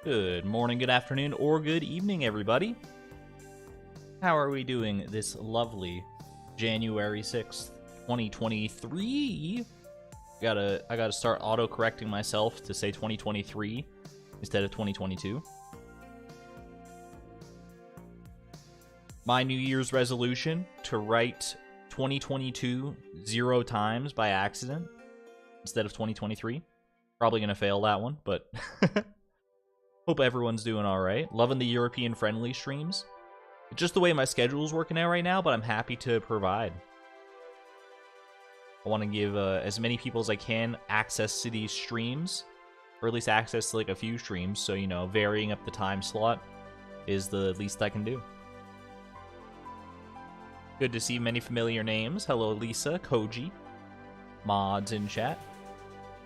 Good morning, good afternoon, or good evening, everybody. How are we doing this lovely January 6th, 2023? I gotta start auto-correcting myself to say 2023 instead of 2022. My New Year's resolution to write 2022 0 times by accident instead of 2023. Probably gonna fail that one, but hope everyone's doing alright. Loving the European-friendly streams. It's just the way my schedule's working out right now, but I'm happy to provide. I want to give as many people as I can access to these streams, or at least access to like a few streams, so, you know, varying up the time slot is the least I can do. Good to see many familiar names. Hello, Lisa, Koji, mods in chat.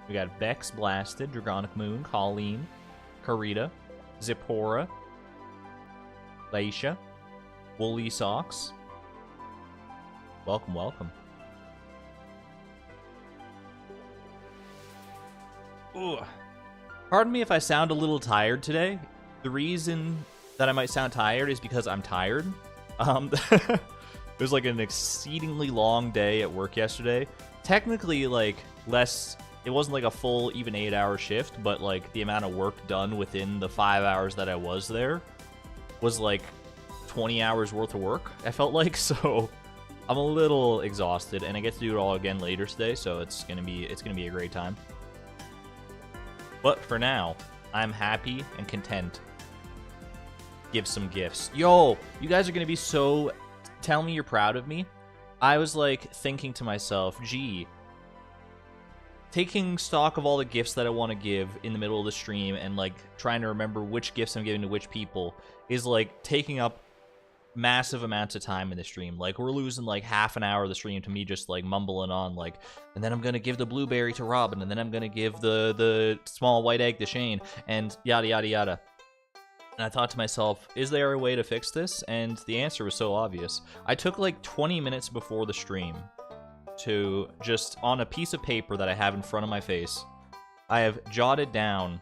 We got Bex, Blasted, Dragonic Moon, Colleen, Karita, Zippora, Laisha, Woolly Socks. Welcome, welcome. Ugh. Pardon me if I sound a little tired today. The reason that I might sound tired is because I'm tired. It was like an exceedingly long day at work yesterday. Technically, like, it wasn't like a full even 8-hour shift, but like the amount of work done within the 5 hours that I was there was like 20 hours worth of work, I felt like. So I'm a little exhausted, and I get to do it all again later today, so it's gonna be a great time. But for now, I'm happy and content. Give some gifts. Yo, you guys are gonna be so... Tell me you're proud of me. I was like thinking to myself, gee, taking stock of all the gifts that I want to give in the middle of the stream and like trying to remember which gifts I'm giving to which people is like taking up massive amounts of time in the stream. Like, we're losing like half an hour of the stream to me just like mumbling on like, and then I'm gonna give the blueberry to Robin, and then I'm gonna give the small white egg to Shane, and yada yada yada. And I thought to myself, is there a way to fix this? And the answer was so obvious. I took like 20 minutes before the stream to just, on a piece of paper that I have in front of my face, I have jotted down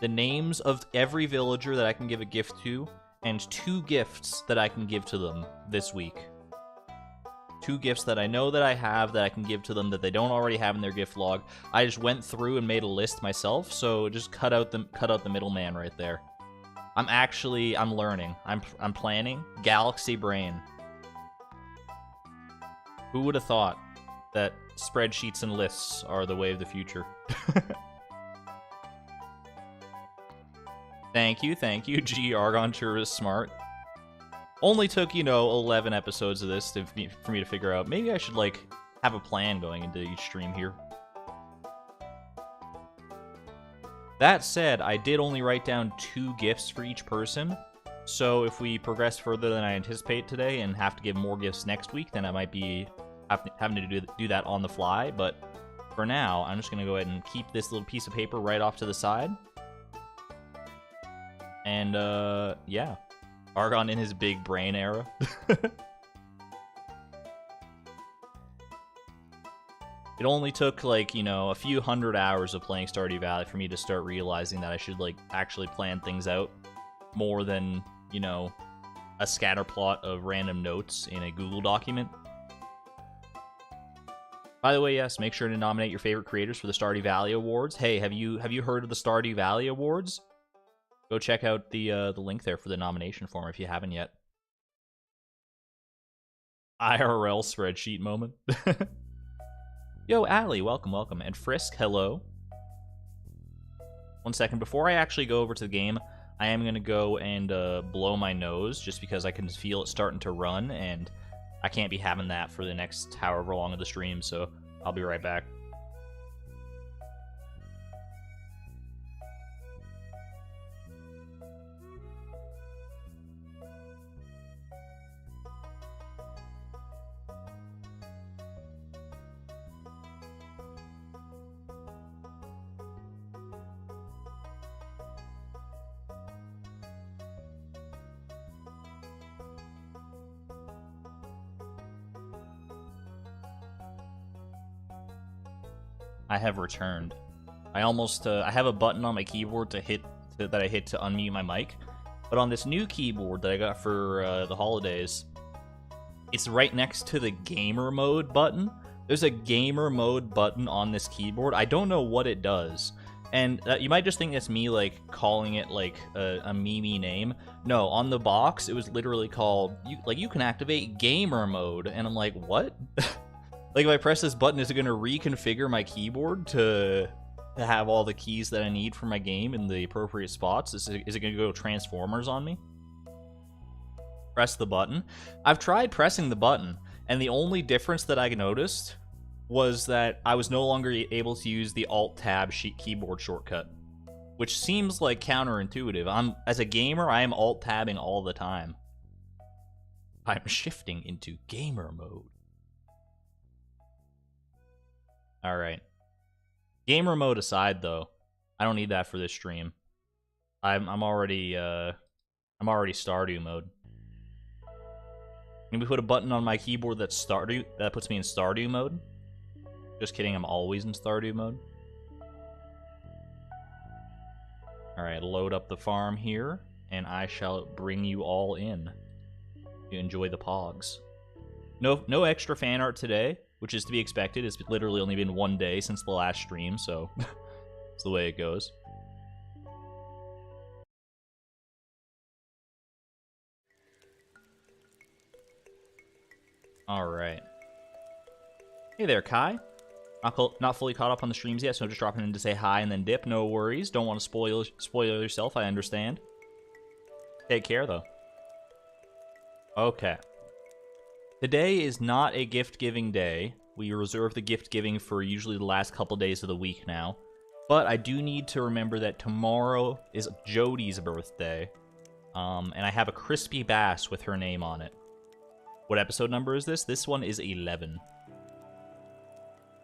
the names of every villager that I can give a gift to, and 2 gifts that I can give to them this week. 2 gifts that I know that I have that I can give to them that they don't already have in their gift log. I just went through and made a list myself, so just cut out the middleman right there. I'm learning. I'm planning. Galaxy brain. Who would have thought that spreadsheets and lists are the way of the future? Thank you. G Argon sure is smart. Only took, 11 episodes of this for me to figure out. Maybe I should like have a plan going into each stream here. That said, I did only write down 2 gifts for each person, so if we progress further than I anticipate today and have to give more gifts next week, then I might be having to do that on the fly, but for now, I'm just going to go ahead and keep this little piece of paper right off to the side. And, yeah. Argon in his big brain era. It only took, like, a few hundred hours of playing Stardew Valley for me to start realizing that I should, like, actually plan things out more than, a scatter plot of random notes in a Google document. By the way, yes, make sure to nominate your favorite creators for the Stardew Valley Awards. Hey, have you heard of the Stardew Valley Awards? Go check out the link there for the nomination form if you haven't yet. IRL spreadsheet moment. Yo, Allie, welcome. And Frisk, hello. 1 second, before I actually go over to the game, I am going to go and blow my nose, just because I can feel it starting to run, and I can't be having that for the next however long of the stream, so I'll be right back. I have returned. I have a button on my keyboard to hit that I hit to unmute my mic. But on this new keyboard that I got for the holidays, it's right next to the gamer mode button. There's a gamer mode button on this keyboard. I don't know what it does. And you might just think it's me, like, calling it, like, a meme name. No, on the box, it was literally called, you can activate gamer mode. And I'm like, what? Like, if I press this button, is it going to reconfigure my keyboard to have all the keys that I need for my game in the appropriate spots? Is it going to go Transformers on me? Press the button. I've tried pressing the button, and the only difference that I noticed was that I was no longer able to use the Alt-Tab keyboard shortcut, which seems like counterintuitive. As a gamer, I am Alt-Tabbing all the time. I'm shifting into gamer mode. Alright. Gamer mode aside, though, I don't need that for this stream. I'm already Stardew mode. Can we put a button on my keyboard that puts me in Stardew mode? Just kidding, I'm always in Stardew mode. Alright, load up the farm here, and I shall bring you all in to enjoy the pogs. No extra fan art today, which is to be expected. It's literally only been one day since the last stream, so it's the way it goes. Alright. Hey there, Kai. Not fully caught up on the streams yet, so I'm just dropping in to say hi and then dip. No worries. Don't want to spoil yourself, I understand. Take care, though. Okay. Today is not a gift-giving day. We reserve the gift-giving for usually the last couple days of the week now. But I do need to remember that tomorrow is Jody's birthday. And I have a crispy bass with her name on it. What episode number is this? This one is 11.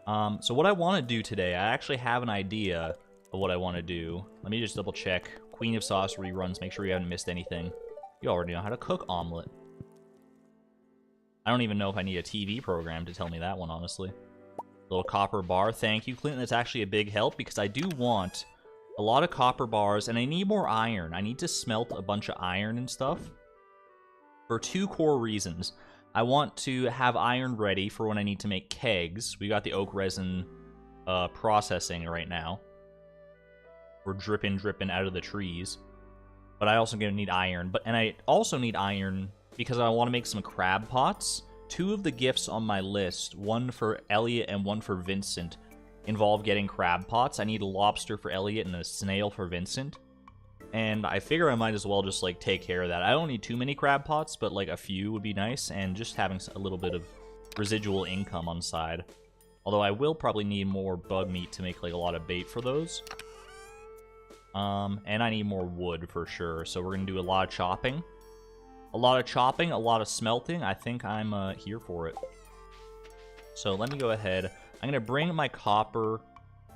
So what I want to do today, I actually have an idea of what I want to do. Let me just double check. Queen of Sauce reruns, make sure you haven't missed anything. You already know how to cook omelet. I don't even know if I need a TV program to tell me that one, honestly. Little copper bar, thank you, Clinton. That's actually a big help because I do want a lot of copper bars and I need more iron. I need to smelt a bunch of iron and stuff for two core reasons. I want to have iron ready for when I need to make kegs. We got the oak resin processing right now. We're dripping out of the trees. But I also gonna need iron. And I also need iron because I want to make some crab pots. Two of the gifts on my list, one for Elliot and one for Vincent, involve getting crab pots. I need a lobster for Elliot and a snail for Vincent. And I figure I might as well just, like, take care of that. I don't need too many crab pots, but, like, a few would be nice. And just having a little bit of residual income on the side. Although I will probably need more bug meat to make, like, a lot of bait for those. And I need more wood for sure. So we're going to do a lot of chopping. A lot of chopping, a lot of smelting. I think I'm here for it. So let me go ahead. I'm going to bring my copper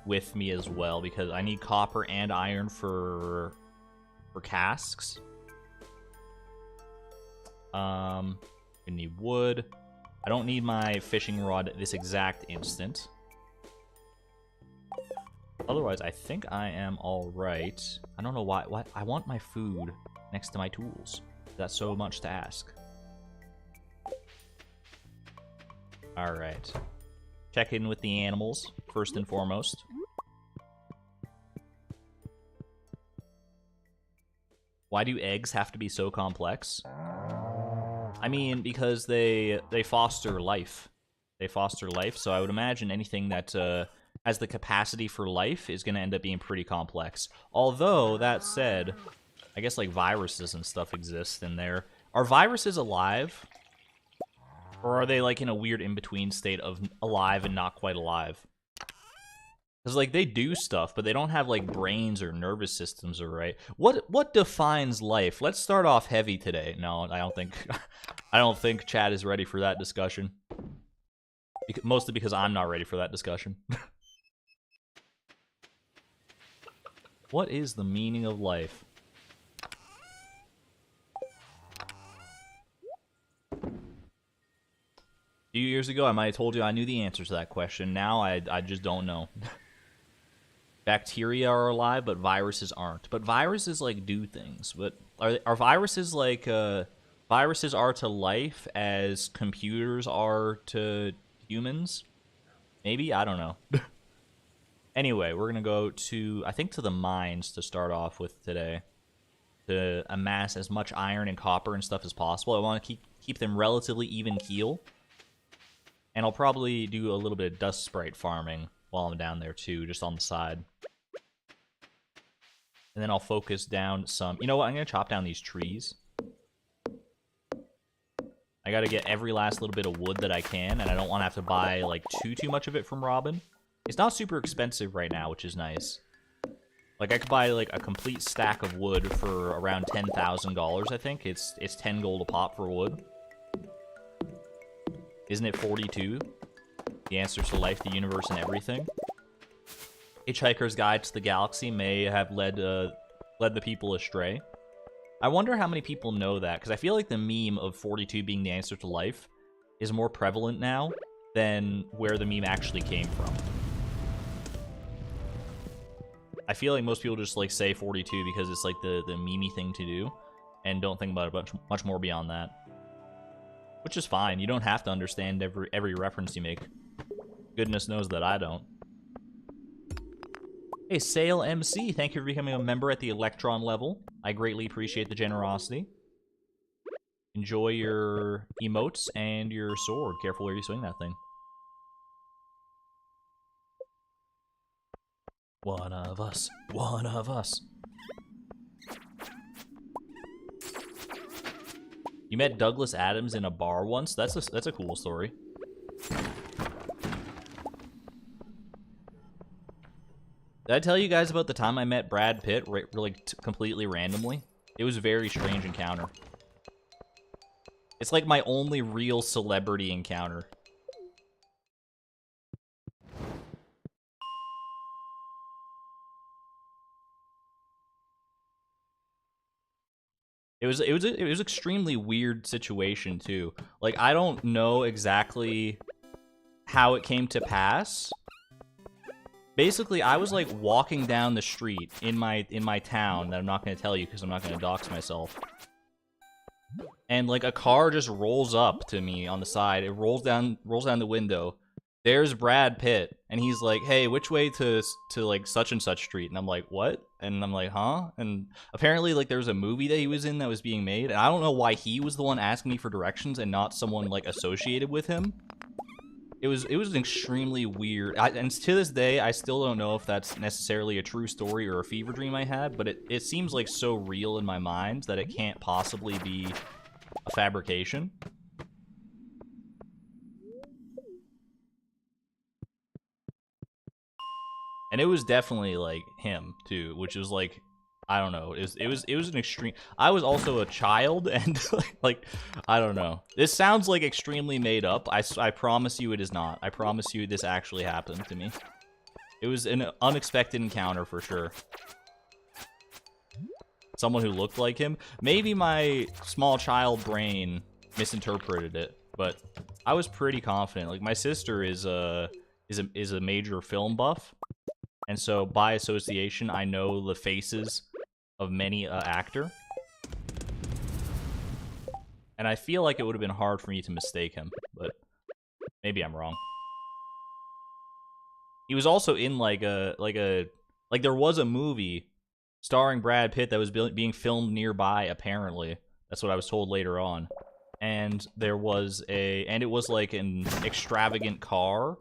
with me as well because I need copper and iron for casks. I need wood. I don't need my fishing rod at this exact instant. Otherwise, I think I am all right. I don't know why. I want my food next to my tools. That's so much to ask. All right. Check in with the animals first and foremost. Why do eggs have to be so complex? I mean, because they foster life. They foster life, so I would imagine anything that has the capacity for life is going to end up being pretty complex. Although, that said, I guess, like, viruses and stuff exist in there. Are viruses alive? Or are they, like, in a weird in-between state of alive and not quite alive? Because, like, they do stuff, but they don't have, like, brains or nervous systems, or right? What defines life? Let's start off heavy today. No, I don't think... I don't think Chad is ready for that discussion. Mostly because I'm not ready for that discussion. What is the meaning of life? A few years ago, I might have told you I knew the answer to that question. Now, I just don't know. bacteria are alive, but viruses aren't. But viruses, like, do things. But are viruses, like, viruses are to life as computers are to humans? Maybe? I don't know. Anyway, we're going to go to, I think, to the mines to start off with today. To amass as much iron and copper and stuff as possible. I want to keep them relatively even keel. And I'll probably do a little bit of dust sprite farming while I'm down there too, just on the side. And then I'll focus down some... You know what? I'm going to chop down these trees. I got to get every last little bit of wood that I can, and I don't want to have to buy like too much of it from Robin. It's not super expensive right now, which is nice. Like, I could buy, like, a complete stack of wood for around $10,000, I think. It's 10 gold a pop for wood. Isn't it 42? The answers to life, the universe, and everything. Hitchhiker's Guide to the Galaxy may have led the people astray. I wonder how many people know that, because I feel like the meme of 42 being the answer to life is more prevalent now than where the meme actually came from. I feel like most people just, like, say 42 because it's, like, the meme-y thing to do, and don't think about it much more beyond that. Which is fine. You don't have to understand every reference you make. Goodness knows that I don't. Hey, Sail MC, thank you for becoming a member at the Electron level. I greatly appreciate the generosity. Enjoy your emotes and your sword. Careful where you swing that thing. One of us. One of us. You met Douglas Adams in a bar once? That's a cool story. Did I tell you guys about the time I met Brad Pitt, like, completely randomly? It was a very strange encounter. It's like my only real celebrity encounter. It was extremely weird situation too. Like, I don't know exactly how it came to pass. Basically, I was like walking down the street in my town that I'm not going to tell you because I'm not going to dox myself. And like a car just rolls up to me on the side. It rolls down the window. There's Brad Pitt, and he's like, "Hey, which way to like such and such street?" And I'm like, "What?" And I'm like, "Huh?" And apparently, like, there was a movie that he was in that was being made, and I don't know why he was the one asking me for directions and not someone like associated with him. It was extremely weird, and to this day, I still don't know if that's necessarily a true story or a fever dream I had, but it seems like so real in my mind that it can't possibly be a fabrication. And it was definitely like him too, which was like, I don't know. It was an extreme. I was also a child, and like I don't know. This sounds like extremely made up. I promise you it is not. I promise you this actually happened to me. It was an unexpected encounter for sure. Someone who looked like him. Maybe my small child brain misinterpreted it, but I was pretty confident. Like, my sister is a major film buff. And so, by association, I know the faces of many actor. And I feel like it would have been hard for me to mistake him, but maybe I'm wrong. He was also in like there was a movie starring Brad Pitt that was being filmed nearby, apparently. That's what I was told later on. And it was like an extravagant car.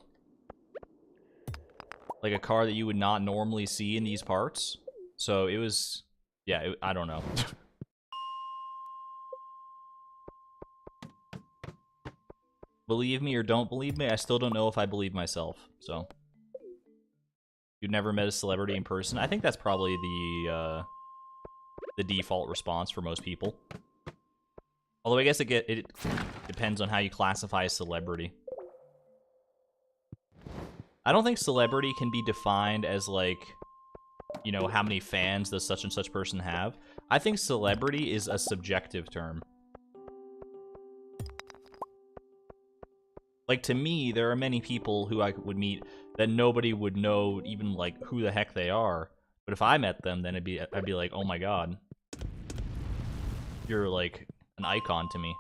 Like a car that you would not normally see in these parts. So it was, yeah, I don't know. Believe me or don't believe me, I still don't know if I believe myself, so. You've never met a celebrity in person? I think that's probably the default response for most people. Although I guess it depends on how you classify a celebrity. I don't think celebrity can be defined as, like, you know, how many fans does such and such person have. I think celebrity is a subjective term. Like, to me, there are many people who I would meet that nobody would know even, like, who the heck they are. But if I met them, then I'd be like, oh my god. You're, like, an icon to me.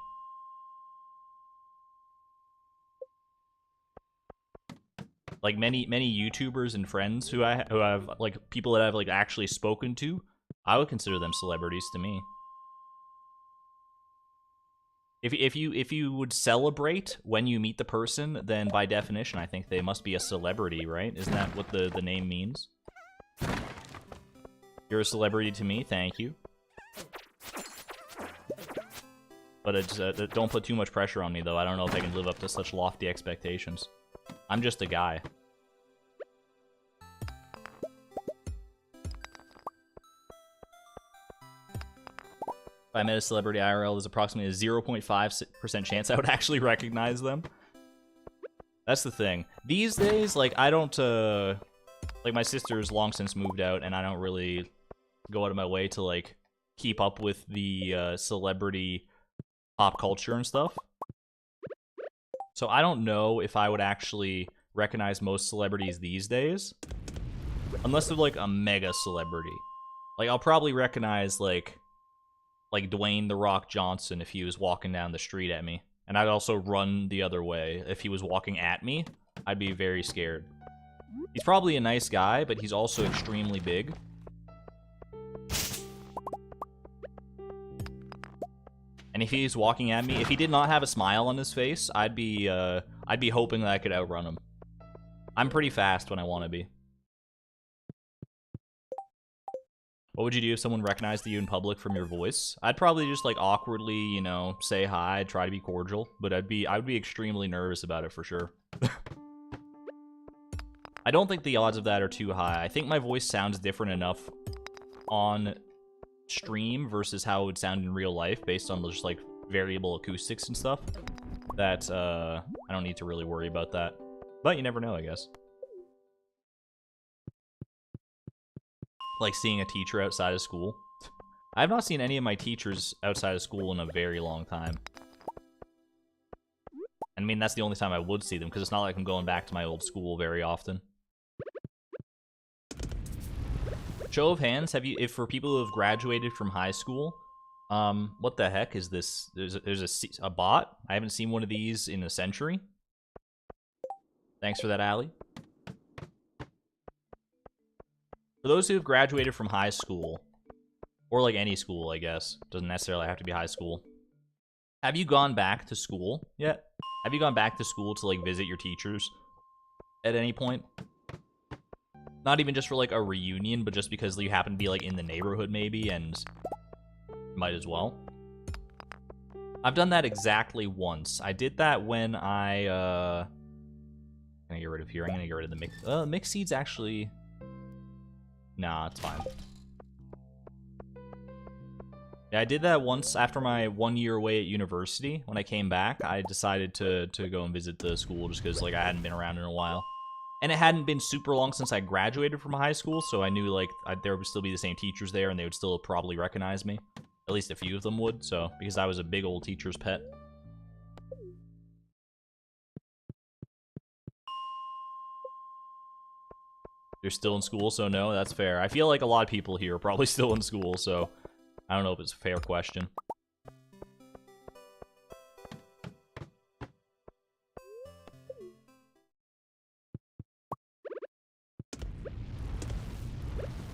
Like, many YouTubers and friends who have, like, people that I've, like, actually spoken to, I would consider them celebrities to me. If you would celebrate when you meet the person, then by definition, I think they must be a celebrity, right? Isn't that what the name means? You're a celebrity to me, thank you. But it's, don't put too much pressure on me, though. I don't know if I can live up to such lofty expectations. I'm just a guy. If I met a celebrity IRL, there's approximately a 0.5% chance I would actually recognize them. That's the thing. These days, like, I don't, like, my sister's long since moved out, and I don't really go out of my way to, like, keep up with the, celebrity pop culture and stuff. So I don't know if I would actually recognize most celebrities these days. Unless they're, like, a mega celebrity. Like, I'll probably recognize, like Dwayne "The Rock" Johnson if he was walking down the street at me. And I'd also run the other way. If he was walking at me, I'd be very scared. He's probably a nice guy, but he's also extremely big. And if he's walking at me, if he did not have a smile on his face, I'd be hoping that I could outrun him. I'm pretty fast when I want to be. What would you do if someone recognized you in public from your voice? I'd probably just, like, awkwardly, you know, say hi, try to be cordial, but I would be extremely nervous about it for sure. I don't think the odds of that are too high. I think my voice sounds different enough on stream versus how it would sound in real life based on just, like, variable acoustics and stuff that I don't need to really worry about that. But you never know, I guess. Like seeing a teacher outside of school. I have not seen any of my teachers outside of school in a very long time. I mean, that's the only time I would see them, because it's not like I'm going back to my old school very often. Show of hands, if for people who have graduated from high school, what the heck is this? There's a bot? I haven't seen one of these in a century. Thanks for that, Allie. For those who have graduated from high school, or like any school, I guess, doesn't necessarily have to be high school. Have you gone back to school yet? Have you gone back to school to, like, visit your teachers at any point? Not even just for, like, a reunion, but just because you happen to be, like, in the neighborhood, maybe, and might as well. I've done that exactly once. I did that when I'm gonna get rid of here. I'm gonna get rid of the mix. Mixed seeds actually... Nah, it's fine. Yeah, I did that once after my 1 year away at university. When I came back, I decided to go and visit the school just because, like, I hadn't been around in a while. And it hadn't been super long since I graduated from high school, so I knew, like, there would still be the same teachers there, and they would still probably recognize me. At least a few of them would, so, because I was a big old teacher's pet. You're still in school, so no, that's fair. I feel like a lot of people here are probably still in school, so I don't know if it's a fair question.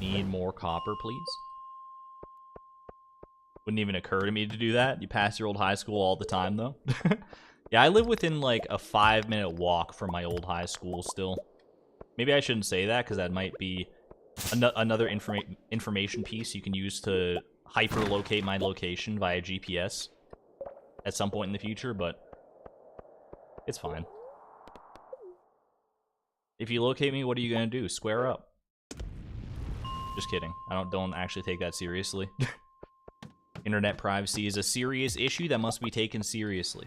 Need more copper, please? Wouldn't even occur to me to do that. You pass your old high school all the time, though. Yeah, I live within, like, a 5-minute walk from my old high school still. Maybe I shouldn't say that, because that might be another information piece you can use to hyper-locate my location via GPS at some point in the future, but it's fine. If you locate me, what are you gonna do? Square up. Just kidding. I don't actually take that seriously. Internet privacy is a serious issue that must be taken seriously.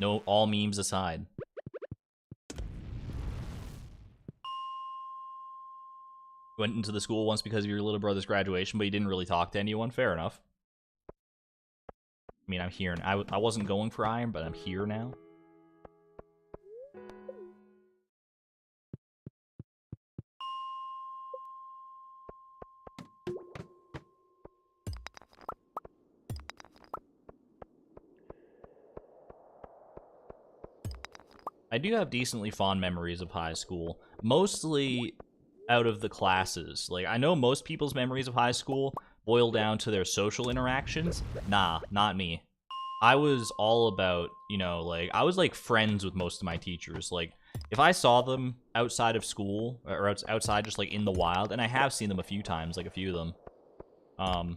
No, all memes aside. Went into the school once because of your little brother's graduation, but you didn't really talk to anyone. Fair enough. I mean, I'm here. I wasn't going for iron, but I'm here now. I do have decently fond memories of high school, mostly out of the classes. Like, I know most people's memories of high school boil down to their social interactions. Nah, not me. I was all about, you know, like, I was, like, friends with most of my teachers. Like, if I saw them outside of school, or outside just, like, in the wild, and I have seen them a few times, like, a few of them,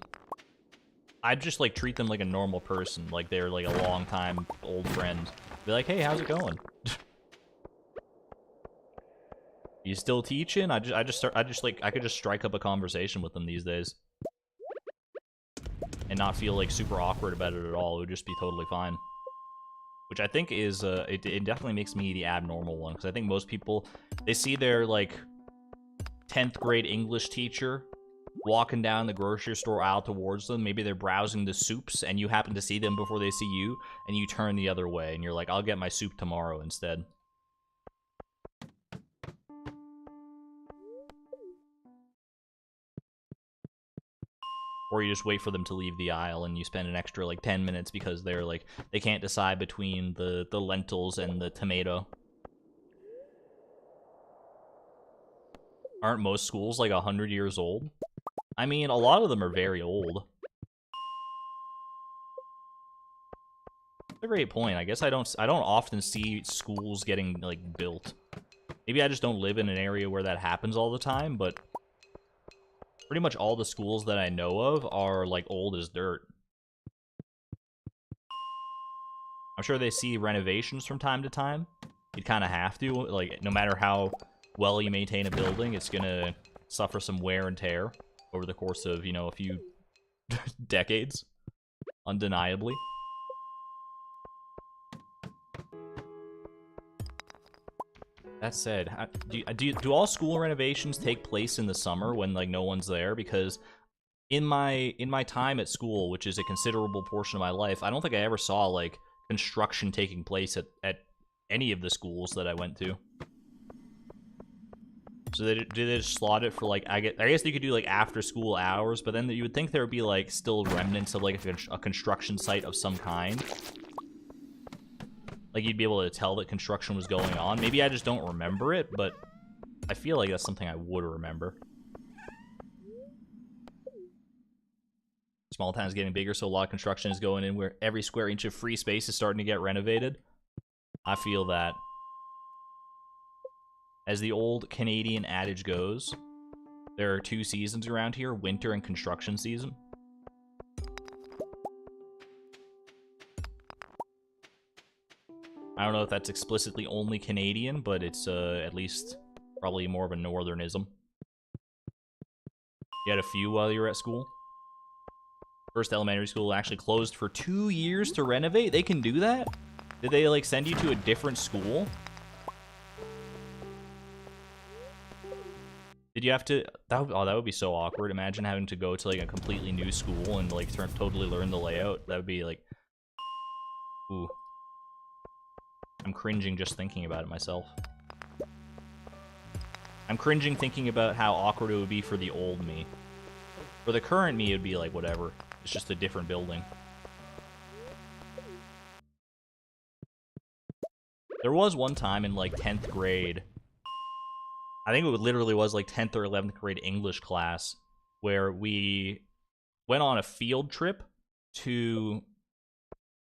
I'd just, like, treat them like a normal person, like they're, like, a long-time old friend. Be like, hey, how's it going? You still teaching? I could just strike up a conversation with them these days. And not feel, like, super awkward about it at all. It would just be totally fine. Which I think is, it definitely makes me the abnormal one. Because I think most people, they see their, like, 10th grade English teacher walking down the grocery store aisle towards them. Maybe they're browsing the soups, and you happen to see them before they see you, and you turn the other way, and you're like, I'll get my soup tomorrow instead. Or you just wait for them to leave the aisle, and you spend an extra, like, 10 minutes because they're, like, they can't decide between the lentils and the tomato. Aren't most schools, like, 100 years old? I mean, a lot of them are very old. That's a great point. I guess I don't often see schools getting, like, built. Maybe I just don't live in an area where that happens all the time, but pretty much all the schools that I know of are, like, old as dirt. I'm sure they see renovations from time to time. You'd kind of have to. Like, no matter how well you maintain a building, it's gonna suffer some wear and tear over the course of, you know, a few decades. Undeniably. That said, do all school renovations take place in the summer when, like, no one's there? Because in my time at school, which is a considerable portion of my life, I don't think I ever saw, like, construction taking place at any of the schools that I went to. So did they just slot it for, like, I guess you could do, like, after school hours, but then you would think there would be, like, still remnants of, like, a construction site of some kind. Like, you'd be able to tell that construction was going on. Maybe I just don't remember it, but I feel like that's something I would remember. Small town's getting bigger, so a lot of construction is going in where every square inch of free space is starting to get renovated. I feel that. As the old Canadian adage goes, there are two seasons around here, winter and construction season. I don't know if that's explicitly only Canadian, but it's at least probably more of a northernism. You had a few while you were at school? First elementary school actually closed for 2 years to renovate? They can do that? Did they, like, send you to a different school? Did you have to... that would be so awkward. Imagine having to go to, like, a completely new school and, like, totally learn the layout. That would be, like... Ooh. I'm cringing just thinking about it myself. I'm cringing thinking about how awkward it would be for the old me. For the current me, it would be like, whatever. It's just a different building. There was one time in, like, 10th grade... I think it literally was, like, 10th or 11th grade English class, where we went on a field trip to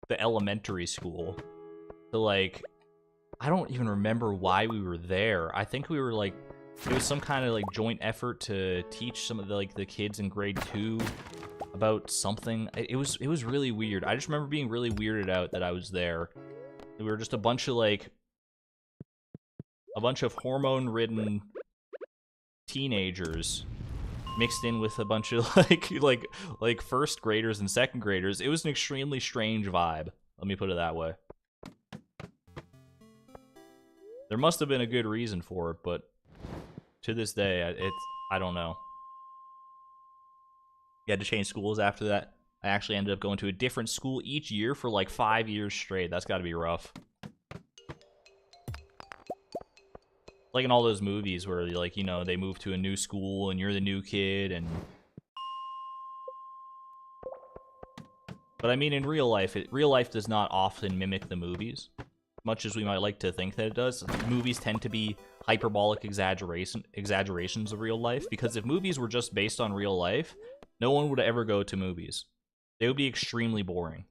the elementary school. To, like... I don't even remember why we were there. I think we were, like... It was some kind of, like, joint effort to teach some of the, like, the kids in grade 2 about something. It was really weird. I just remember being really weirded out that I was there. We were just a bunch of, like... a bunch of hormone-ridden teenagers mixed in with a bunch of, like first graders and second graders. It was an extremely strange vibe. Let me put it that way. There must have been a good reason for it, but to this day, I don't know. You had to change schools after that. I actually ended up going to a different school each year for like 5 years straight. That's got to be rough. Like in all those movies where, like, you know, they move to a new school and you're the new kid and... But I mean, in real life, real life does not often mimic the movies. much as we might like to think that it does, movies tend to be hyperbolic exaggerations of real life, because if movies were just based on real life, no one would ever go to movies. They would be extremely boring.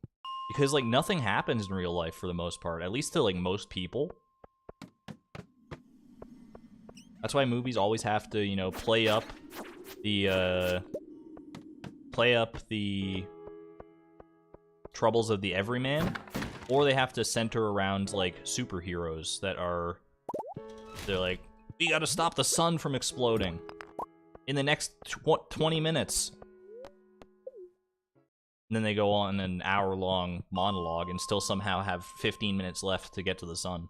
Because, like, nothing happens in real life for the most part, at least to, like, most people. That's why movies always have to, you know, play up the troubles of the everyman, or they have to center around, like, superheroes that are, they're like, we gotta stop the sun from exploding in the next 20 minutes. And then they go on an hour-long monologue and still somehow have 15 minutes left to get to the sun.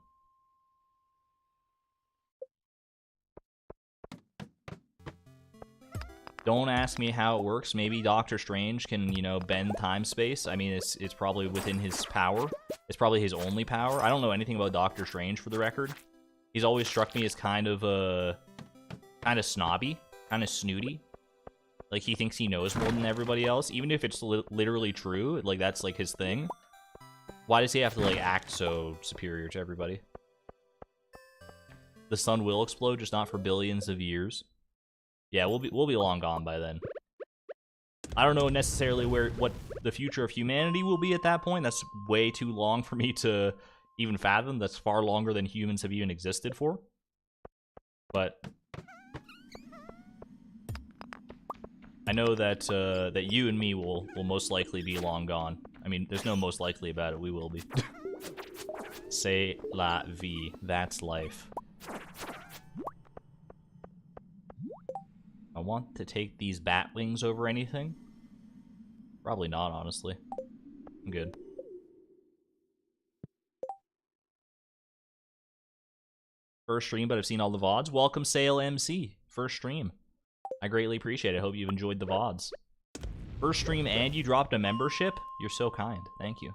Don't ask me how it works. Maybe Doctor Strange can, you know, bend time-space. I mean, it's probably within his power. It's probably his only power. I don't know anything about Doctor Strange, for the record. He's always struck me as kind of snobby, kind of snooty. Like, he thinks he knows more than everybody else, even if it's literally true. Like, that's, like, his thing. Why does he have to, like, act so superior to everybody? The sun will explode, just not for billions of years. Yeah, we'll be long gone by then. I don't know necessarily what the future of humanity will be at that point. That's way too long for me to even fathom. That's far longer than humans have even existed for. But I know that that you and me will most likely be long gone. I mean, there's no most likely about it. We will be. C'est la vie. That's life. I want to take these bat wings over anything. Probably not, honestly. I'm good. First stream, but I've seen all the VODs. Welcome, Sale MC. First stream. I greatly appreciate it. Hope you've enjoyed the VODs. First stream and you dropped a membership? You're so kind. Thank you.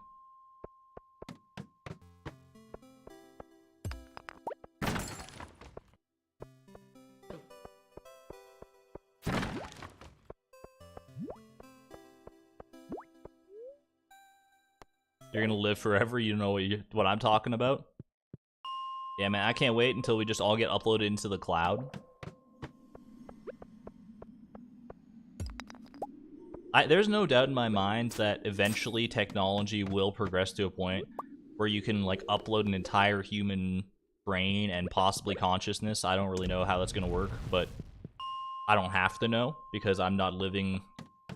You're gonna live forever? You know what I'm talking about? Yeah, man, I can't wait until we just all get uploaded into the cloud. There's no doubt in my mind that eventually technology will progress to a point where you can, like, upload an entire human brain and possibly consciousness. I don't really know how that's gonna work, but I don't have to know because I'm not living,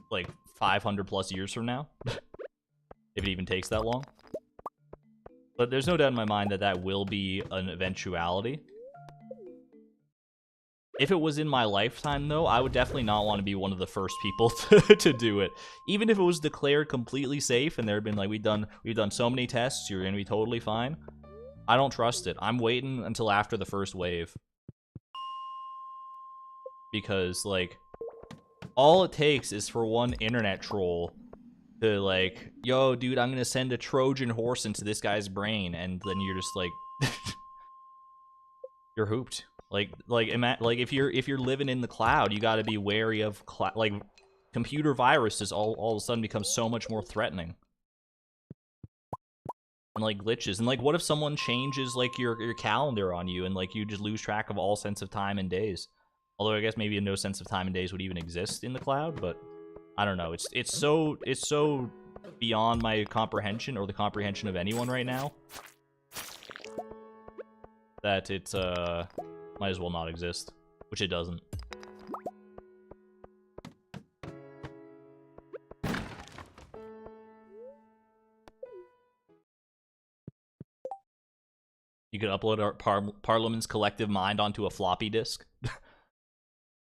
like, 500 plus years from now. If it even takes that long. But there's no doubt in my mind that that will be an eventuality. If it was in my lifetime, though, I would definitely not want to be one of the first people to do it. Even if it was declared completely safe and there had been, like, we've done so many tests, you're going to be totally fine. I don't trust it. I'm waiting until after the first wave. Because, like, all it takes is for one internet troll to, like, yo, dude, I'm gonna send a Trojan horse into this guy's brain, and then you're just like, you're hooped. Like if you're living in the cloud, you got to be wary of like computer viruses. All of a sudden become so much more threatening, and like glitches. And like, what if someone changes like your calendar on you, and like you just lose track of all sense of time and days? Although I guess maybe no sense of time and days would even exist in the cloud, but I don't know. It's so beyond my comprehension, or the comprehension of anyone right now, that it might as well not exist, which it doesn't. You could upload our Parliament's collective mind onto a floppy disk.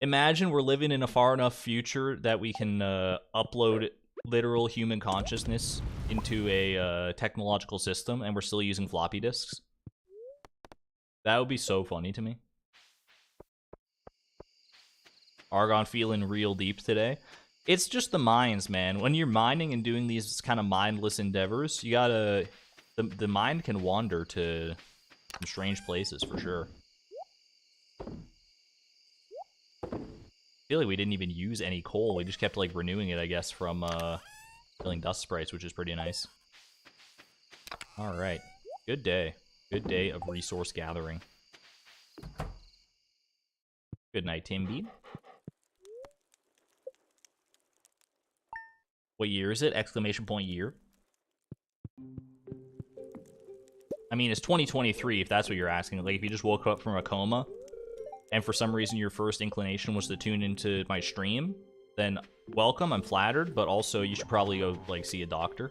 Imagine we're living in a far enough future that we can upload literal human consciousness into a technological system, and we're still using floppy disks. That would be so funny to me. Argon feeling real deep today. It's just the mines, man. When you're mining and doing these kind of mindless endeavors, you gotta... The mind can wander to some strange places, for sure. I feel like we didn't even use any coal. We just kept, like, renewing it, I guess, from killing dust sprites, which is pretty nice. Alright. Good day. Good day of resource gathering. Good night, Timby. What year is it? Exclamation point year. I mean, it's 2023 if that's what you're asking. Like, if you just woke up from a coma and for some reason your first inclination was to tune into my stream, then welcome, I'm flattered, but also you should probably go, like, see a doctor.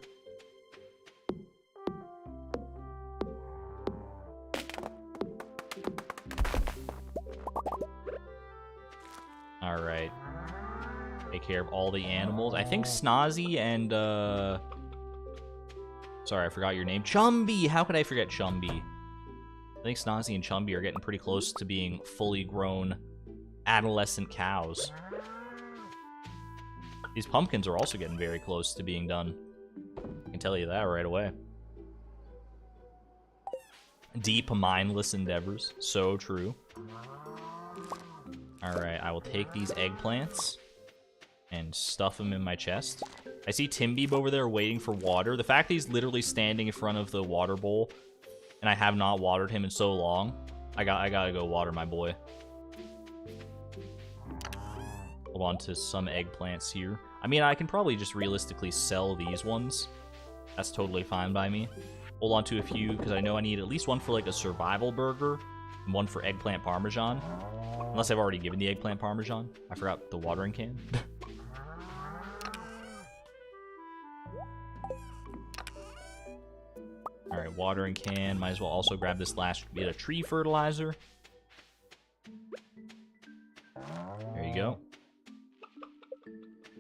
Alright. Take care of all the animals. I think Snozzy and, sorry, I forgot your name. Chumby! How could I forget Chumby? I think Snozzy and Chumby are getting pretty close to being fully grown adolescent cows. These pumpkins are also getting very close to being done. I can tell you that right away. Deep, mindless endeavors. So true. Alright, I will take these eggplants and stuff them in my chest. I see Timbeeb over there waiting for water. The fact that he's literally standing in front of the water bowl and I have not watered him in so long, I gotta go water my boy. Hold on to some eggplants here. I mean, I can probably just realistically sell these ones. That's totally fine by me. Hold on to a few, because I know I need at least one for, like, a survival burger, and one for eggplant parmesan. Unless I've already given the eggplant parmesan. I forgot the watering can. Alright, watering can. Might as well also grab this last bit of tree fertilizer. There you go.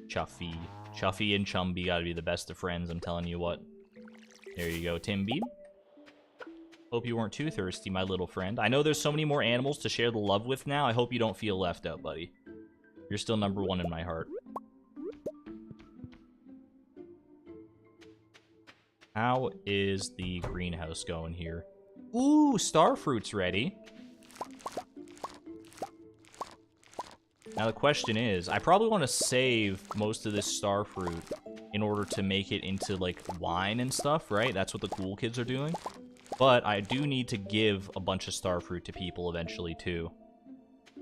Chuffy. Chuffy and Chumby gotta be the best of friends, I'm telling you what. There you go, Timbeeb. Hope you weren't too thirsty, my little friend. I know there's so many more animals to share the love with now. I hope you don't feel left out, buddy. You're still #1 in my heart. How is the greenhouse going here? Ooh, starfruit's ready. Now the question is, I probably want to save most of this starfruit in order to make it into, like, wine and stuff, right? That's what the cool kids are doing. But I do need to give a bunch of starfruit to people eventually, too.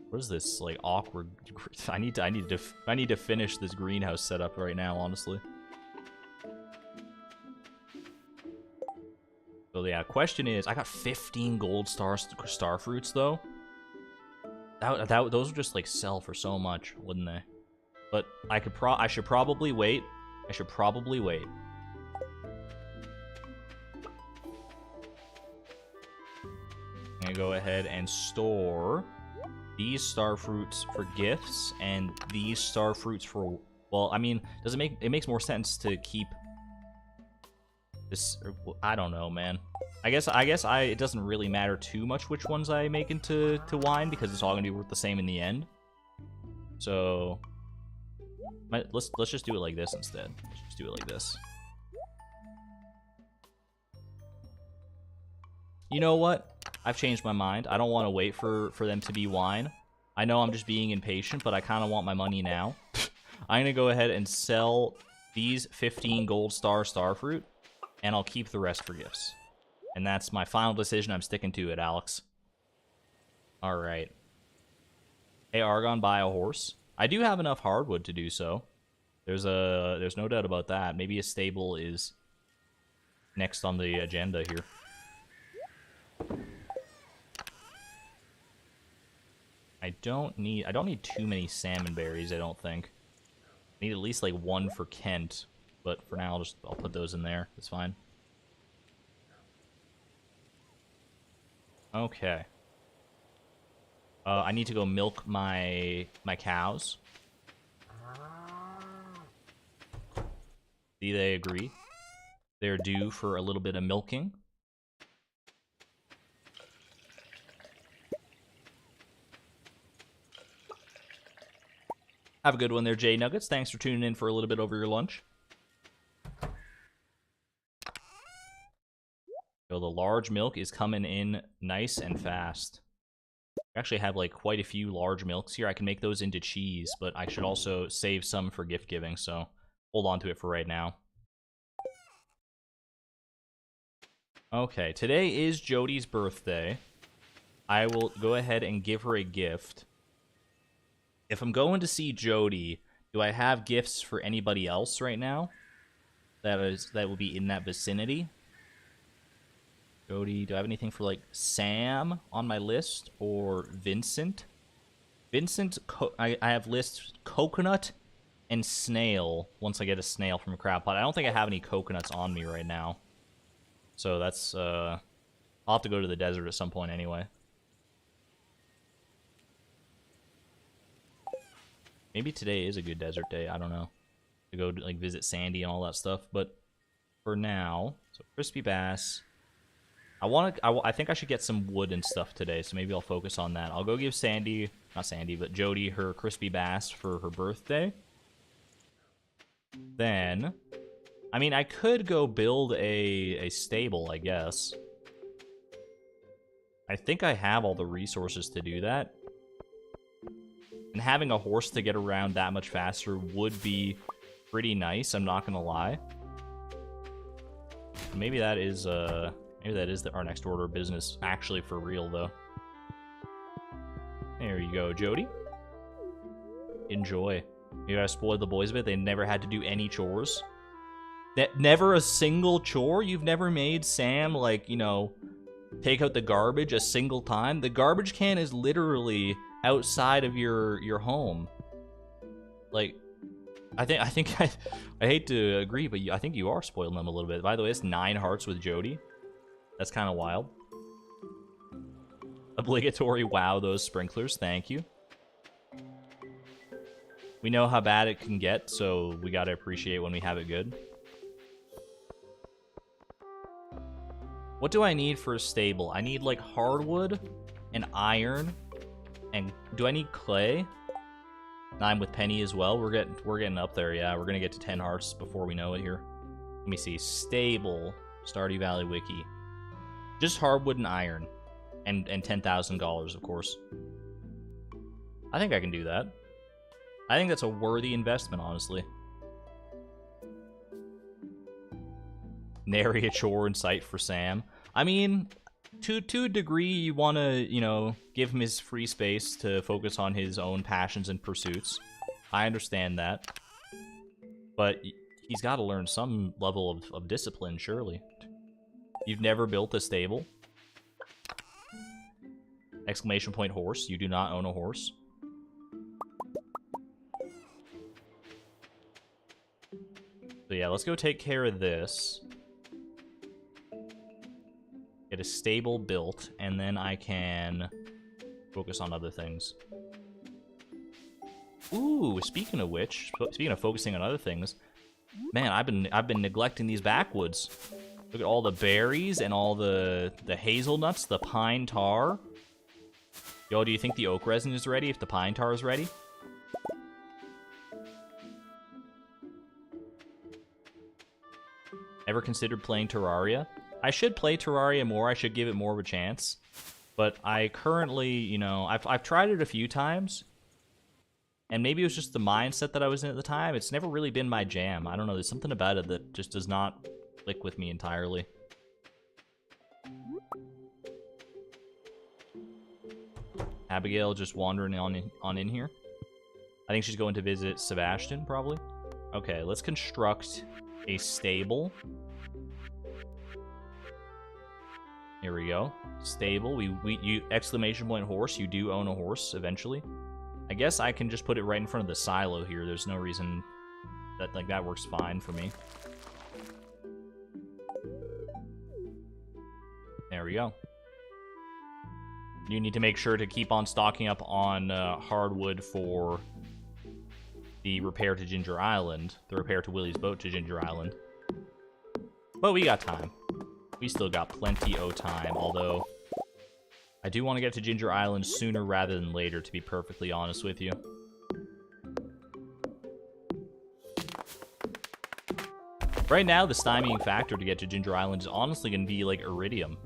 What is this, like, awkward... I need to finish this greenhouse setup right now, honestly. So yeah, question is, I got 15 gold starfruits though. Those would just like sell for so much, wouldn't they? But I should probably wait. I should probably wait. I'm gonna go ahead and store these starfruits for gifts and these starfruits for, well, I mean, it makes more sense to keep this, I don't know, man. I guess it doesn't really matter too much which ones I make into wine because it's all gonna be worth the same in the end. So let's just do it like this instead. Let's just do it like this. You know what? I've changed my mind. I don't want to wait for them to be wine. I know I'm just being impatient, but I kind of want my money now. I'm gonna go ahead and sell these 15 gold starfruit. And I'll keep the rest for gifts. And that's my final decision. I'm sticking to it, Alex. Alright. Hey, Argon, buy a horse. I do have enough hardwood to do so. There's no doubt about that. Maybe a stable is next on the agenda here. I don't need too many salmon berries, I don't think. I need at least like one for Kent. But for now, I'll put those in there. It's fine. Okay. I need to go milk my cows. See, they agree. They're due for a little bit of milking. Have a good one there, Jay Nuggets. Thanks for tuning in for a little bit over your lunch. So the large milk is coming in nice and fast. I actually have like quite a few large milks here. I can make those into cheese, but I should also save some for gift giving, so hold on to it for right now. Okay, today is Jody's birthday. I will go ahead and give her a gift. If I'm going to see Jody, do I have gifts for anybody else right now? That will be in that vicinity. Jody, do I have anything for like Sam on my list or Vincent? Vincent, I have lists coconut and snail once I get a snail from a crab pot. I don't think I have any coconuts on me right now. So that's, I'll have to go to the desert at some point anyway. Maybe today is a good desert day, I don't know. To go like visit Sandy and all that stuff, but for now, so crispy bass. I think I should get some wood and stuff today, so maybe I'll focus on that. I'll go give Sandy, not Sandy, but Jody her crispy bass for her birthday. Then, I mean, I could go build a stable, I guess. I think I have all the resources to do that. And having a horse to get around that much faster would be pretty nice, I'm not gonna lie. Maybe that is, our next order of business, actually, for real, though. There you go, Jody. Enjoy. You guys spoiled the boys a bit. They never had to do any chores. Never a single chore? You've never made Sam, like, you know, take out the garbage a single time? The garbage can is literally outside of your home. Like, I hate to agree, but I think you are spoiling them a little bit. By the way, it's 9 hearts with Jody. That's kind of wild. Obligatory wow those sprinklers, thank you. We know how bad it can get, so we gotta appreciate when we have it good. What do I need for a stable? I need like hardwood and iron, and do I need clay? 9 with Penny as well. We're getting up there, yeah. We're gonna get to 10 hearts before we know it here. Let me see. Stable, Stardew Valley Wiki. Just hardwood and iron. And $10,000, of course. I think I can do that. I think that's a worthy investment, honestly. Nary a chore in sight for Sam. I mean, to a degree, you want to, you know, give him his free space to focus on his own passions and pursuits. I understand that. But he's got to learn some level of discipline, surely. You've never built a stable? Exclamation point horse. You do not own a horse. So yeah, let's go take care of this. Get a stable built, and then I can focus on other things. Ooh, speaking of which, speaking of focusing on other things, man, I've been neglecting these backwoods. Look at all the berries and all the hazelnuts, the pine tar. Yo, do you think the oak resin is ready if the pine tar is ready? Ever considered playing Terraria? I should play Terraria more. I should give it more of a chance. But I currently, you know, I've tried it a few times. And maybe it was just the mindset that I was in at the time. It's never really been my jam. I don't know. There's something about it that just does not click with me entirely. Abigail just wandering on in here. I think she's going to visit Sebastian, probably. Okay, let's construct a stable. Here we go. Stable. You exclamation point horse. You do own a horse eventually. I guess I can just put it right in front of the silo here. There's no reason that works fine for me. There we go. You need to make sure to keep on stocking up on hardwood for the repair to Ginger Island, the repair to Willie's boat to Ginger Island. But we got time. We still got plenty of time, although I do want to get to Ginger Island sooner rather than later, to be perfectly honest with you. Right now, the stymieing factor to get to Ginger Island is honestly going to be like iridium.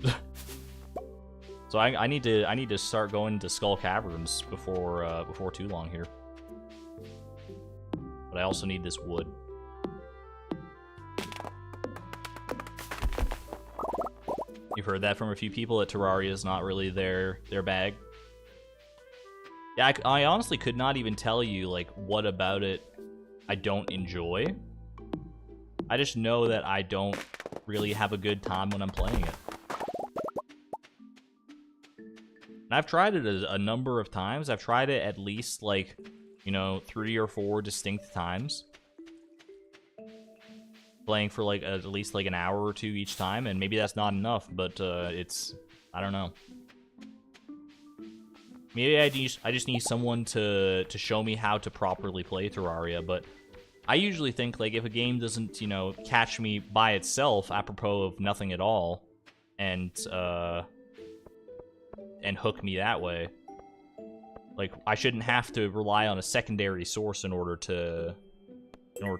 So I need to start going to Skull Caverns before too long here. But I also need this wood. You've heard that from a few people that Terraria is not really their bag. Yeah, I honestly could not even tell you, like, what about it I don't enjoy. I just know that I don't really have a good time when I'm playing it. And I've tried it a number of times. I've tried it at least, like, you know, 3 or 4 distinct times. Playing for, like, at least, like, an hour or 2 each time, and maybe that's not enough, but, it's... I don't know. Maybe I just need someone to show me how to properly play Terraria, but I usually think, like, if a game doesn't, you know, catch me by itself, apropos of nothing at all, and hook me that way, like, I shouldn't have to rely on a secondary source in order to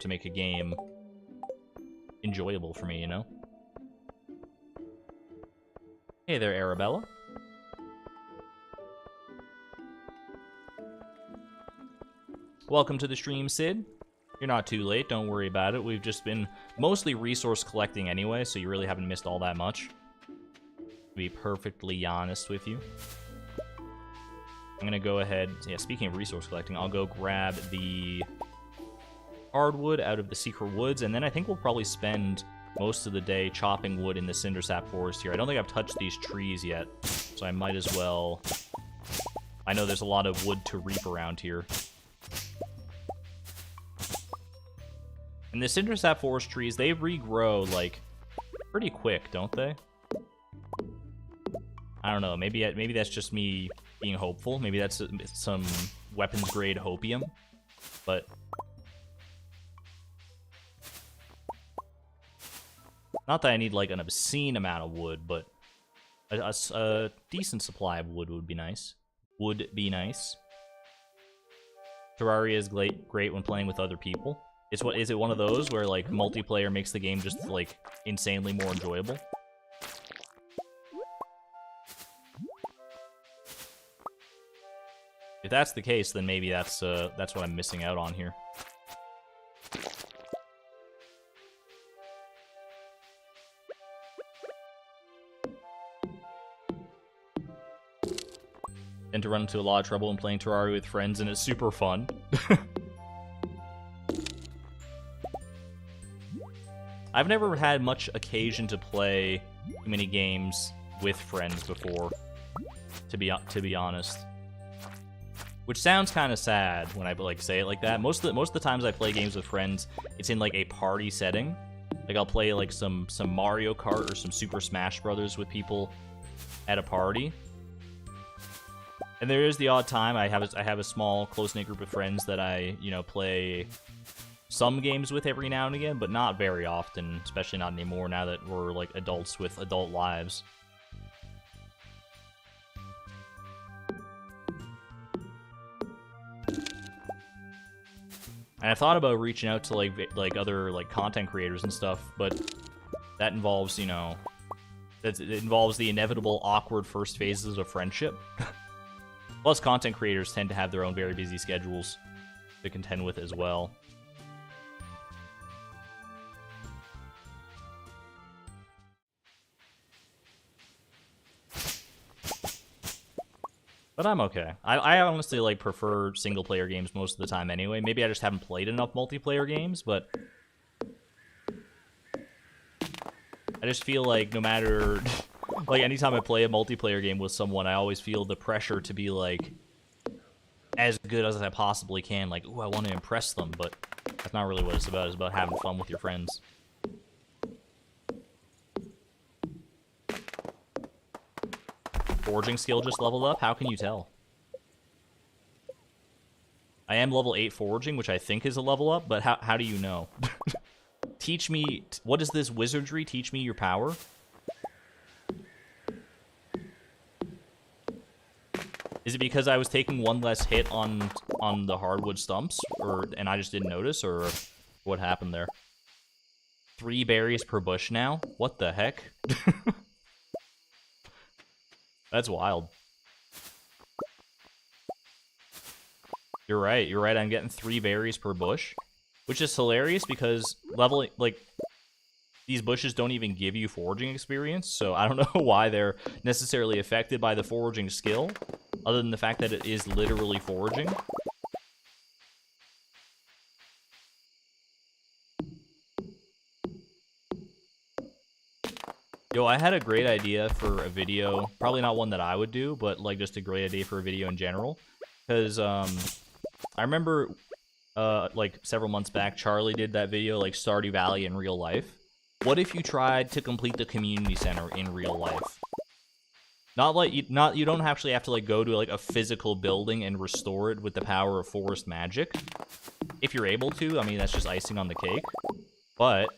make a game enjoyable for me, you know? Hey there, Arabella. Welcome to the stream, Sid. You're not too late, don't worry about it. We've just been mostly resource collecting anyway, so you really haven't missed all that much. To be perfectly honest with you. I'm gonna go ahead, yeah, speaking of resource collecting, I'll go grab the hardwood out of the secret woods, and then I think we'll probably spend most of the day chopping wood in the cindersap forest here. I don't think I've touched these trees yet, so I might as well... I know there's a lot of wood to reap around here. And the cindersap forest trees, they regrow, like, pretty quick, don't they? I don't know, maybe that's just me being hopeful. Maybe that's some weapons-grade hopium, but... Not that I need, like, an obscene amount of wood, but a decent supply of wood would be nice. Would be nice. Terraria is great when playing with other people. Is it one of those where, like, multiplayer makes the game just, like, insanely more enjoyable? If that's the case, then maybe that's what I'm missing out on here. And to run into a lot of trouble when playing Terraria with friends, and it's super fun. I've never had much occasion to play mini games with friends before, to be honest. Which sounds kind of sad when I, like, say it like that. Most of the times I play games with friends, it's in, like, a party setting. Like, I'll play, like, some Mario Kart or some Super Smash Brothers with people at a party. And there is the odd time I have a small, close-knit group of friends that I, you know, play some games with every now and again, but not very often, especially not anymore now that we're, like, adults with adult lives. And I thought about reaching out to, like other, like, content creators and stuff, but that involves, you know, it involves the inevitable awkward first phases of friendship. Plus, content creators tend to have their own very busy schedules to contend with as well. But I'm okay. I honestly, like, prefer single-player games most of the time anyway. Maybe I just haven't played enough multiplayer games, but... I just feel like no matter... Like, anytime I play a multiplayer game with someone, I always feel the pressure to be, like, as good as I possibly can. Like, ooh, I want to impress them, but that's not really what it's about. It's about having fun with your friends. Forging skill just leveled up? How can you tell? I am level 8 forging, which I think is a level up, but how do you know? Teach me... What is this wizardry? Teach me your power? Is it because I was taking one less hit on the hardwood stumps, and I just didn't notice, or what happened there? 3 berries per bush now? What the heck? That's wild. You're right, I'm getting 3 berries per bush, which is hilarious because leveling, like, these bushes don't even give you foraging experience, so I don't know why they're necessarily affected by the foraging skill, other than the fact that it is literally foraging. Yo, I had a great idea for a video, probably not one that I would do, but like just a great idea for a video in general, because I remember like several months back, Charlie did that video, like Stardew Valley in real life. What if you tried to complete the community center in real life? Not like you don't actually have to like go to like a physical building and restore it with the power of forest magic. If you're able to, I mean that's just icing on the cake. But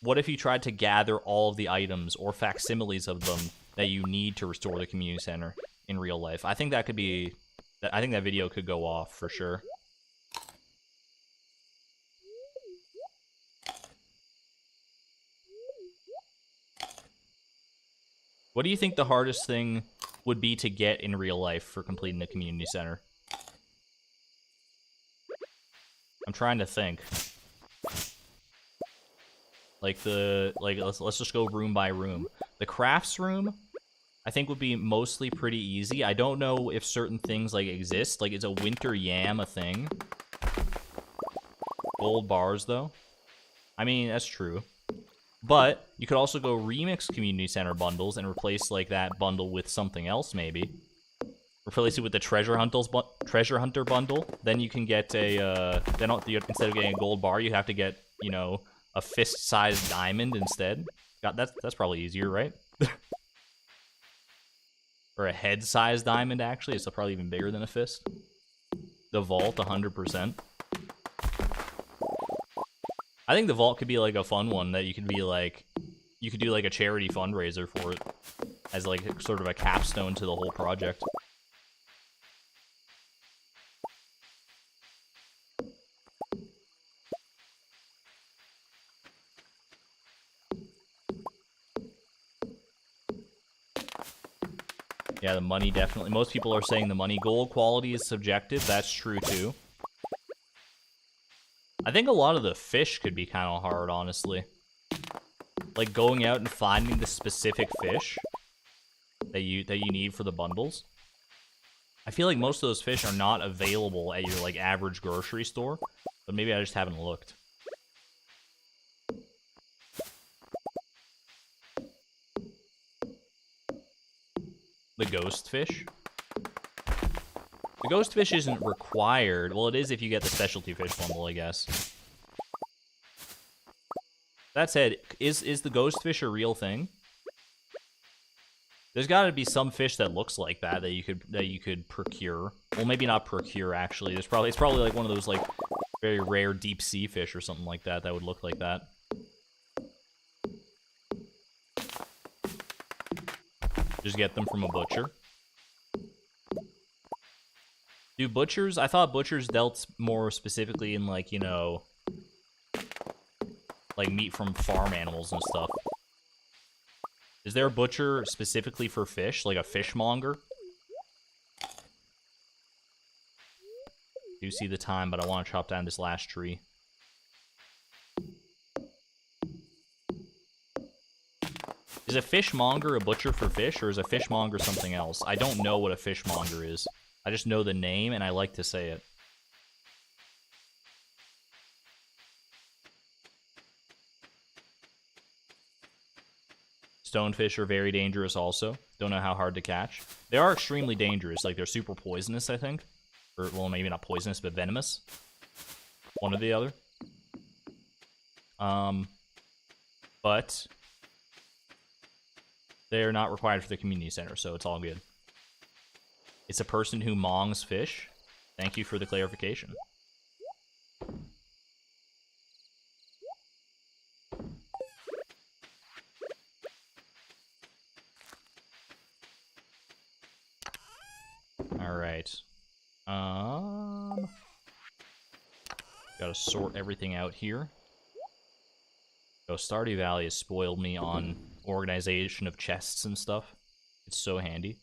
what if you tried to gather all of the items or facsimiles of them that you need to restore the community center in real life? I think that could be I think that video could go off for sure. What do you think the hardest thing would be to get in real life for completing the community center? I'm trying to think. Like let's just go room by room. The crafts room, I think would be mostly pretty easy. I don't know if certain things like exist. Like is a winter yam a thing? Gold bars though. I mean that's true. But you could also go remix community center bundles and replace like that bundle with something else maybe. Replace it with the treasure hunter bundle. Then you can get a instead of getting a gold bar, you have to get, you know, a fist-sized diamond instead. That's probably easier, right? Or a head-sized diamond actually. It's probably even bigger than a fist. The vault 100%. I think the vault could be like a fun one that you could be like, you could do like a charity fundraiser for it as like sort of a capstone to the whole project. Yeah, the money definitely. Most people are saying the money. Gold quality is subjective. That's true too. I think a lot of the fish could be kind of hard, honestly. Like going out and finding the specific fish that you need for the bundles. I feel like most of those fish are not available at your like average grocery store, but maybe I just haven't looked. The ghost fish. The ghost fish isn't required. Well, it is if you get the specialty fish bundle, I guess. That said, is the ghost fish a real thing? There's got to be some fish that looks like that you could procure. Well, maybe not procure actually. It's probably like one of those like very rare deep sea fish or something like that would look like that. Just get them from a butcher. Do butchers? I thought butchers dealt more specifically in like, you know, like meat from farm animals and stuff. Is there a butcher specifically for fish, like a fishmonger? Do see the time, but I want to chop down this last tree. Is a fishmonger a butcher for fish, or is a fishmonger something else? I don't know what a fishmonger is. I just know the name, and I like to say it. Stonefish are very dangerous also. Don't know how hard to catch. They are extremely dangerous. Like, they're super poisonous, I think. Or, well, maybe not poisonous, but venomous. One or the other. But they're not required for the community center, so it's all good. It's a person who mongs fish. Thank you for the clarification. Alright. Gotta sort everything out here. So Stardew Valley has spoiled me on organization of chests and stuff. It's so handy.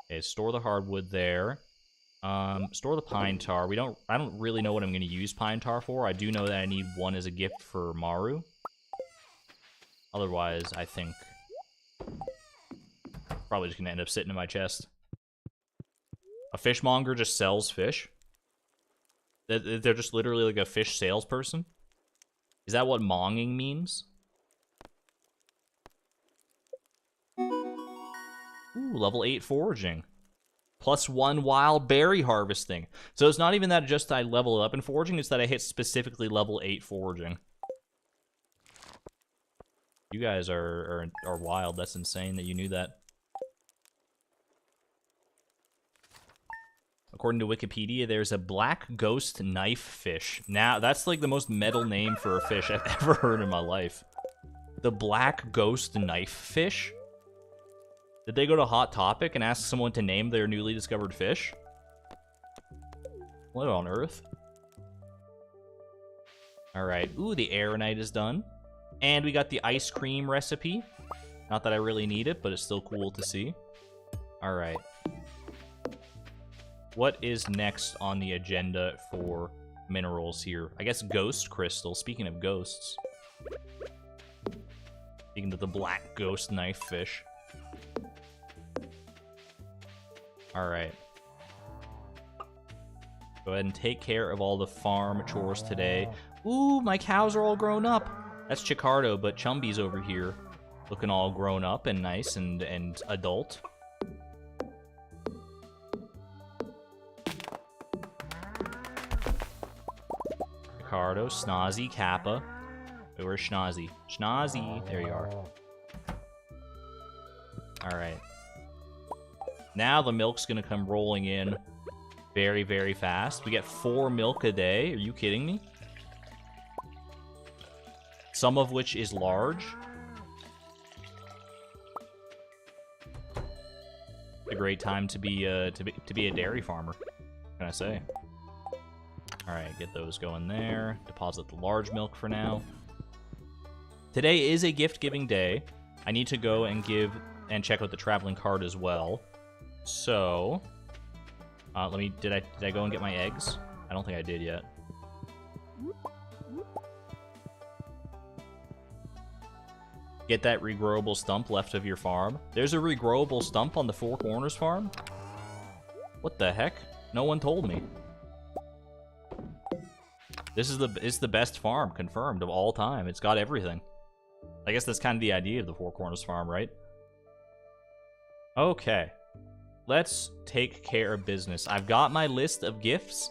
Okay, store the hardwood there. Store the pine tar. I don't really know what I'm gonna use pine tar for. I do know that I need one as a gift for Maru. Otherwise, I think probably just gonna end up sitting in my chest. A fishmonger just sells fish? They're just literally like a fish salesperson? Is that what monging means? Ooh, level 8 foraging. +1 wild berry harvesting. So it's not even that just I level up in foraging, it's that I hit specifically level 8 foraging. You guys are wild. That's insane that you knew that. According to Wikipedia, there's a black ghost knife fish. Now, that's like the most metal name for a fish I've ever heard in my life. The black ghost knife fish? Did they go to Hot Topic and ask someone to name their newly discovered fish? What on earth? Alright. Ooh, the aeronite is done. And we got the ice cream recipe. Not that I really need it, but it's still cool to see. Alright. What is next on the agenda for minerals here? I guess ghost crystal. Speaking of ghosts. Speaking of the black ghost knife fish. Alright. Go ahead and take care of all the farm chores today. Ooh, my cows are all grown up. That's Chicardo, but Chumby's over here. Looking all grown up and nice and adult. Chicardo, Snozzy, Kappa. Wait, where's Schnozzy? Schnozzy! There you are. Alright. Now the milk's gonna come rolling in very, very fast. We get 4 milk a day. Are you kidding me? Some of which is large. A great time to be a dairy farmer. What can I say? All right, get those going there. Deposit the large milk for now. Today is a gift-giving day. I need to go and give and check out the traveling cart as well. So, let me. Did I go and get my eggs? I don't think I did yet. Get that regrowable stump left of your farm. There's a regrowable stump on the Four Corners farm? What the heck? No one told me. This is the best farm, confirmed, of all time. It's got everything. I guess that's kind of the idea of the Four Corners farm, right? Okay. Let's take care of business. I've got my list of gifts.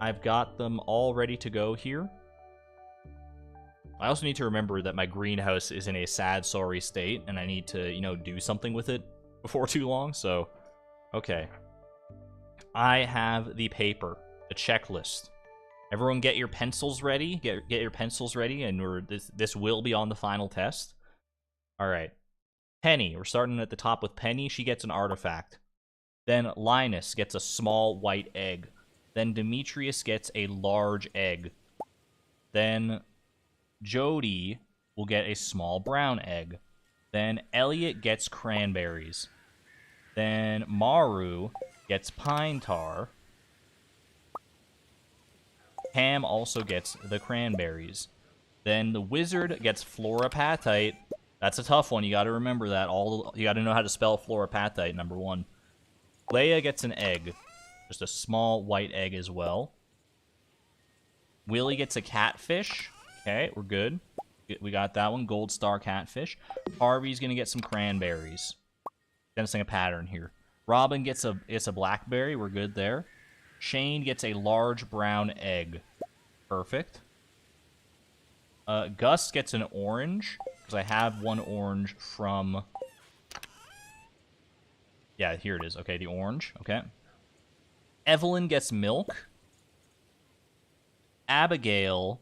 I've got them all ready to go here. I also need to remember that my greenhouse is in a sad, sorry state, and I need to, you know, do something with it before too long, so... Okay. I have the paper, the checklist. Everyone get your pencils ready. Get your pencils ready, and this will be on the final test. Alright. Penny. We're starting at the top with Penny. She gets an artifact. Then Linus gets a small white egg. Then Demetrius gets a large egg. Then Jody will get a small brown egg. Then Elliot gets cranberries. Then Maru gets pine tar. Pam also gets the cranberries. Then the wizard gets fluorapatite. That's a tough one. You got to remember that. You got to know how to spell fluorapatite, number 1. Leia gets an egg. Just a small white egg as well. Willie gets a catfish. Okay, we're good. We got that one. Gold star catfish. Harvey's going to get some cranberries. Sensing a pattern here. Robin gets a blackberry. We're good there. Shane gets a large brown egg. Perfect. Gus gets an orange. Because I have one orange from... Yeah, here it is. Okay, the orange. Okay. Evelyn gets milk. Abigail...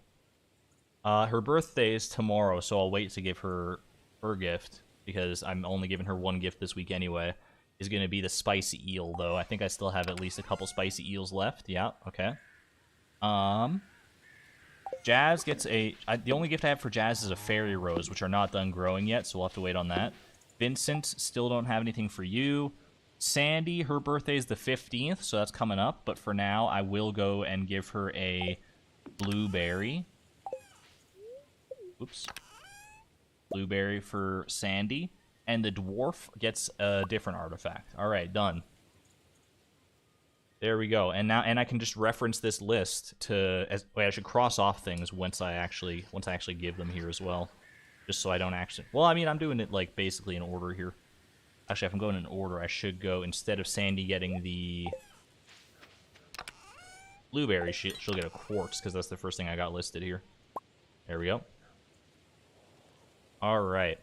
her birthday is tomorrow, so I'll wait to give her her gift, because I'm only giving her one gift this week anyway. Is going to be the spicy eel, though. I think I still have at least a couple spicy eels left. Yeah, okay. Jazz gets the only gift I have for Jazz is a fairy rose, which are not done growing yet, so we'll have to wait on that. Vincent, still don't have anything for you. Sandy, her birthday is the 15th, so that's coming up, but for now, I will go and give her a blueberry. Oops. Blueberry for Sandy. And the dwarf gets a different artifact. All right, done. There we go. And now, I can just reference this list to. Wait, I should cross off things once I actually give them here as well, just so I don't actually. Well, I mean, I'm doing it like basically in order here. Actually, if I'm going in order, I should go instead of Sandy getting the blueberry, she'll get a quartz because that's the first thing I got listed here. There we go. All right.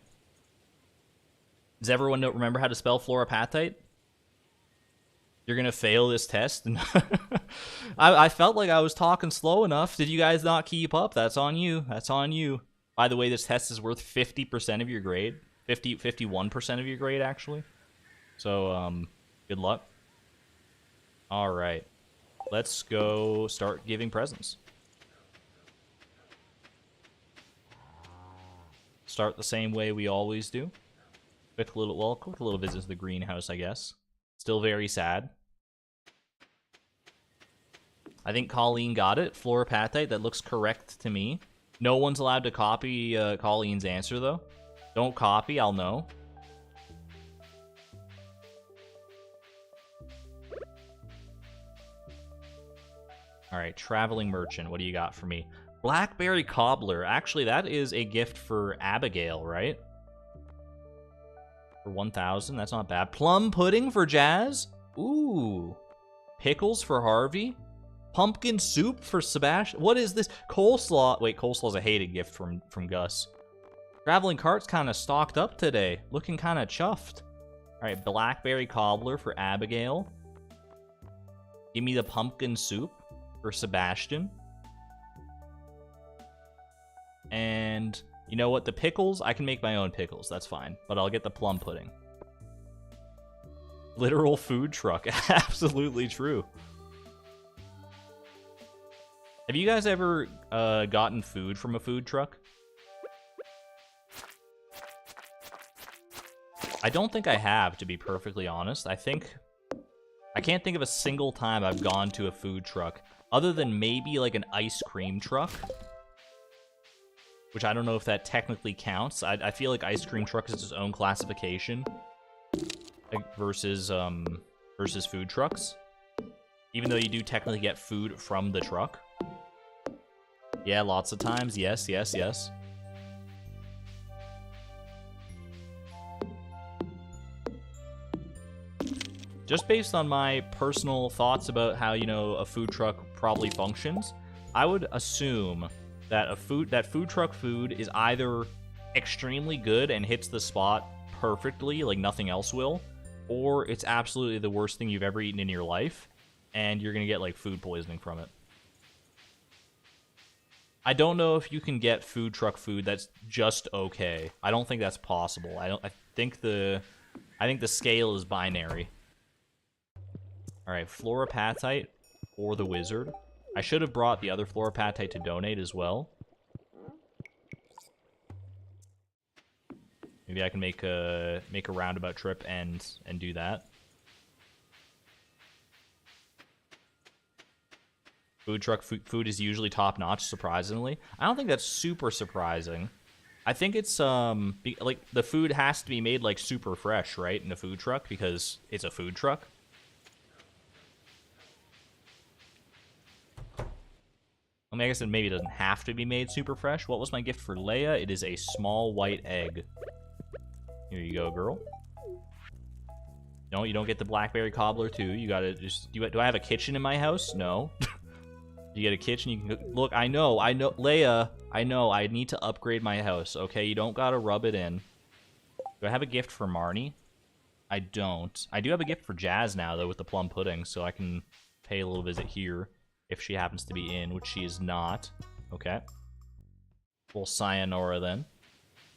Does everyone remember how to spell fluorapatite? You're gonna fail this test? I felt like I was talking slow enough. Did you guys not keep up? That's on you. That's on you. By the way, this test is worth 50% of your grade. 51% of your grade, actually. So, good luck. All right. Let's go start giving presents. Start the same way we always do. Quick little visit to the greenhouse, I guess. Still very sad. I think Colleen got it. Fluorapatite, that looks correct to me. No one's allowed to copy Colleen's answer, though. Don't copy, I'll know. Alright, traveling merchant, what do you got for me? Blackberry cobbler. Actually, that is a gift for Abigail, right? For 1,000, that's not bad. Plum pudding for Jazz? Ooh. Pickles for Harvey? Pumpkin soup for Sebastian? What is this? Coleslaw. Wait, coleslaw's a hated gift from Gus. Traveling cart's kind of stocked up today. Looking kind of chuffed. Alright, blackberry cobbler for Abigail. Give me the pumpkin soup for Sebastian. And you know what? The pickles, I can make my own pickles. That's fine. But I'll get the plum pudding. Literal food truck. Absolutely true. Have you guys ever gotten food from a food truck? I don't think I have, to be perfectly honest. I can't think of a single time I've gone to a food truck, other than maybe like an ice cream truck. Which I don't know if that technically counts. I feel like ice cream truck is its own classification, like, versus food trucks. Even though you do technically get food from the truck. Yeah, lots of times. Yes, yes, yes. Just based on my personal thoughts about how, you know, a food truck probably functions, I would assume that food truck food is either extremely good and hits the spot perfectly, like nothing else will, or it's absolutely the worst thing you've ever eaten in your life, and you're gonna get like food poisoning from it. I don't know if you can get food truck food that's just okay. I don't think that's possible. I think the scale is binary. All right, fluorapatite or the wizard. I should have brought the other fluorapatite to donate as well. Maybe I can make a roundabout trip and do that. Food truck food is usually top notch. Surprisingly, I don't think that's super surprising. I think it's like the food has to be made like super fresh, right, in a food truck because it's a food truck. I mean, I guess maybe it doesn't have to be made super fresh. What was my gift for Leia? It is a small white egg. Here you go, girl. No, you don't get the blackberry cobbler too. You gotta just. Do I have a kitchen in my house? No. You get a kitchen. You can look. I know, Leia. I know. I need to upgrade my house. Okay, you don't gotta rub it in. Do I have a gift for Marnie? I don't. I do have a gift for Jazz now though with the plum pudding, so I can pay a little visit here. If she happens to be in, which she is not. Okay. Well, sayonara then.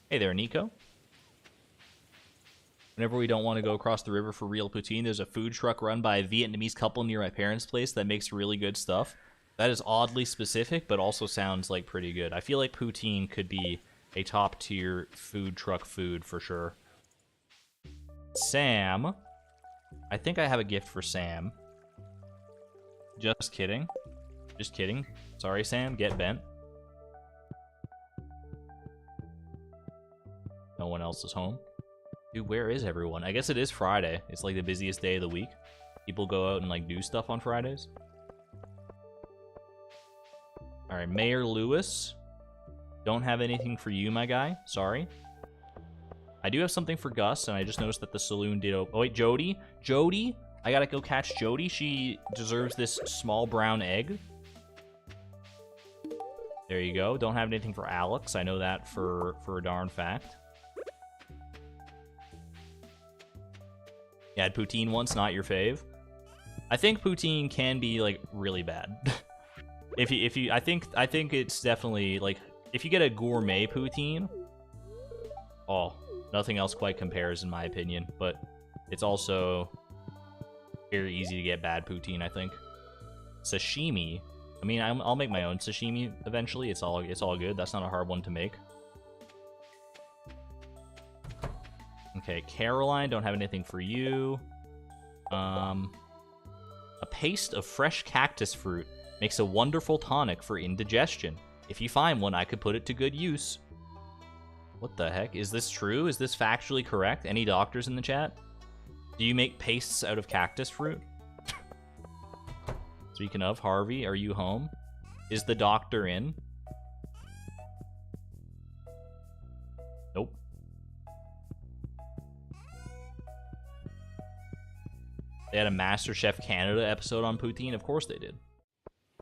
Hey there, Nico. Whenever we don't want to go across the river for real poutine, there's a food truck run by a Vietnamese couple near my parents' place that makes really good stuff. That is oddly specific, but also sounds like pretty good. I feel like poutine could be a top-tier food truck food for sure. Sam. I think I have a gift for Sam. Just kidding. Just kidding. Sorry, Sam. Get bent. else is home. Dude, where is everyone? I guess it is Friday. It's like the busiest day of the week. People go out and like do stuff on Fridays. All right, Mayor Lewis. Don't have anything for you, my guy. Sorry. I do have something for Gus, and I just noticed that the saloon did open. Oh, wait, Jody? Jody? I gotta go catch Jody. She deserves this small brown egg. There you go. Don't have anything for Alex. I know that for a darn fact. Yeah, had poutine once, not your fave. I think poutine can be like really bad. if you I think it's definitely like if you get a gourmet poutine, oh, nothing else quite compares in my opinion, but it's also very easy to get bad poutine, I think. Sashimi. I mean, I'll make my own sashimi eventually. It's all good. That's not a hard one to make. Okay, Caroline, don't have anything for you. A paste of fresh cactus fruit makes a wonderful tonic for indigestion. If you find one, I could put it to good use. What the heck? Is this true? Is this factually correct? Any doctors in the chat? Do you make pastes out of cactus fruit? Speaking of, Harvey, are you home? Is the doctor in? Nope. They had a MasterChef Canada episode on poutine? Of course they did.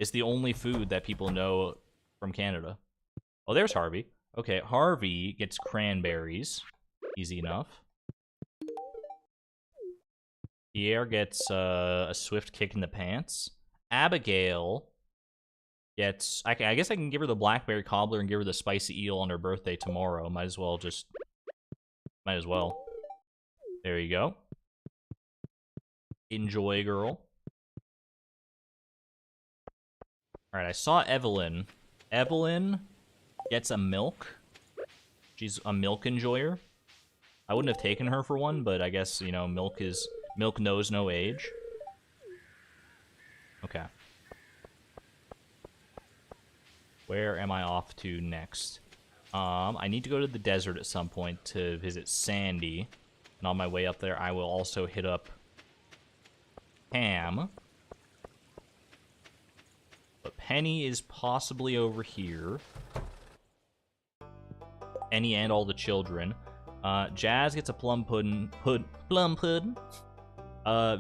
It's the only food that people know from Canada. Oh, there's Harvey. Okay, Harvey gets cranberries. Easy enough. Pierre gets a swift kick in the pants. Abigail gets... I guess I can give her the blackberry cobbler and give her the spicy eel on her birthday tomorrow. Might as well. There you go. Enjoy, girl. Alright, I saw Evelyn. Evelyn gets a milk. She's a milk enjoyer. I wouldn't have taken her for one, but I guess, you know, milk knows no age. Okay. Where am I off to next? I need to go to the desert at some point to visit Sandy. And on my way up there, I will also hit up Pam. But Penny is possibly over here. Penny and all the children. Jazz gets a plum pudding. Plum pudding.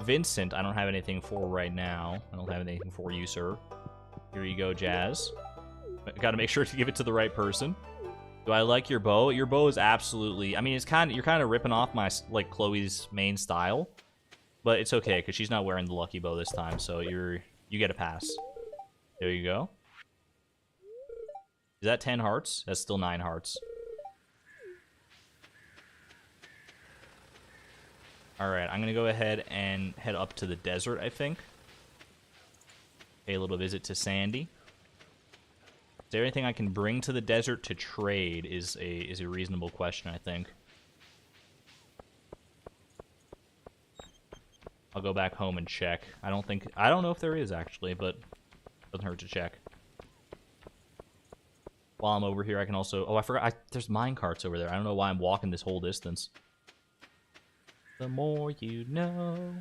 Vincent, I don't have anything for right now. I don't have anything for you, sir. Here you go, Jazz. Gotta make sure to give it to the right person. Do I like your bow? Your bow is absolutely... I mean, you're kind of ripping off my, like, Chloe's main style. But it's okay, because she's not wearing the lucky bow this time, so you get a pass. There you go. Is that 10 hearts? That's still 9 hearts. Alright, I'm going to go ahead and head up to the desert, I think. Pay a little visit to Sandy. Is there anything I can bring to the desert to trade is a reasonable question, I think. I'll go back home and check. I don't know if there is, actually, but doesn't hurt to check. While I'm over here, I can also... Oh, I forgot. There's mine carts over there. I don't know why I'm walking this whole distance. The more you know.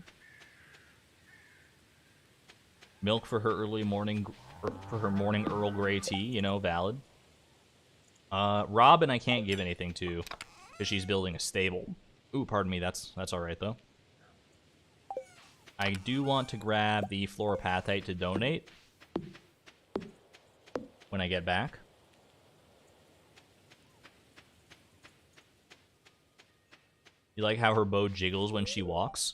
Milk for her early morning... For her morning Earl Grey tea, you know, valid. Robin I can't give anything to, because she's building a stable. Ooh, pardon me, that's alright, though. I do want to grab the fluoropathite to donate when I get back. You like how her bow jiggles when she walks?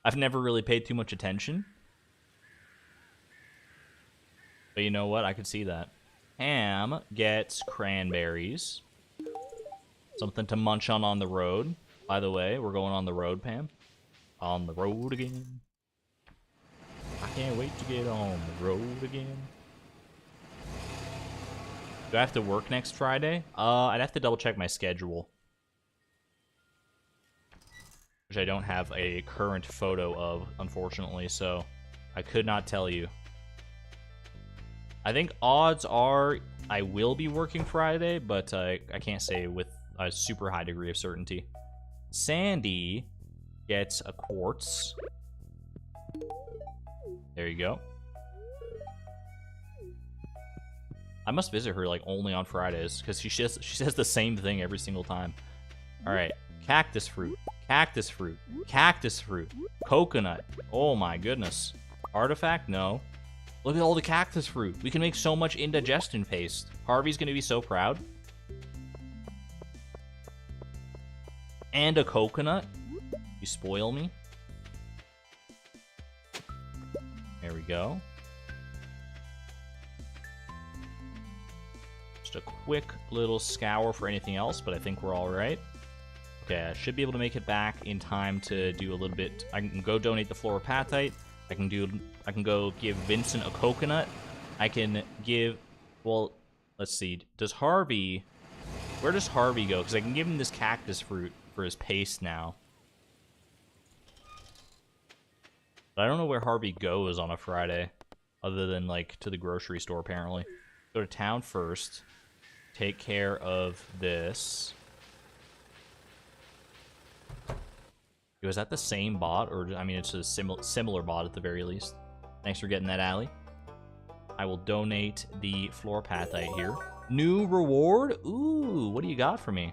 I've never really paid too much attention. But you know what? I could see that. Ham gets cranberries. Something to munch on the road. By the way, we're going on the road, Pam. On the road again. I can't wait to get on the road again. Do I have to work next Friday? I'd have to double check my schedule. Which I don't have a current photo of, unfortunately, so I could not tell you. I think odds are I will be working Friday, but I can't say with a super high degree of certainty. Sandy gets a quartz. There you go. I must visit her like only on Fridays because she says the same thing every single time. All right, cactus fruit, cactus fruit, cactus fruit, coconut. Oh my goodness. Artifact? No. Look at all the cactus fruit. We can make so much indigestion paste. Harvey's gonna be so proud. And a coconut. You spoil me. There we go. Just a quick little scour for anything else, but I think we're all right. Okay, I should be able to make it back in time to do a little bit. I can go donate the fluoropatite. I can go give Vincent a coconut. I can give, well, let's see. Where does Harvey go? Because I can give him this cactus fruit for his paste now. But I don't know where Harvey goes on a Friday, other than, like, to the grocery store, apparently. Go to town first. Take care of this. Was that the same bot? Or, I mean, it's a similar bot at the very least. Thanks for getting that, Allie. I will donate the fluoropatite here. New reward? Ooh, what do you got for me?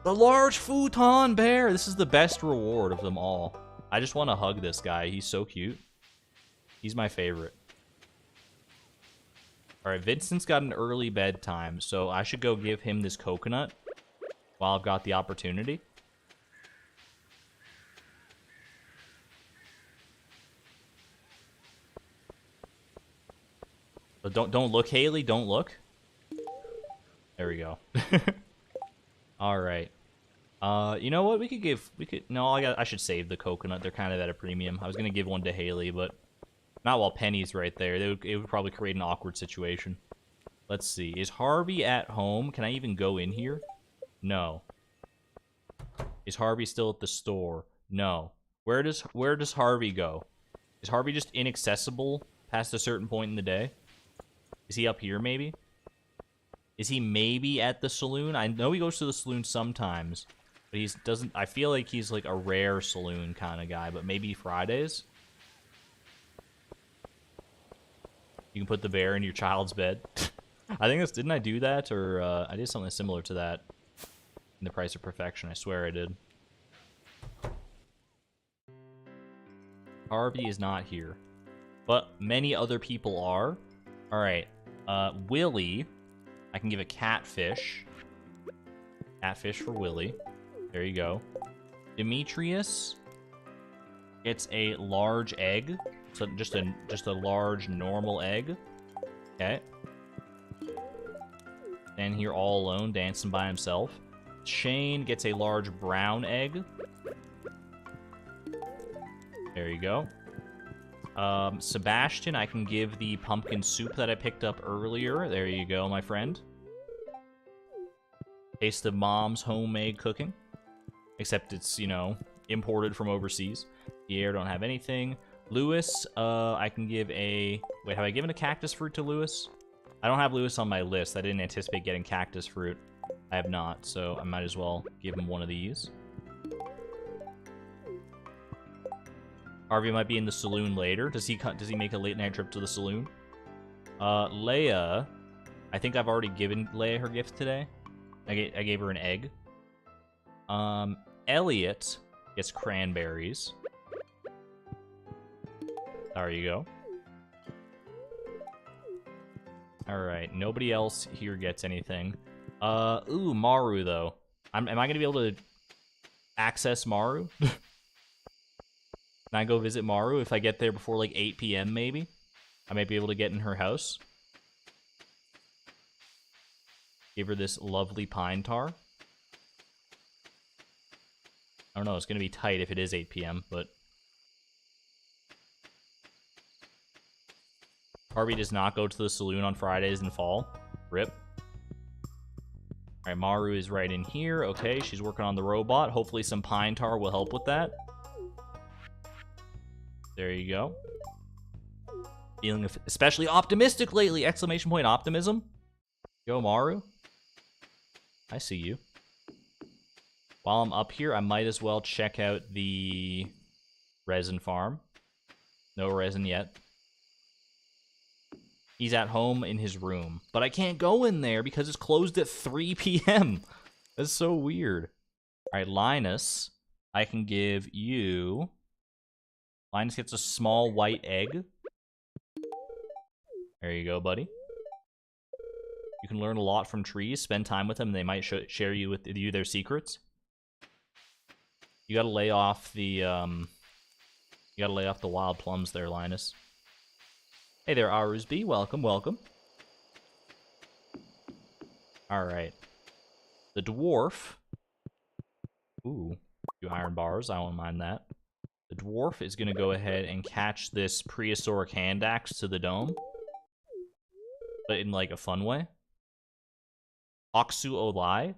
The large futon bear! This is the best reward of them all. I just want to hug this guy. He's so cute. He's my favorite. Alright, Vincent's got an early bedtime, so I should go give him this coconut while I've got the opportunity. But don't look, Haley. Don't look. There we go. Alright. You know what? No, I should save the coconut. They're kind of at a premium. I was going to give one to Haley, but not while Penny's right there. It would probably create an awkward situation. Let's see. Is Harvey at home? Can I even go in here? No. Is Harvey still at the store? No. Where does Harvey go? Is Harvey just inaccessible past a certain point in the day? Is he up here, maybe? Is he maybe at the saloon? I know he goes to the saloon sometimes, but he doesn't. I feel like he's like a rare saloon kind of guy, but maybe Fridays. You can put the bear in your child's bed. I think didn't I do that, or I did something similar to that in The Price of Perfection. I swear I did. Harvey is not here, but many other people are. All right, Willie. I can give a catfish. Catfish for Willie. There you go. Demetrius gets a large egg. So just a large normal egg. Okay. And here all alone, dancing by himself. Shane gets a large brown egg. There you go. Sebastian, I can give the pumpkin soup that I picked up earlier. There you go, my friend. Taste of mom's homemade cooking. Except it's, you know, imported from overseas. Pierre, don't have anything. Lewis, I can give a... Wait, have I given a cactus fruit to Lewis? I don't have Lewis on my list. I didn't anticipate getting cactus fruit. I have not, so I might as well give him one of these. Harvey might be in the saloon later. Does he make a late night trip to the saloon? Leia, I think I've already given Leia her gift today. I gave her an egg. Elliot gets cranberries. There you go. Alright, nobody else here gets anything. Ooh, Maru, though. Am I gonna be able to access Maru? Can I go visit Maru if I get there before, like, 8 p.m., maybe? I might be able to get in her house. Give her this lovely pine tar. I don't know, it's gonna be tight if it is 8 p.m., but... Harvey does not go to the saloon on Fridays in fall. Rip. Alright, Maru is right in here. Okay, she's working on the robot. Hopefully some pine tar will help with that. There you go. Feeling especially optimistic lately! Exclamation point optimism. Go, Maru. I see you. While I'm up here, I might as well check out the resin farm. No resin yet. He's at home in his room. But I can't go in there because it's closed at 3 p.m. That's so weird. All right, Linus, I can give you... Linus gets a small white egg. There you go, buddy. You can learn a lot from trees. Spend time with them, and they might share with you their secrets. You gotta lay off the, You gotta lay off the wild plums there, Linus. Hey there, Arusby. Welcome, welcome. Alright. The dwarf... Ooh, a few iron bars. I won't mind that. The dwarf is gonna go ahead and catch this prehistoric hand axe to the dome. But in, like, a fun way. Oksu Olai?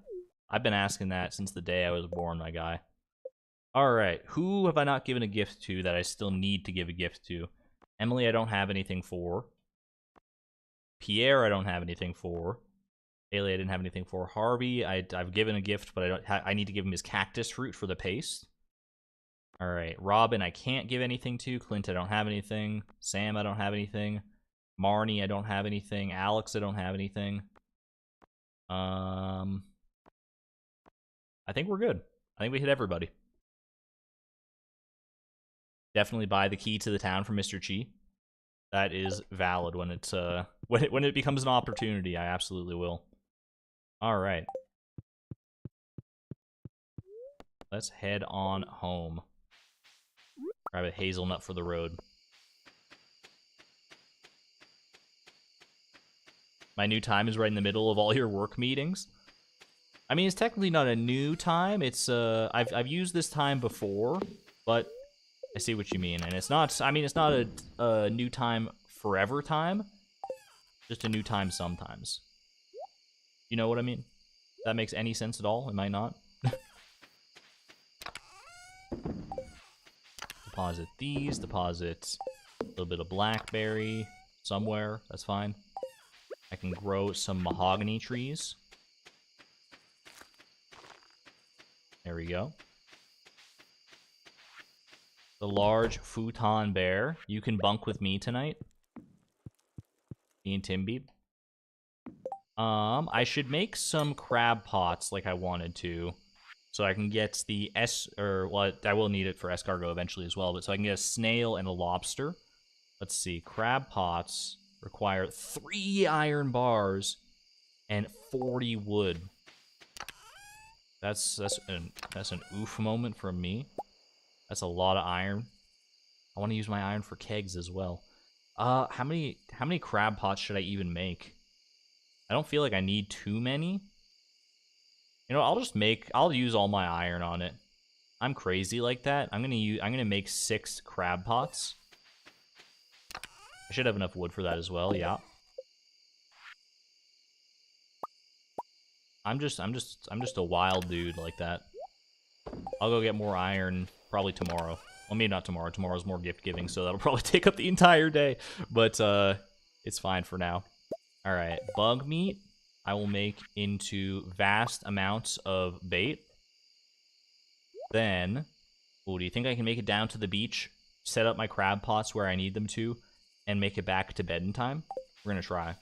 I've been asking that since the day I was born, my guy. Alright, who have I not given a gift to that I still need to give a gift to? Emily, I don't have anything for. Pierre, I don't have anything for. Haley, I didn't have anything for. Harvey, I've given a gift, but I need to give him his cactus fruit for the paste. Alright, Robin, I can't give anything to. Clint, I don't have anything. Sam, I don't have anything. Marnie, I don't have anything. Alex, I don't have anything. I think we're good. I think we hit everybody. Definitely buy the key to the town from Mr. Chi. That is valid when it's when it becomes an opportunity. I absolutely will. All right. Let's head on home. Grab a hazelnut for the road. My new time is right in the middle of all your work meetings. I mean, it's technically not a new time. It's I've used this time before, but I see what you mean, and it's not. I mean, it's not a new time forever time. Just a new time sometimes. You know what I mean? If that makes any sense at all? It might not. Deposit these. Deposit a little bit of blackberry somewhere. That's fine. I can grow some mahogany trees. There we go. The large futon bear. You can bunk with me tonight. Me and Timby. I should make some crab pots like I wanted to. So I can get the well, I will need it for escargot eventually as well, but so I can get a snail and a lobster. Let's see. Crab pots require 3 iron bars and 40 wood. That's an oof moment from me. That's a lot of iron. I want to use my iron for kegs as well. How many crab pots should I even make? I don't feel like I need too many. You know, I'll use all my iron on it. I'm crazy like that. I'm gonna make 6 crab pots. I should have enough wood for that as well, yeah. I'm just a wild dude like that. I'll go get more iron probably tomorrow. Well, maybe not tomorrow. Tomorrow's more gift giving, so that'll probably take up the entire day. But it's fine for now. All right, bug meat I will make into vast amounts of bait. Then, do you think I can make it down to the beach, set up my crab pots where I need them to, and make it back to bed in time? We're gonna try.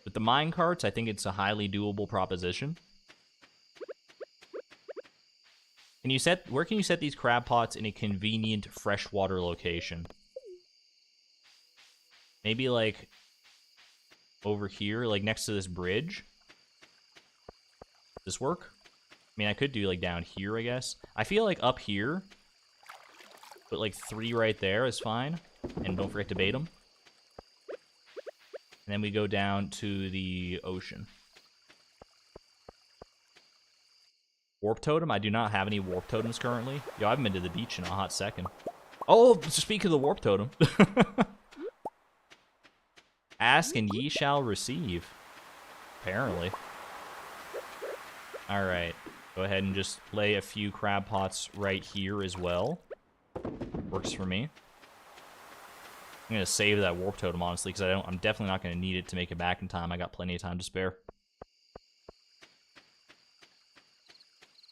With the mine carts, I think it's a highly doable proposition. Where can you set these crab pots in a convenient freshwater location? Maybe like over here, like next to this bridge. Does this work? I mean, I could do like down here, I guess. I feel like up here, put like 3 right there is fine. And don't forget to bait them. And then we go down to the ocean. Warp totem? I do not have any warp totems currently. Yo, I haven't been to the beach in a hot second. Oh, speak of the warp totem. Ask and ye shall receive. Apparently. Alright. Go ahead and just lay a few crab pots right here as well. Works for me. I'm gonna save that warp totem, honestly, because I'm definitely not gonna need it to make it back in time. I got plenty of time to spare.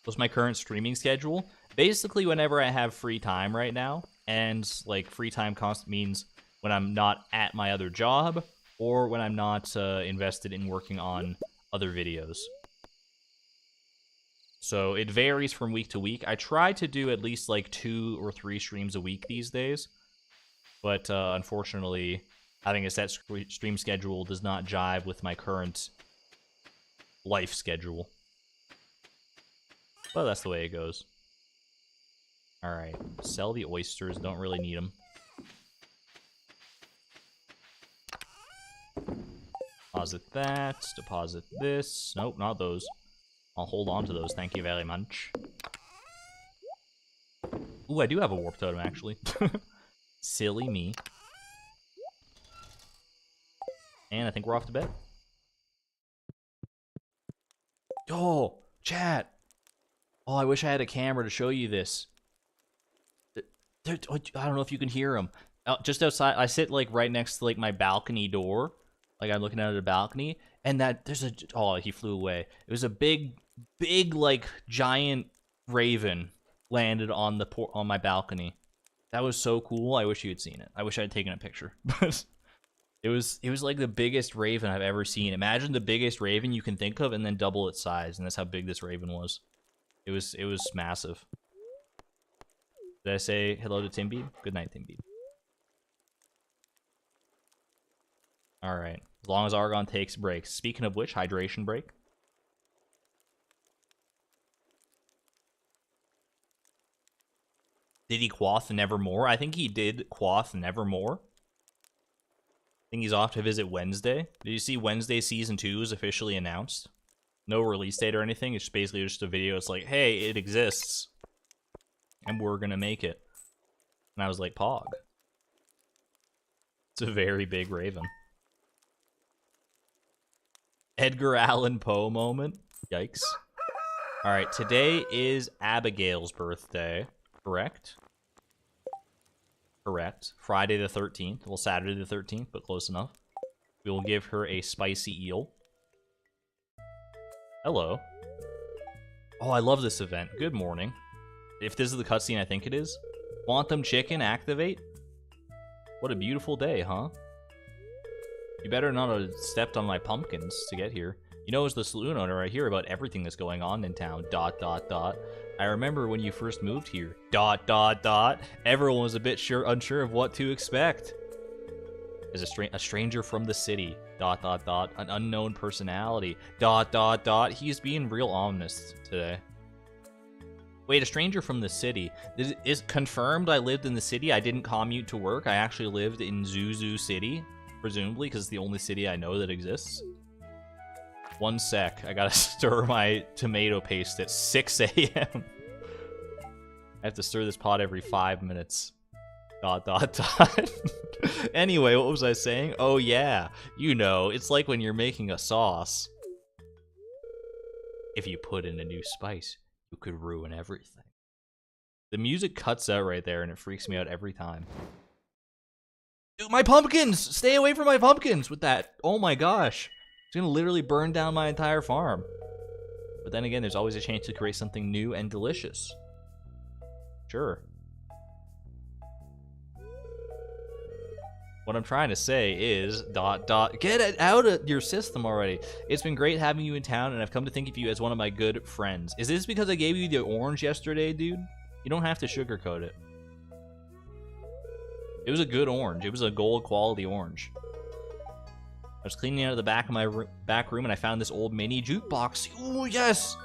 What's my current streaming schedule? Basically, whenever I have free time right now, and like free time cost means when I'm not at my other job or when I'm not invested in working on other videos. So it varies from week to week. I try to do at least like 2 or 3 streams a week these days, but unfortunately, having a set stream schedule does not jive with my current life schedule. But that's the way it goes. Alright, sell the oysters, don't really need them. Deposit that, deposit this. Nope, not those. I'll hold on to those, thank you very much. Ooh, I do have a warp totem, actually. Silly me. And I think we're off to bed. Oh, chat! Oh, I wish I had a camera to show you this. I don't know if you can hear them. Just outside, I sit like right next to like my balcony door. Like I'm looking out of the balcony, and there's a, oh, he flew away. It was a big, like giant raven landed on my balcony. That was so cool. I wish you had seen it. I wish I had taken a picture. But it was like the biggest raven I've ever seen. Imagine the biggest raven you can think of, and then double its size, and that's how big this raven was. It was massive. Did I say hello to Timby? Good night, Timby. Alright. As long as Argon takes breaks. Speaking of which, hydration break. Did he quaff Nevermore? I think he did quaff Nevermore. I think he's off to visit Wednesday. Did you see Wednesday Season 2 is officially announced? No release date or anything. It's basically just a video. It's like, hey, it exists. And we're gonna make it. And I was like, Pog. It's a very big raven. Edgar Allan Poe moment. Yikes. Alright, today is Abigail's birthday. Correct? Correct. Friday the 13th. Well, Saturday the 13th, but close enough. We will give her a spicy eel. Hello. Oh, I love this event. Good morning. If this is the cutscene I think it is. Quantum Chicken activate? What a beautiful day, huh? You better not have stepped on my pumpkins to get here. You know, as the saloon owner, I hear about everything that's going on in town. ... I remember when you first moved here. ... Everyone was a bit unsure of what to expect. As a stranger from the city. ... An unknown personality. ... He's being real ominous today. Wait, a stranger from the city. Is confirmed I lived in the city. I didn't commute to work. I actually lived in Zuzu City. Presumably, because it's the only city I know that exists. 1 sec. I gotta stir my tomato paste at 6 a.m. I have to stir this pot every 5 minutes. ... Anyway, what was I saying? Oh yeah, you know, it's like when you're making a sauce. If you put in a new spice, you could ruin everything. The music cuts out right there and it freaks me out every time. Dude, my pumpkins! Stay away from my pumpkins with that. Oh my gosh. It's gonna literally burn down my entire farm. But then again, there's always a chance to create something new and delicious. Sure. What I'm trying to say is, ... Get it out of your system already. It's been great having you in town, and I've come to think of you as one of my good friends. Is this because I gave you the orange yesterday, dude? You don't have to sugarcoat it. It was a good orange. It was a gold quality orange. I was cleaning out of the back of my back room, and I found this old mini jukebox. Ooh, yes!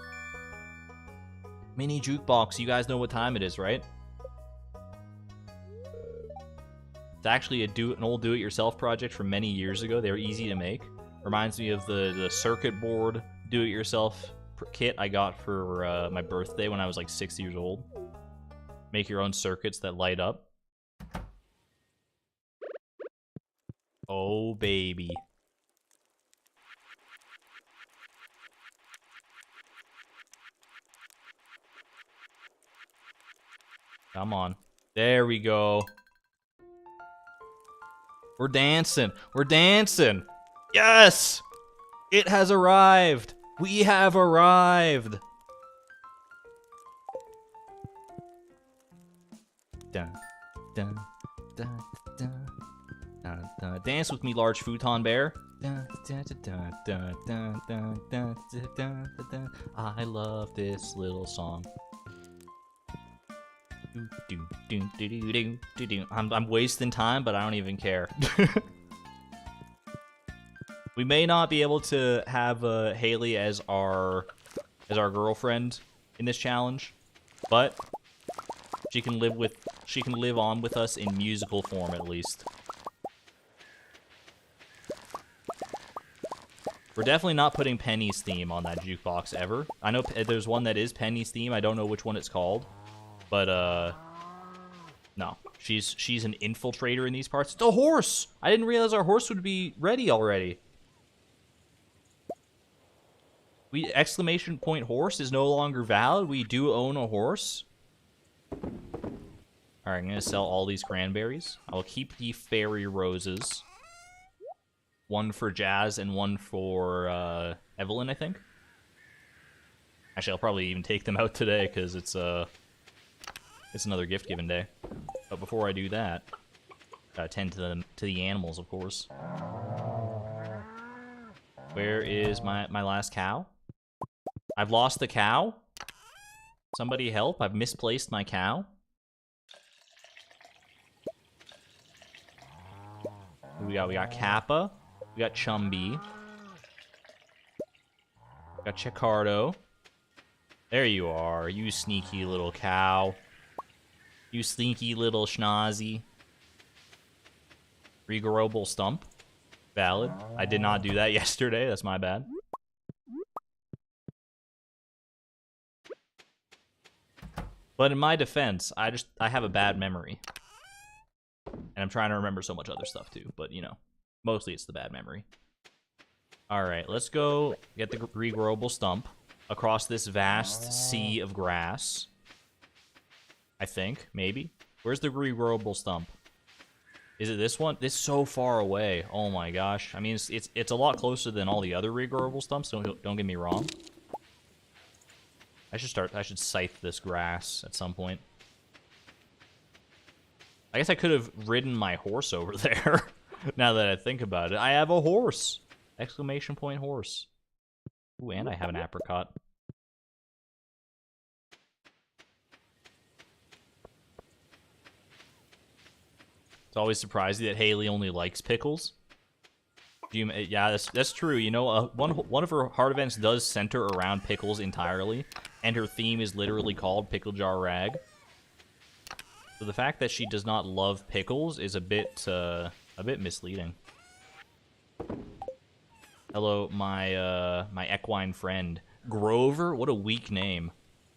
Mini jukebox. You guys know what time it is, right? It's actually an old do-it-yourself project from many years ago. They were easy to make. Reminds me of the circuit board do-it-yourself kit I got for my birthday when I was like 6 years old. Make your own circuits that light up. Oh, baby. Come on. There we go. We're dancing. We're dancing. Yes! It has arrived. We have arrived. dun, dun, dun, dun, dun, dun. Dance with me, large futon bear. Dun, dun, dun, dun, dun, dun, dun, dun, dun, dun. I love this little song. I'm wasting time, but I don't even care. We may not be able to have Haley as our girlfriend in this challenge, but she can live on with us in musical form at least. We're definitely not putting Penny's theme on that jukebox ever. I know there's one that is Penny's theme. I don't know which one it's called, but no. She's an infiltrator in these parts. It's a horse. I didn't realize our horse would be ready already. Exclamation point horse is no longer valid. We do own a horse. Alright, I'm going to sell all these cranberries. I'll keep the fairy roses. One for Jazz and one for Evelyn, I think. Actually, I'll probably even take them out today because it's another gift giving day. But before I do that, gotta tend to the animals, of course. Where is my last cow? I've lost the cow. Somebody help! I've misplaced my cow. Who we got? We got Kappa. We got Chumby. We got Chicardo. There you are, you sneaky little cow. You sneaky little schnozzy. Regrowable stump. Valid. I did not do that yesterday. That's my bad. But in my defense, I have a bad memory. And I'm trying to remember so much other stuff too. But, you know, mostly it's the bad memory. Alright, let's go get the regrowable stump across this vast sea of grass. I think, maybe. Where's the regrowable stump? Is it this one? This is so far away. Oh my gosh. I mean, it's a lot closer than all the other regrowable stumps, don't get me wrong. I should scythe this grass at some point. I guess I could have ridden my horse over there. Now that I think about it. I have a horse! Exclamation point horse. Ooh, and I have an apricot. It's always surprising that Haley only likes pickles. Yeah, that's true. You know, one of her heart events does center around pickles entirely, and her theme is literally called Pickle Jar Rag. So the fact that she does not love pickles is a bit misleading. Hello, my equine friend Grover. What a weak name.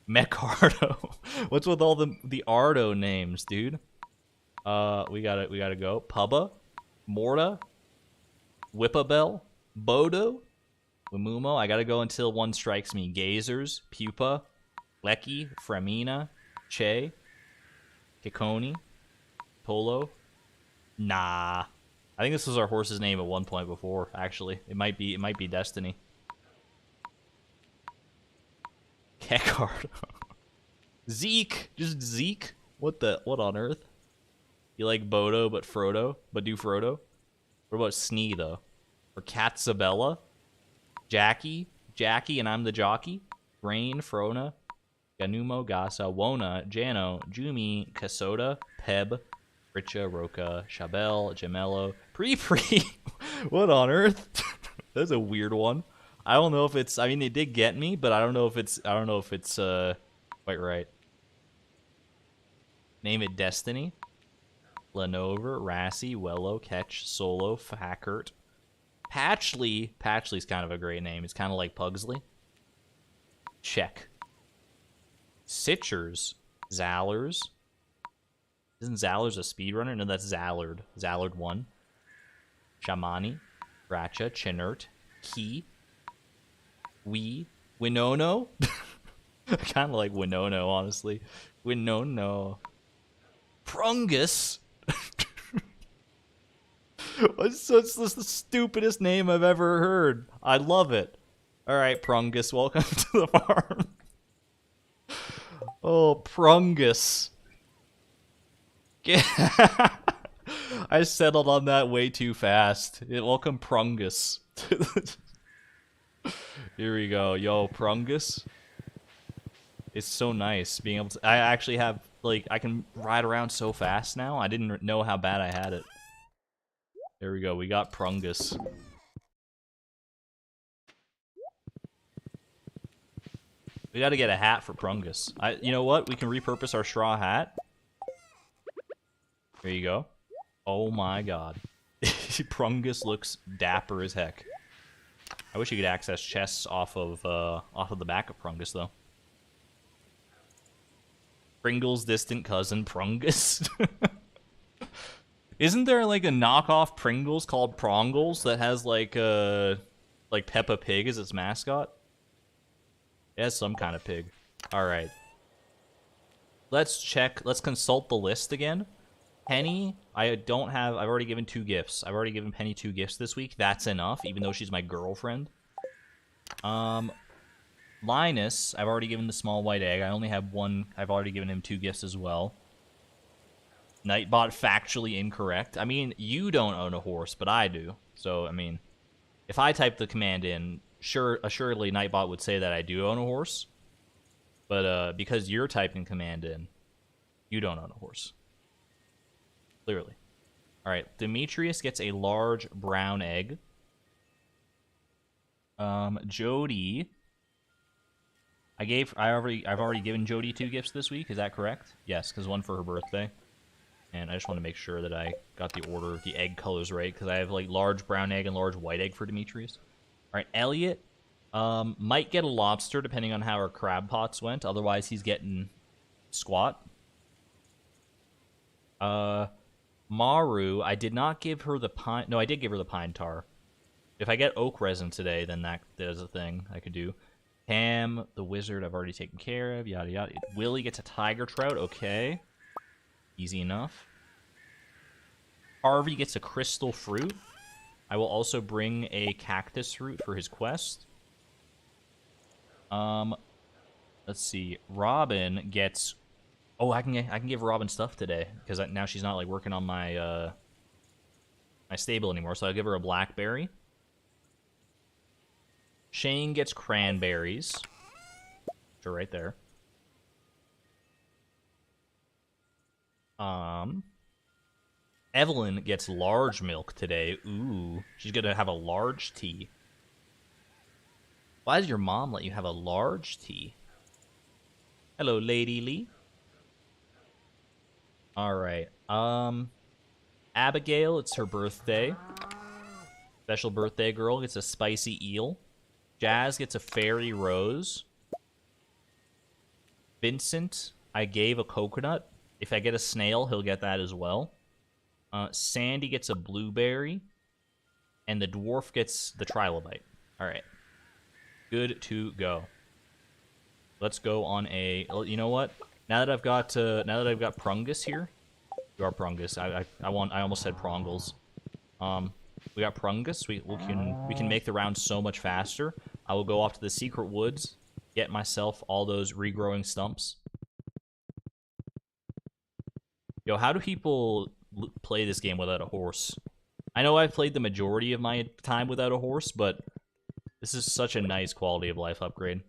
Mecardo. What's with all the Ardo names, dude? We gotta go. Pubba, Morta, Whippabell, Bodo, Wimumo. I gotta go until one strikes me. Gazers, Pupa, Lecky, Fremina, Che, Kikoni, Polo. Nah. I think this was our horse's name at one point before, actually. It might be Destiny. Kekardo. Zeke! Just Zeke? What on earth? You like Bodo but Frodo? But do Frodo? What about Snee, though? Or Katsabella? Jackie and I'm the jockey? Rain, Frona, Ganumo, Gasa, Wona, Jano, Jumi, Kasoda, Peb, Richa, Roka, Shabel, Gemello, Pre. What on earth? That's a weird one. I don't know if it's. I mean, they did get me, but I don't know if it's quite right. Name it Destiny. Lenover, Rassi, Wello, Ketch, Solo, Fackert, Patchley. Patchley's kind of a great name. It's kind of like Pugsley. Check. Sitchers, Zallers. Isn't Zallers a speedrunner? No, that's Zallard. Zallard 1. Shamani, Ratcha, Chinert, Key, Winono. Kind of like Winono, honestly. Winono. Prungus. That's the stupidest name I've ever heard. I love it. Alright, Prungus, welcome to the farm. Oh, Prungus. I settled on that way too fast. Welcome, Prungus. Here we go. Yo, Prungus. It's so nice being able to... I actually have, like, I can ride around so fast now. I didn't know how bad I had it. There we go. We got Prungus. We gotta get a hat for Prungus. You know what? We can repurpose our straw hat. There you go. Oh my god. Prungus looks dapper as heck. I wish you could access chests off of the back of Prungus, though. Pringle's distant cousin, Prungus. Isn't there, like, a knockoff Pringles called Prongles that has, like Peppa Pig as its mascot? It has some kind of pig. Alright. Let's check. Let's consult the list again. Penny, I've already given 2 gifts. I've already given Penny 2 gifts this week. That's enough, even though she's my girlfriend. Linus, I've already given the small white egg. I only have 1. I've already given him 2 gifts as well. Nightbot, factually incorrect. I mean, you don't own a horse, but I do. So, I mean, if I type the command in, assuredly Nightbot would say that I do own a horse. But because you're typing command in, you don't own a horse. Clearly. Alright, Demetrius gets a large brown egg. Jody. I've already given Jody 2 gifts this week, is that correct? Yes, because 1 for her birthday. And I just want to make sure that I got the order of the egg colors right, because I have, like, large brown egg and large white egg for Demetrius. Alright, Elliot might get a lobster depending on how her crab pots went. Otherwise, he's getting squat. Maru, I did not give her the pine... No, I did give her the pine tar. If I get oak resin today, then there's a thing I could do. Pam, the wizard, I've already taken care of. Yada, yada. Willie gets a tiger trout. Okay. Easy enough. Harvey gets a crystal fruit. I will also bring a cactus fruit for his quest. Let's see. Robin gets... Oh, I can give Robin stuff today because now she's not, like, working on my my stable anymore. So I'll give her a blackberry. Shane gets cranberries. Which are right there. Evelyn gets large milk today. Ooh, she's gonna have a large tea. Why does your mom let you have a large tea? Hello, Lady Lee. Alright, Abigail, it's her birthday. Special birthday girl gets a spicy eel. Jazz gets a fairy rose. Vincent, I gave a coconut. If I get a snail, he'll get that as well. Sandy gets a blueberry. And the dwarf gets the trilobite. Alright. Good to go. Let's go on a... You know what? Now that I've got Prungus here, you are Prungus. I almost said Prongles. We got Prungus. We can make the round so much faster. I will go off to the secret woods, get myself all those regrowing stumps. Yo, how do people play this game without a horse? I know I've played the majority of my time without a horse, but this is such a nice quality of life upgrade.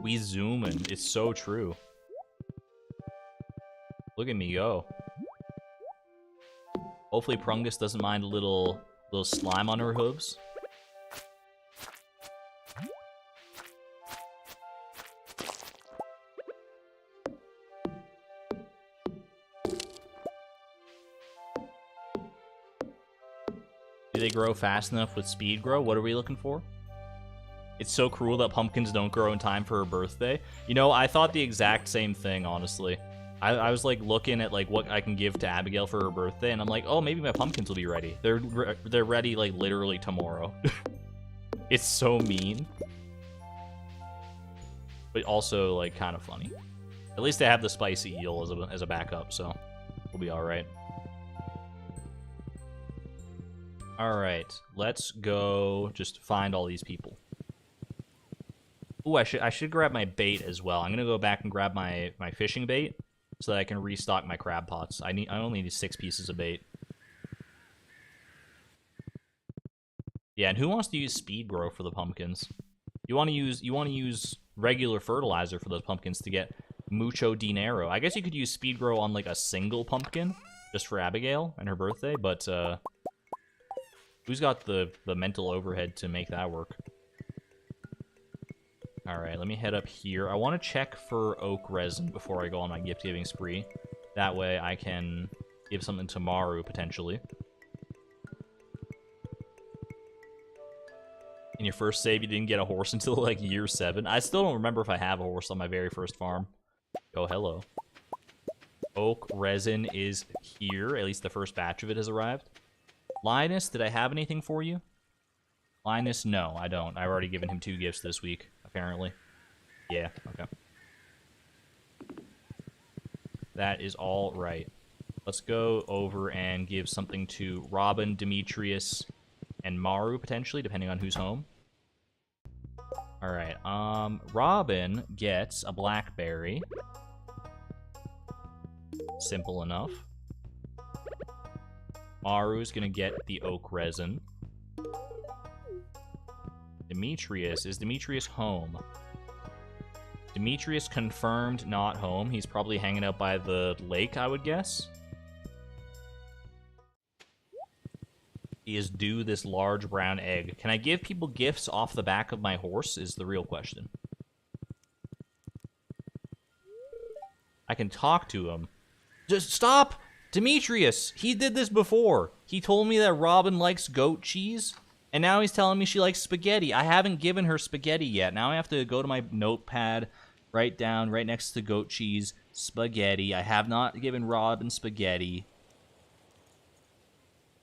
We zoomin'. It's so true. Look at me go. Hopefully Prungus doesn't mind a little slime on her hooves. Do they grow fast enough with speed grow? What are we looking for? It's so cruel that pumpkins don't grow in time for her birthday. You know, I thought the exact same thing, honestly. I was, like, looking at, like, what I can give to Abigail for her birthday, and I'm like, oh, maybe my pumpkins will be ready. They're ready, like, literally tomorrow. It's so mean. But also, like, kind of funny. At least I have the spicy eel as a backup, so we'll be alright. Alright, let's go just find all these people. Ooh, I should grab my bait as well. I'm gonna go back and grab my fishing bait so that I can restock my crab pots. I only need 6 pieces of bait. Yeah, and who wants to use speed grow for the pumpkins? You want to use regular fertilizer for those pumpkins to get mucho dinero. I guess you could use speed grow on like a single pumpkin just for Abigail and her birthday, but who's got the mental overhead to make that work? All right, let me head up here. I want to check for oak resin before I go on my gift-giving spree. That way I can give something to Maru, potentially. In your first save, you didn't get a horse until, like, year 7. I still don't remember if I have a horse on my very first farm. Oh, hello. Oak resin is here. At least the first batch of it has arrived. Linus, did I have anything for you? Linus, no, I don't. I've already given him 2 gifts this week, apparently. Yeah, okay. That is all right. Let's go over and give something to Robin, Demetrius, and Maru, potentially, depending on who's home. All right, Robin gets a blackberry. Simple enough. Maru's gonna get the oak resin. Demetrius, is Demetrius home? Demetrius confirmed not home. He's probably hanging out by the lake, I would guess. He is due this large brown egg. Can I give people gifts off the back of my horse is the real question. I can talk to him. Just stop! Demetrius! He did this before. He told me that Robin likes goat cheese, and now he's telling me she likes spaghetti. I haven't given her spaghetti yet. Now I have to go to my notepad, write down right next to goat cheese, spaghetti. I have not given Robin spaghetti.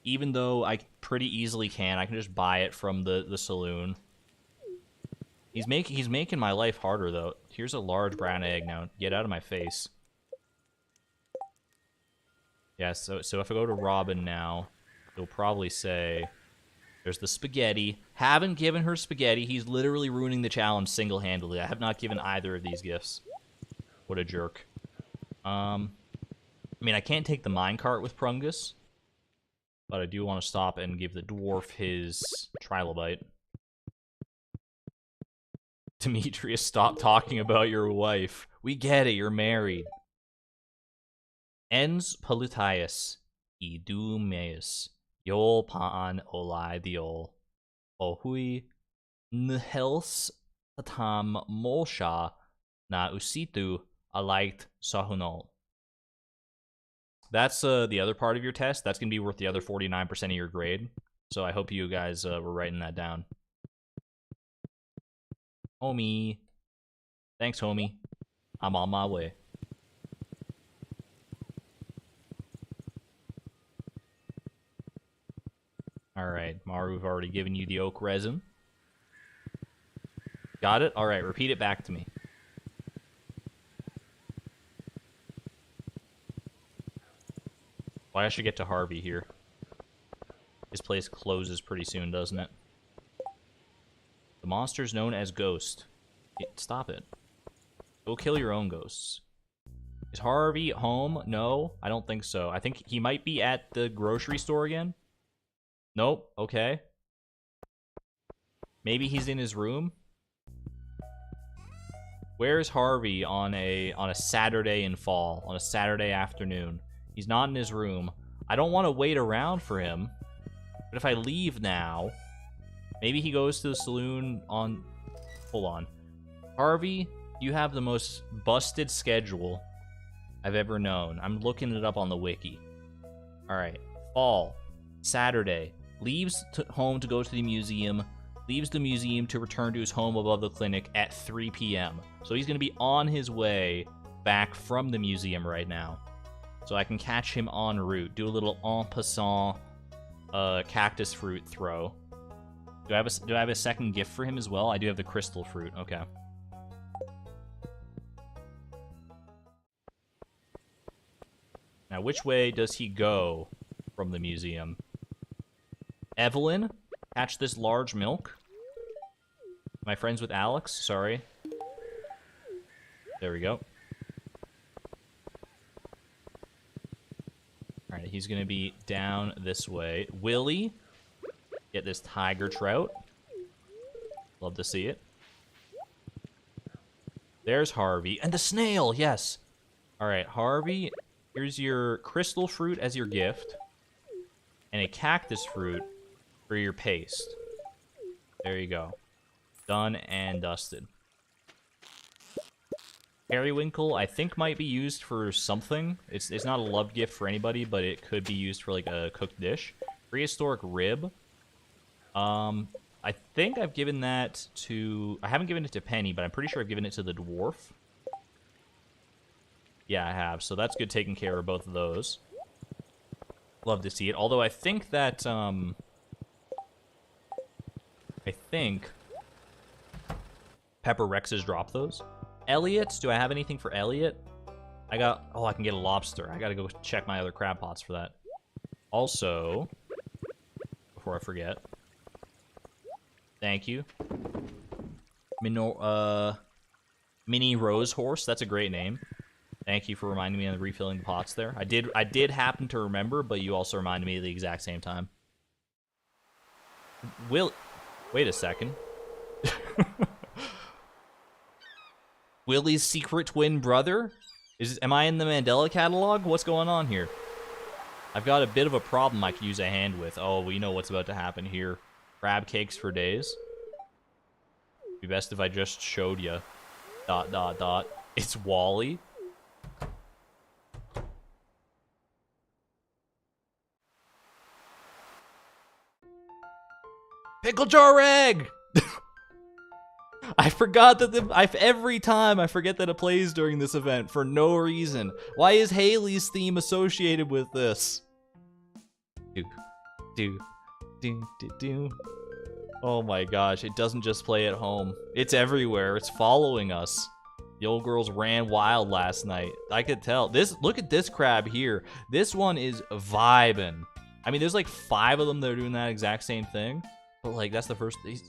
Even though I pretty easily can. I can just buy it from the saloon. He's making my life harder, though. Here's a large brown egg now. Get out of my face. Yeah, so if I go to Robin now, he'll probably say, there's the spaghetti. Haven't given her spaghetti. He's literally ruining the challenge single-handedly. I have not given either of these gifts. What a jerk. I mean, I can't take the minecart with Prungus, but I do want to stop and give the dwarf his trilobite. Demetrius, stop talking about your wife. We get it, you're married. Ens Polutius, Idumeus, Yol Paan Olai Diol, Ohui, Nhels Tatam Molsha, Na Usitu, Alight Sahunol. That's the other part of your test. That's going to be worth the other 49% of your grade. So I hope you guys were writing that down. Homie. Thanks, homie. I'm on my way. Alright, Maru, we've already given you the oak resin. Got it? Alright, repeat it back to me. Well, I should get to Harvey here. His place closes pretty soon, doesn't it? The monster's known as Ghost. Stop it. Go kill your own ghosts. Is Harvey home? No, I don't think so. I think he might be at the grocery store again. Nope, okay. Maybe he's in his room? Where's Harvey on a Saturday in fall, on a Saturday afternoon? He's not in his room. I don't want to wait around for him. But if I leave now, maybe he goes to the saloon on... Hold on. Harvey, you have the most busted schedule I've ever known. I'm looking it up on the wiki. Alright. Fall. Saturday. Leaves home to go to the museum. Leaves the museum to return to his home above the clinic at 3 p.m. So he's going to be on his way back from the museum right now. So I can catch him en route. Do a little en passant cactus fruit throw. Do I have a second gift for him as well? I do have the crystal fruit. Okay. Now, which way does he go from the museum? Evelyn, catch this large milk. My friends with Alex, sorry. There we go. Alright, he's going to be down this way. Willie, get this tiger trout. Love to see it. There's Harvey. And the snail, yes. Alright, Harvey, here's your crystal fruit as your gift. And a cactus fruit for your paste. There you go. Done and dusted. Periwinkle, I think, might be used for something. It's not a love gift for anybody, but it could be used for, like, a cooked dish. Prehistoric rib. I think I've given that to... I haven't given it to Penny, but I'm pretty sure I've given it to the dwarf. Yeah, I have. So that's good, taking care of both of those. Love to see it. Although I think that, I think Pepper Rex has dropped those. Elliot, do I have anything for Elliot? I can get a lobster. I gotta go check my other crab pots for that. Also, before I forget, thank you. Mini Rose Horse, that's a great name. Thank you for reminding me of refilling the pots there. I did happen to remember, but you also reminded me at the exact same time. Wait a second. Willie's secret twin brother? Am I in the Mandela catalog? What's going on here? I've got a bit of a problem I could use a hand with. Oh, we know what's about to happen here. Crab cakes for days. Be best if I just showed you. ... It's Wally. Pickle jar egg! I forgot that every time I forget that it plays during this event for no reason. Why is Haley's theme associated with this? Do. Oh my gosh, it doesn't just play at home. It's everywhere. It's following us. The old girls ran wild last night. I could tell. Look at this crab here. This one is vibing. I mean, there's like 5 of them that are doing that exact same thing. But, like, that's the first... These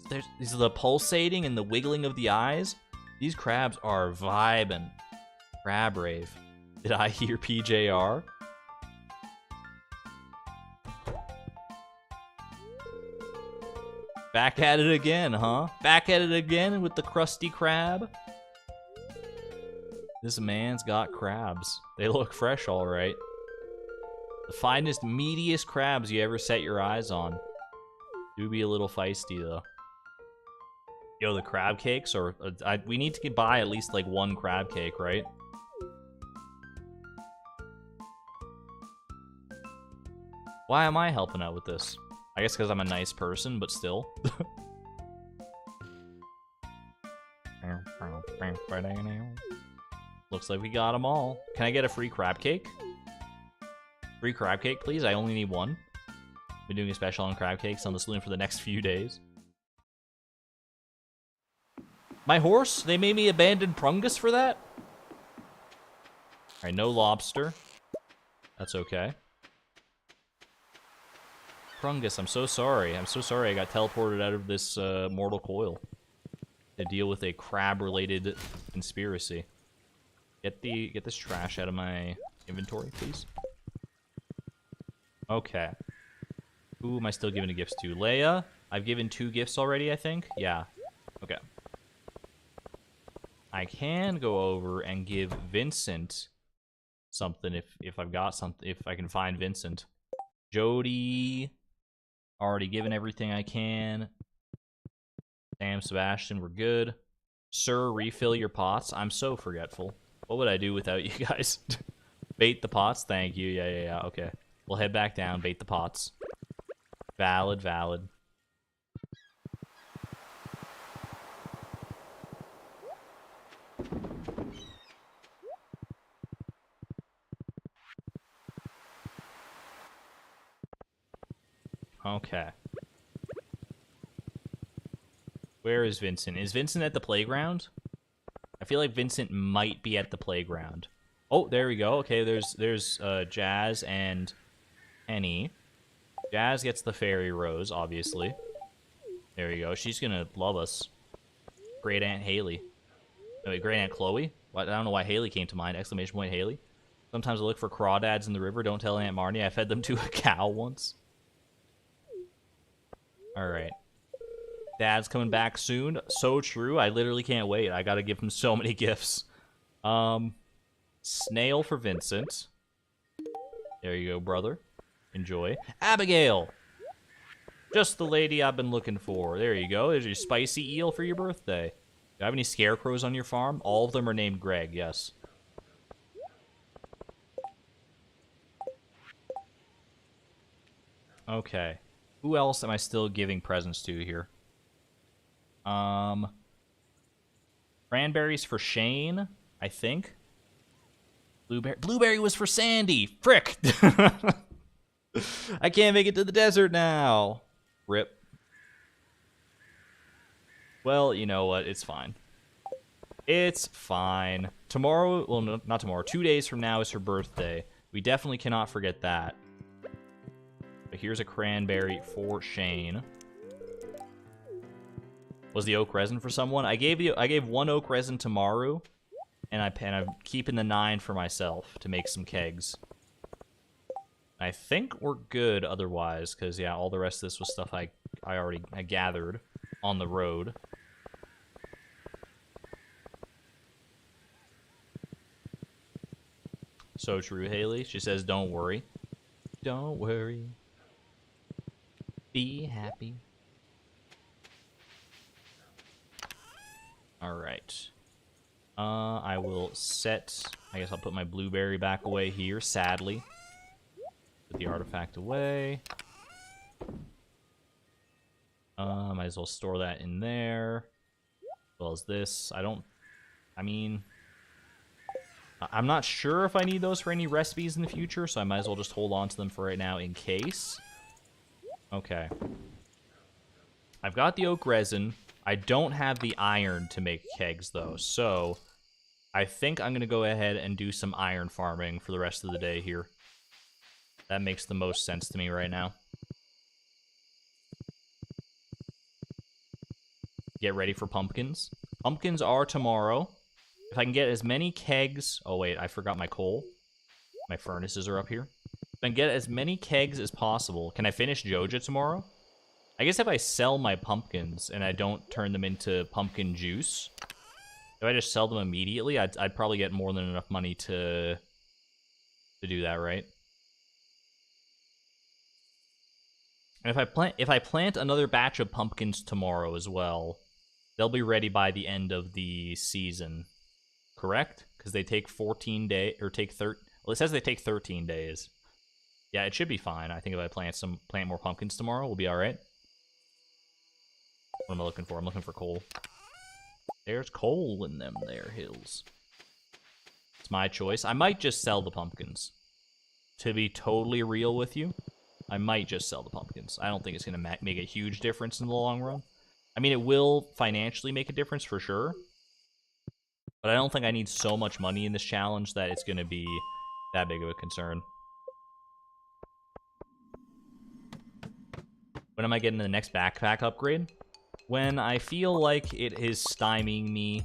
are the pulsating and the wiggling of the eyes. These crabs are vibing. Crab rave. Did I hear PJR? Back at it again, huh? Back at it again with the crusty crab? This man's got crabs. They look fresh, all right. The finest, meatiest crabs you ever set your eyes on. Do be a little feisty, though. Yo, the crab cakes are... we need to buy at least, like, 1 crab cake, right? Why am I helping out with this? I guess because I'm a nice person, but still. Looks like we got them all. Can I get a free crab cake? Free crab cake, please? I only need 1. Been doing a special on crab cakes on the saloon for the next few days. My horse? They made me abandon Prungus for that? Alright, no lobster. That's okay. Prungus, I'm so sorry. I'm so sorry I got teleported out of this mortal coil to deal with a crab-related conspiracy. Get this trash out of my inventory, please. Okay. Who am I still giving gifts to? Leia? I've given 2 gifts already, I think? Yeah. Okay. I can go over and give Vincent something if I've got something, if I can find Vincent. Jody. Already given everything I can. Sam, Sebastian, we're good. Sir, refill your pots. I'm so forgetful. What would I do without you guys? Bait the pots? Thank you. Yeah. Okay. We'll head back down, bait the pots. Valid. Okay. Where is Vincent? Is Vincent at the playground? I feel like Vincent might be at the playground. Oh, there we go. Okay, there's Jazz and Penny. Jazz gets the fairy rose, obviously. There you go. She's gonna love us. Great Aunt Haley. No, wait, Great Aunt Chloe? I don't know why Haley came to mind. Exclamation point Haley. Sometimes I look for crawdads in the river. Don't tell Aunt Marnie I fed them to a cow once. Alright. Dad's coming back soon. So true. I literally can't wait. I gotta give him so many gifts. Snail for Vincent. There you go, brother. Enjoy. Abigail! Just the lady I've been looking for. There you go. There's your spicy eel for your birthday. Do you have any scarecrows on your farm? All of them are named Greg, yes. Okay. Who else am I still giving presents to here? Cranberries for Shane, I think. Blueberry was for Sandy. Frick! I can't make it to the desert now. Rip. Well, you know what? It's fine. It's fine. Tomorrow, well, no, not tomorrow. 2 days from now is her birthday. We definitely cannot forget that. But here's a cranberry for Shane. Was the oak resin for someone? I gave 1 oak resin to Maru, and I'm keeping the 9 for myself to make some kegs. I think we're good otherwise, because, yeah, all the rest of this was stuff I already gathered on the road. So true, Haley. She says, don't worry. Don't worry. Be happy. Alright. I will set... I guess I'll put my blueberry back away here, sadly. Put the artifact away. Might as well store that in there. As well as this. I mean... I'm not sure if I need those for any recipes in the future, so I might as well just hold on to them for right now in case. Okay. I've got the oak resin. I don't have the iron to make kegs, though, so I think I'm going to go ahead and do some iron farming for the rest of the day here. That makes the most sense to me right now. Get ready for pumpkins. Pumpkins are tomorrow. If I can get as many kegs... Oh, wait, I forgot my coal. My furnaces are up here. If I can get as many kegs as possible... Can I finish Joja tomorrow? I guess if I sell my pumpkins and I don't turn them into pumpkin juice... If I just sell them immediately, I'd probably get more than enough money to do that, right? And if I plant another batch of pumpkins tomorrow as well, they'll be ready by the end of the season. Correct? Because they take 14 days, or take well, it says they take 13 days. Yeah, it should be fine. I think if I plant more pumpkins tomorrow, we'll be alright. What am I looking for? I'm looking for coal. There's coal in them there hills. It's my choice. I might just sell the pumpkins. To be totally real with you, I might just sell the pumpkins. I don't think it's going to make a huge difference in the long run. I mean, it will financially make a difference for sure. But I don't think I need so much money in this challenge that it's going to be that big of a concern. When am I getting the next backpack upgrade? When I feel like it is stymieing me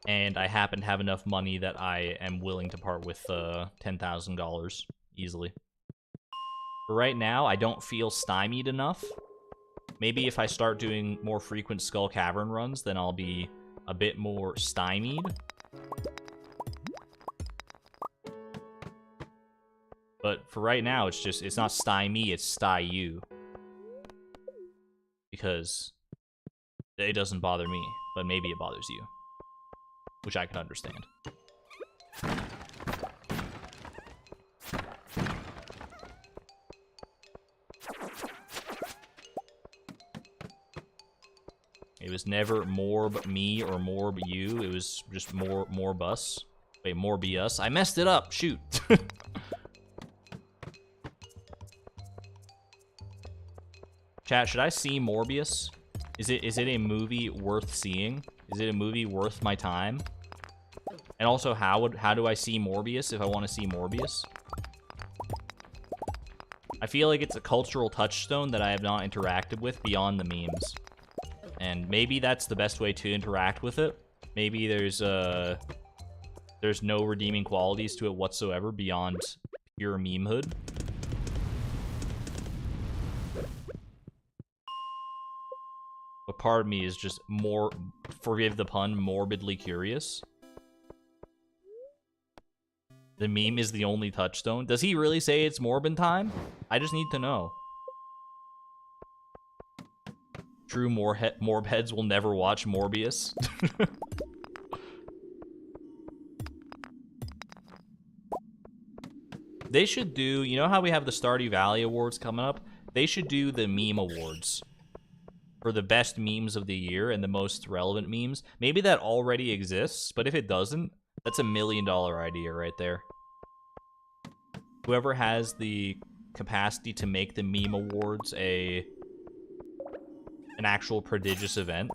and I happen to have enough money that I am willing to part with $10,000 easily. For right now, I don't feel stymied enough. Maybe if I start doing more frequent Skull Cavern runs, then I'll be a bit more stymied. But for right now, it's not stymie, it's sty-you. Because it doesn't bother me, but maybe it bothers you. Which I can understand. It was never morb me or morb you. It was just more bus. Wait, morby us. I messed it up. Shoot. Chat, should I see Morbius? Is it a movie worth seeing? Is it a movie worth my time? And also, how do I see Morbius if I want to see Morbius? I feel like it's a cultural touchstone that I have not interacted with beyond the memes. And maybe that's the best way to interact with it. Maybe there's no redeeming qualities to it whatsoever beyond pure memehood. But part of me is just more, forgive the pun, morbidly curious. The meme is the only touchstone. Does he really say it's Morbin time? I just need to know. True Morb heads will never watch Morbius. They should do, you know how we have the Stardew Valley Awards coming up? They should do the meme awards for the best memes of the year and the most relevant memes. Maybe that already exists, but if it doesn't, that's $1 million idea right there. Whoever has the capacity to make the meme awards an actual prodigious event.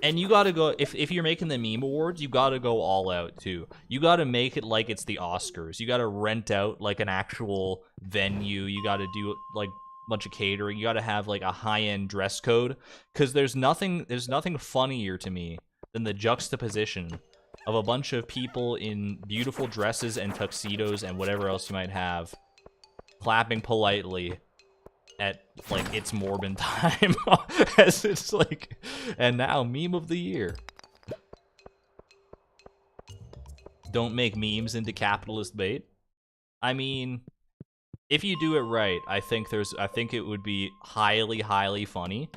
And you gotta go, if you're making the meme awards, you gotta go all out too. You gotta make it like it's the Oscars. You gotta rent out like an actual venue. You gotta do like a bunch of catering. You gotta have like a high-end dress code. Because there's nothing funnier to me than the juxtaposition of a bunch of people in beautiful dresses and tuxedos and whatever else you might have, clapping politely at, like, it's Morbin time, as it's like, and now, meme of the year. Don't make memes into capitalist bait. I mean, if you do it right, I think it would be highly, highly funny.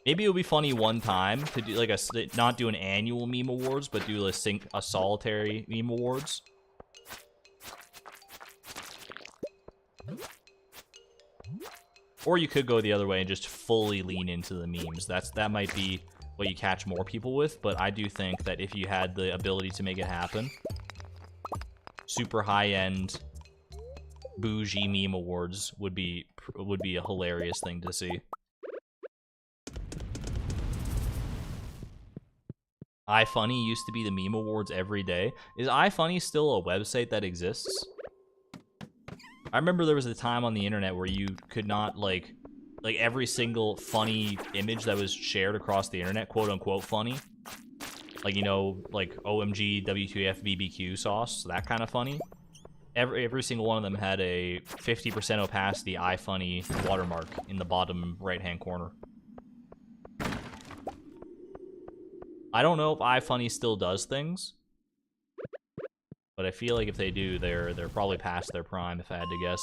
Maybe it would be funny one time to do, like, not do an annual meme awards, but do a solitary meme awards. Or you could go the other way and just fully lean into the memes. That might be what you catch more people with, but I do think that if you had the ability to make it happen, super high-end, bougie meme awards would be a hilarious thing to see. iFunny used to be the meme awards every day. Is iFunny still a website that exists? I remember there was a time on the internet where you could not, like every single funny image that was shared across the internet, quote-unquote funny, like, you know, like OMG, WTF, BBQ sauce, that kind of funny. Every single one of them had a 50% opacity iFunny watermark in the bottom right-hand corner. I don't know if iFunny still does things, but I feel like if they do, they're probably past their prime, if I had to guess.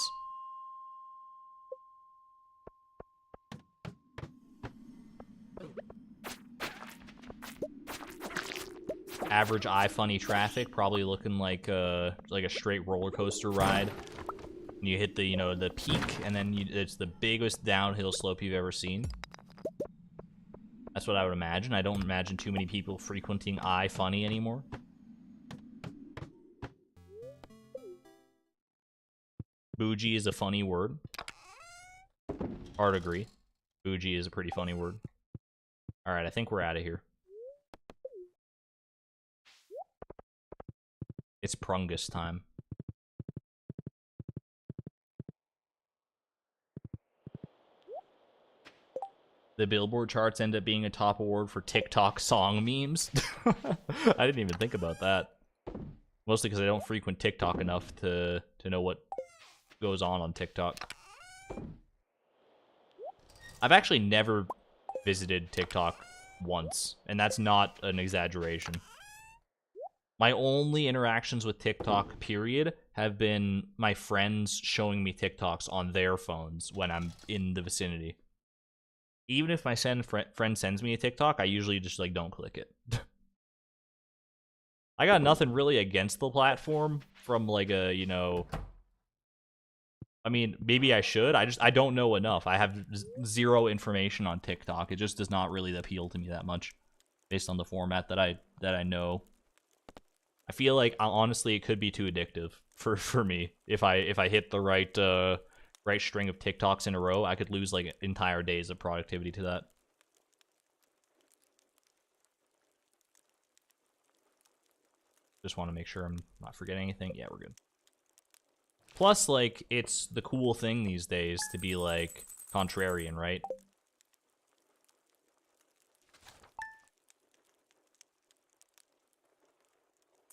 Average iFunny traffic, probably looking like a straight roller coaster ride. And you hit the, you know, the peak, and then it's the biggest downhill slope you've ever seen. That's what I would imagine. I don't imagine too many people frequenting iFunny anymore. Bougie is a funny word. Hard agree. Bougie is a pretty funny word. Alright, I think we're out of here. It's Prungus time. The Billboard charts end up being a top award for TikTok song memes. I didn't even think about that. Mostly because I don't frequent TikTok enough to know what goes on TikTok. I've actually never visited TikTok once, and that's not an exaggeration. My only interactions with TikTok, period, have been my friends showing me TikToks on their phones when I'm in the vicinity. Even if my friend sends me a TikTok, I usually just, like, don't click it. I got nothing really against the platform from, like, a, you know... I mean, maybe I should. I don't know enough. I have zero information on TikTok. It just does not really appeal to me that much, based on the format that I know. I feel like, honestly, it could be too addictive for me. If I hit the right string of TikToks in a row, I could lose, like, entire days of productivity to that. Just want to make sure I'm not forgetting anything. Yeah, we're good. Plus, like, it's the cool thing these days to be, like, contrarian, right?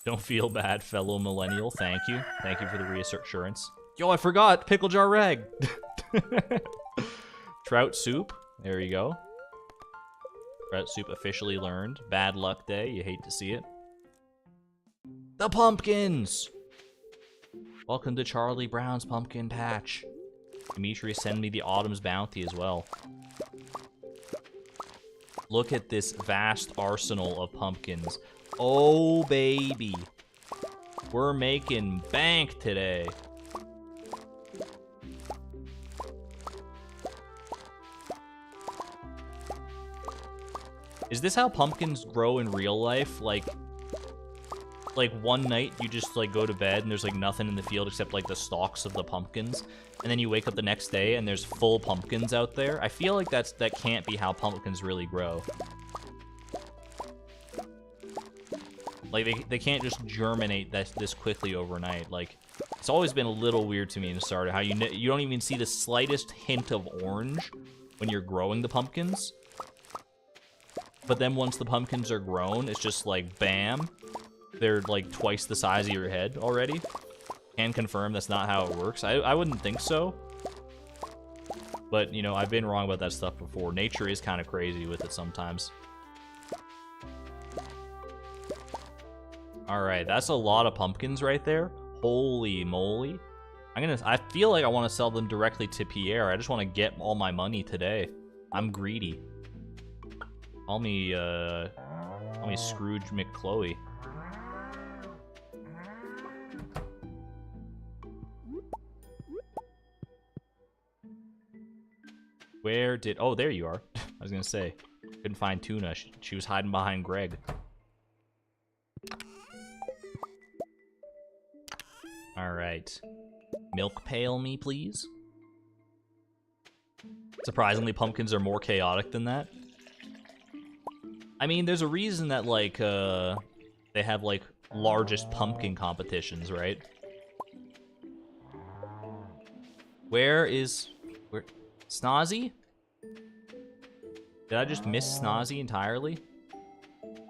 Don't feel bad, fellow millennial. Thank you. Thank you for the reassurance. Yo, I forgot! Pickle jar rag! Trout soup. There you go. Trout soup officially learned. Bad luck day. You hate to see it. The pumpkins! Welcome to Charlie Brown's pumpkin patch. Demetrius send me the Autumn's bounty as well. Look at this vast arsenal of pumpkins. Oh, baby. We're making bank today. Is this how pumpkins grow in real life? Like one night you just like go to bed and there's like nothing in the field except like the stalks of the pumpkins, and then you wake up the next day and there's full pumpkins out there. I feel like that can't be how pumpkins really grow. Like they can't just germinate this quickly overnight. Like it's always been a little weird to me in Stardew how you don't even see the slightest hint of orange when you're growing the pumpkins. But then once the pumpkins are grown, it's just like bam. They're like twice the size of your head already. Can confirm that's not how it works. I wouldn't think so. But, you know, I've been wrong about that stuff before. Nature is kind of crazy with it sometimes. Alright, that's a lot of pumpkins right there. Holy moly. I feel like I want to sell them directly to Pierre. I just want to get all my money today. I'm greedy. Call me Scrooge McCloy. Where did... Oh, there you are. I was gonna say. Couldn't find Tuna. She was hiding behind Greg. Alright. Milk pail me, please. Surprisingly, pumpkins are more chaotic than that. I mean, there's a reason that, like, they have, like, largest pumpkin competitions, right? Where... Snozzy? Did I just miss Snozzy entirely?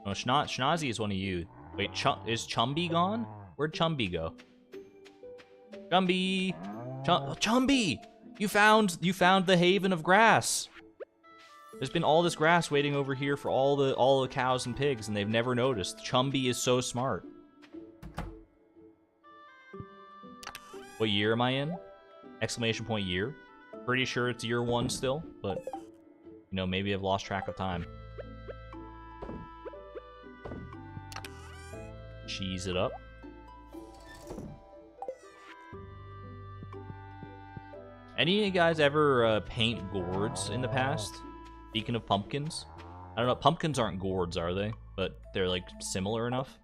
No, Schnozzy is one of you. Wait, is Chumby gone? Where'd Chumby go? Chumby! Chumby! You found the haven of grass! There's been all this grass waiting over here for all the cows and pigs, and they've never noticed. Chumby is so smart. What year am I in? Exclamation point year. Pretty sure it's year 1 still, but, you know, maybe I've lost track of time. Cheese it up. Any of you guys ever paint gourds in the past? Speaking of pumpkins. I don't know, pumpkins aren't gourds, are they? But they're, like, similar enough.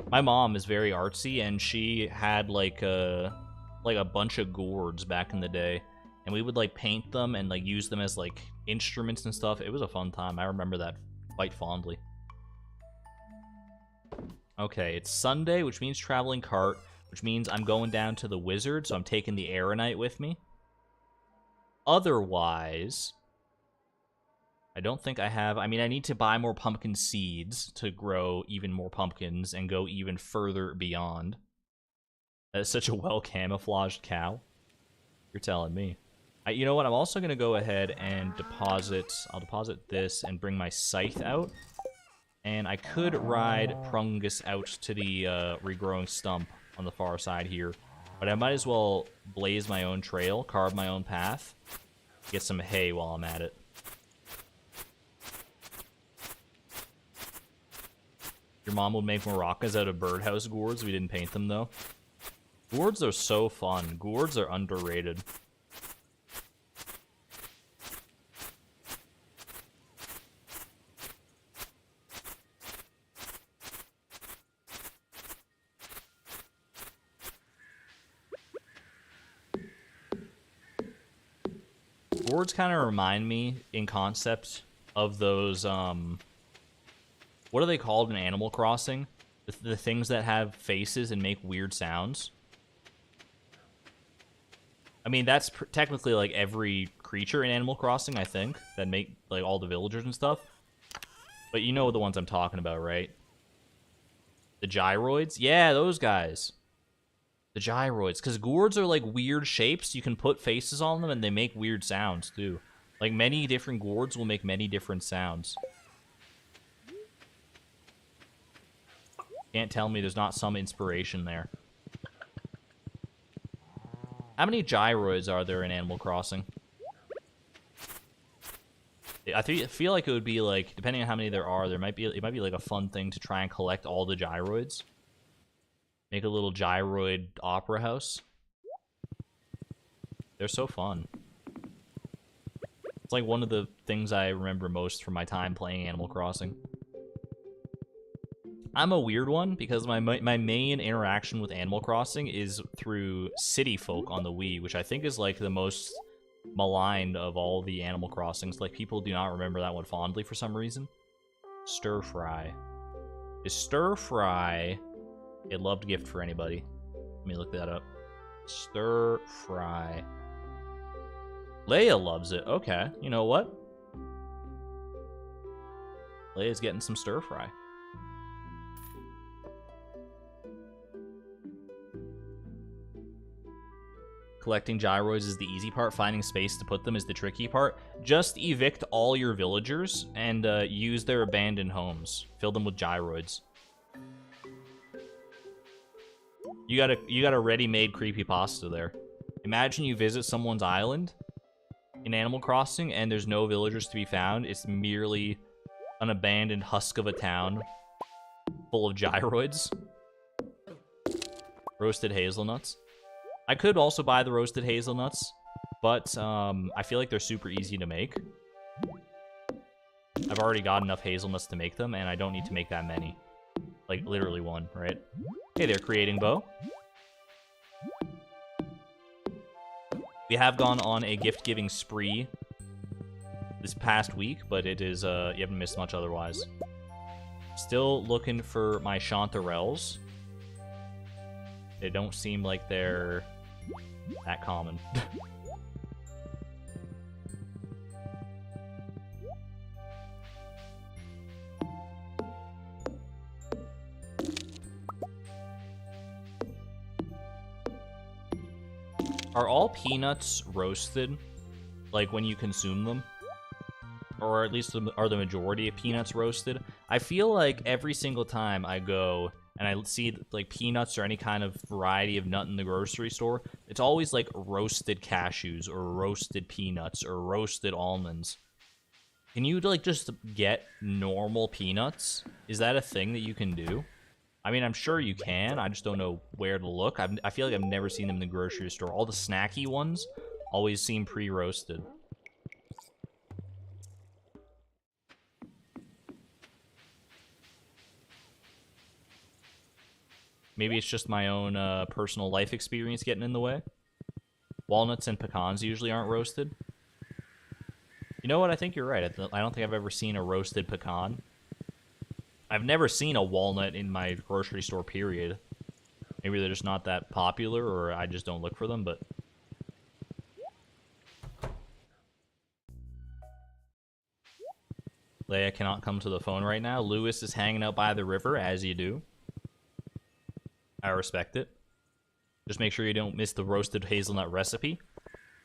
My mom is very artsy, and she had, like a bunch of gourds back in the day, and we would like paint them and like use them as like instruments and stuff. It was a fun time. I remember that quite fondly. Okay, it's Sunday, which means traveling cart, which means I'm going down to the wizard, so I'm taking the Aeronite with me. Otherwise, I don't think I have... I mean, I need to buy more pumpkin seeds to grow even more pumpkins and go even further beyond. That's such a well-camouflaged cow. You're telling me. You know what? I'm also going to go ahead and deposit... I'll deposit this and bring my scythe out. And I could ride Prungus out to the regrowing stump on the far side here. But I might as well blaze my own trail, carve my own path, get some hay while I'm at it. Your mom would make maracas out of birdhouse gourds. We didn't paint them, though. Gourds are so fun. Gourds are underrated. Gourds kind of remind me, in concept, of those, what are they called in Animal Crossing? The things that have faces and make weird sounds. I mean, that's technically, like, every creature in Animal Crossing, I think, that make, like, all the villagers and stuff. But you know the ones I'm talking about, right? The gyroids? Yeah, those guys. The gyroids. Because gourds are like weird shapes. You can put faces on them and they make weird sounds too. Like many different gourds will make many different sounds. Can't tell me there's not some inspiration there. How many gyroids are there in Animal Crossing? I feel like it would be like, depending on how many there are, it might be like a fun thing to try and collect all the gyroids. Make a little gyroid opera house. They're so fun. It's like one of the things I remember most from my time playing Animal Crossing. I'm a weird one because my main interaction with Animal Crossing is through City Folk on the Wii, which I think is like the most maligned of all the Animal Crossings. Like, people do not remember that one fondly for some reason. Stir fry. Is stir fry a loved gift for anybody? Let me look that up. Stir fry. Leia loves it. Okay, you know what? Leia's getting some stir fry. Collecting gyroids is the easy part. Finding space to put them is the tricky part. Just evict all your villagers and use their abandoned homes. Fill them with gyroids. You got a ready-made creepypasta there. Imagine you visit someone's island in Animal Crossing and there's no villagers to be found. It's merely an abandoned husk of a town full of gyroids. Roasted hazelnuts. I could also buy the roasted hazelnuts, but I feel like they're super easy to make. I've already got enough hazelnuts to make them, and I don't need to make that many. Like, literally one, right? Hey there, Creating Bow. We have gone on a gift-giving spree this past week, but it is, you haven't missed much otherwise. Still looking for my chanterelles. They don't seem like they're that common. Are all peanuts roasted, like when you consume them? Or at least are the majority of peanuts roasted? I feel like every single time I go and I see like peanuts or any kind of variety of nut in the grocery store, it's always like roasted cashews or roasted peanuts or roasted almonds. Can you like just get normal peanuts? Is that a thing that you can do? I mean, I'm sure you can. I just don't know where to look. I feel like I've never seen them in the grocery store. All the snacky ones always seem pre-roasted. Maybe it's just my own personal life experience getting in the way. Walnuts and pecans usually aren't roasted. You know what? I think you're right. I don't think I've ever seen a roasted pecan. I've never seen a walnut in my grocery store, period. Maybe they're just not that popular, or I just don't look for them, but... Leia cannot come to the phone right now. Lewis is hanging out by the river, as you do. I respect it. Just make sure you don't miss the roasted hazelnut recipe.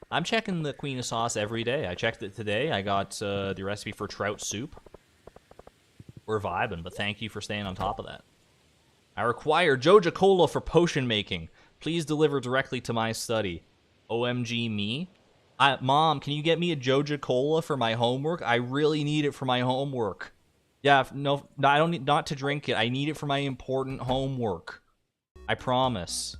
I'm checking the Queen of Sauce every day. I checked it today. I got the recipe for trout soup. We're vibing, but thank you for staying on top of that. I require Joja Cola for potion making. Please deliver directly to my study. OMG me. Mom, can you get me a Joja Cola for my homework? I really need it for my homework. Yeah, no, I don't need not to drink it. I need it for my important homework. I promise.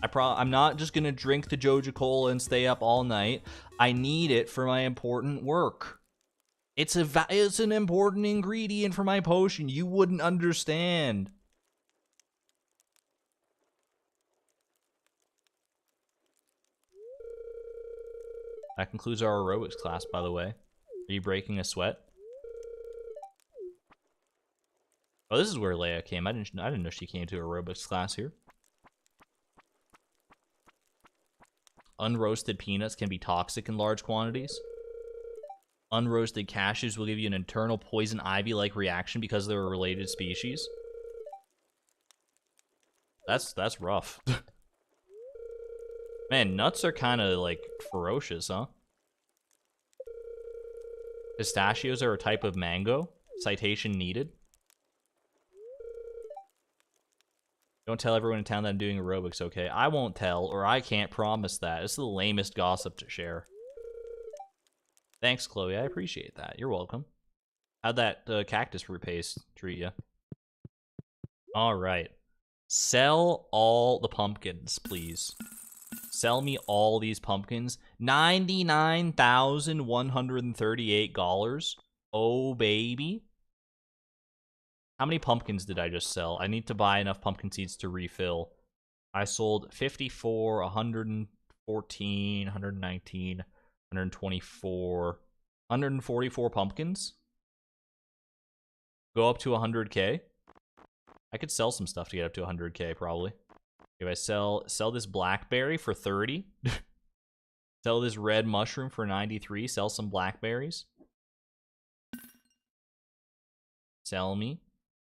I'm not just gonna drink the Joja Cola and stay up all night. I need it for my important work. It's an important ingredient for my potion. You wouldn't understand. That concludes our aerobics class, by the way. Are you breaking a sweat? Oh, this is where Leia came. I didn't know she came to aerobics class here. Unroasted peanuts can be toxic in large quantities. Unroasted cashews will give you an internal poison ivy-like reaction because they're a related species. That's rough. Man, nuts are kind of, like, ferocious, huh? Pistachios are a type of mango. Citation needed. Don't tell everyone in town that I'm doing aerobics, okay? I won't tell, or I can't promise that. This is the lamest gossip to share. Thanks, Chloe. I appreciate that. You're welcome. How'd that cactus fruit paste treat you? All right. Sell all the pumpkins, please. Sell me all these pumpkins. $99,138. Oh, baby. How many pumpkins did I just sell? I need to buy enough pumpkin seeds to refill. I sold 54, 114, 119, 124, 144 pumpkins. Go up to 100K. I could sell some stuff to get up to 100K, probably. If I sell this blackberry for 30. Sell this red mushroom for 93. Sell some blackberries. Sell me.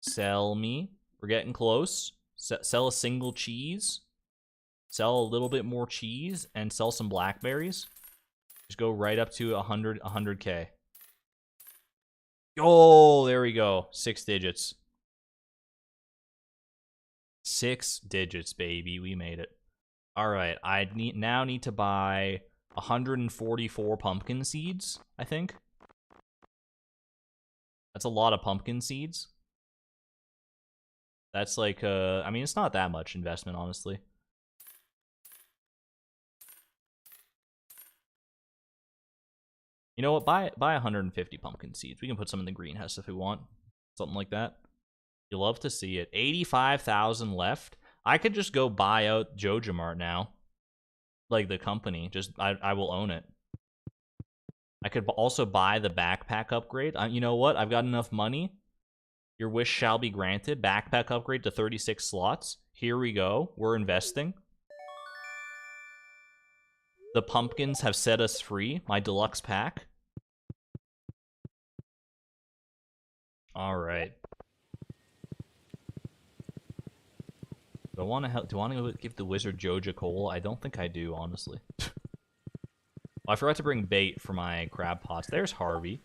Sell me. We're getting close. Sell a single cheese. Sell a little bit more cheese and sell some blackberries. Just go right up to 100K. Oh, there we go. 6 digits. 6 digits, baby. We made it. All right. I now need to buy 144 pumpkin seeds, I think. That's a lot of pumpkin seeds. That's like, I mean, it's not that much investment, honestly. You know what? Buy 150 pumpkin seeds. We can put some in the greenhouse if we want. Something like that. You'll love to see it. 85,000 left. I could just go buy out JojaMart now. Like the company. Just, I will own it. I could also buy the backpack upgrade. You know what? I've got enough money. Your wish shall be granted. Backpack upgrade to 36 slots. Here we go. We're investing. The pumpkins have set us free. My deluxe pack. All right. Do I want to give the wizard Joja coal? I don't think I do, honestly. Well, I forgot to bring bait for my crab pots. There's Harvey.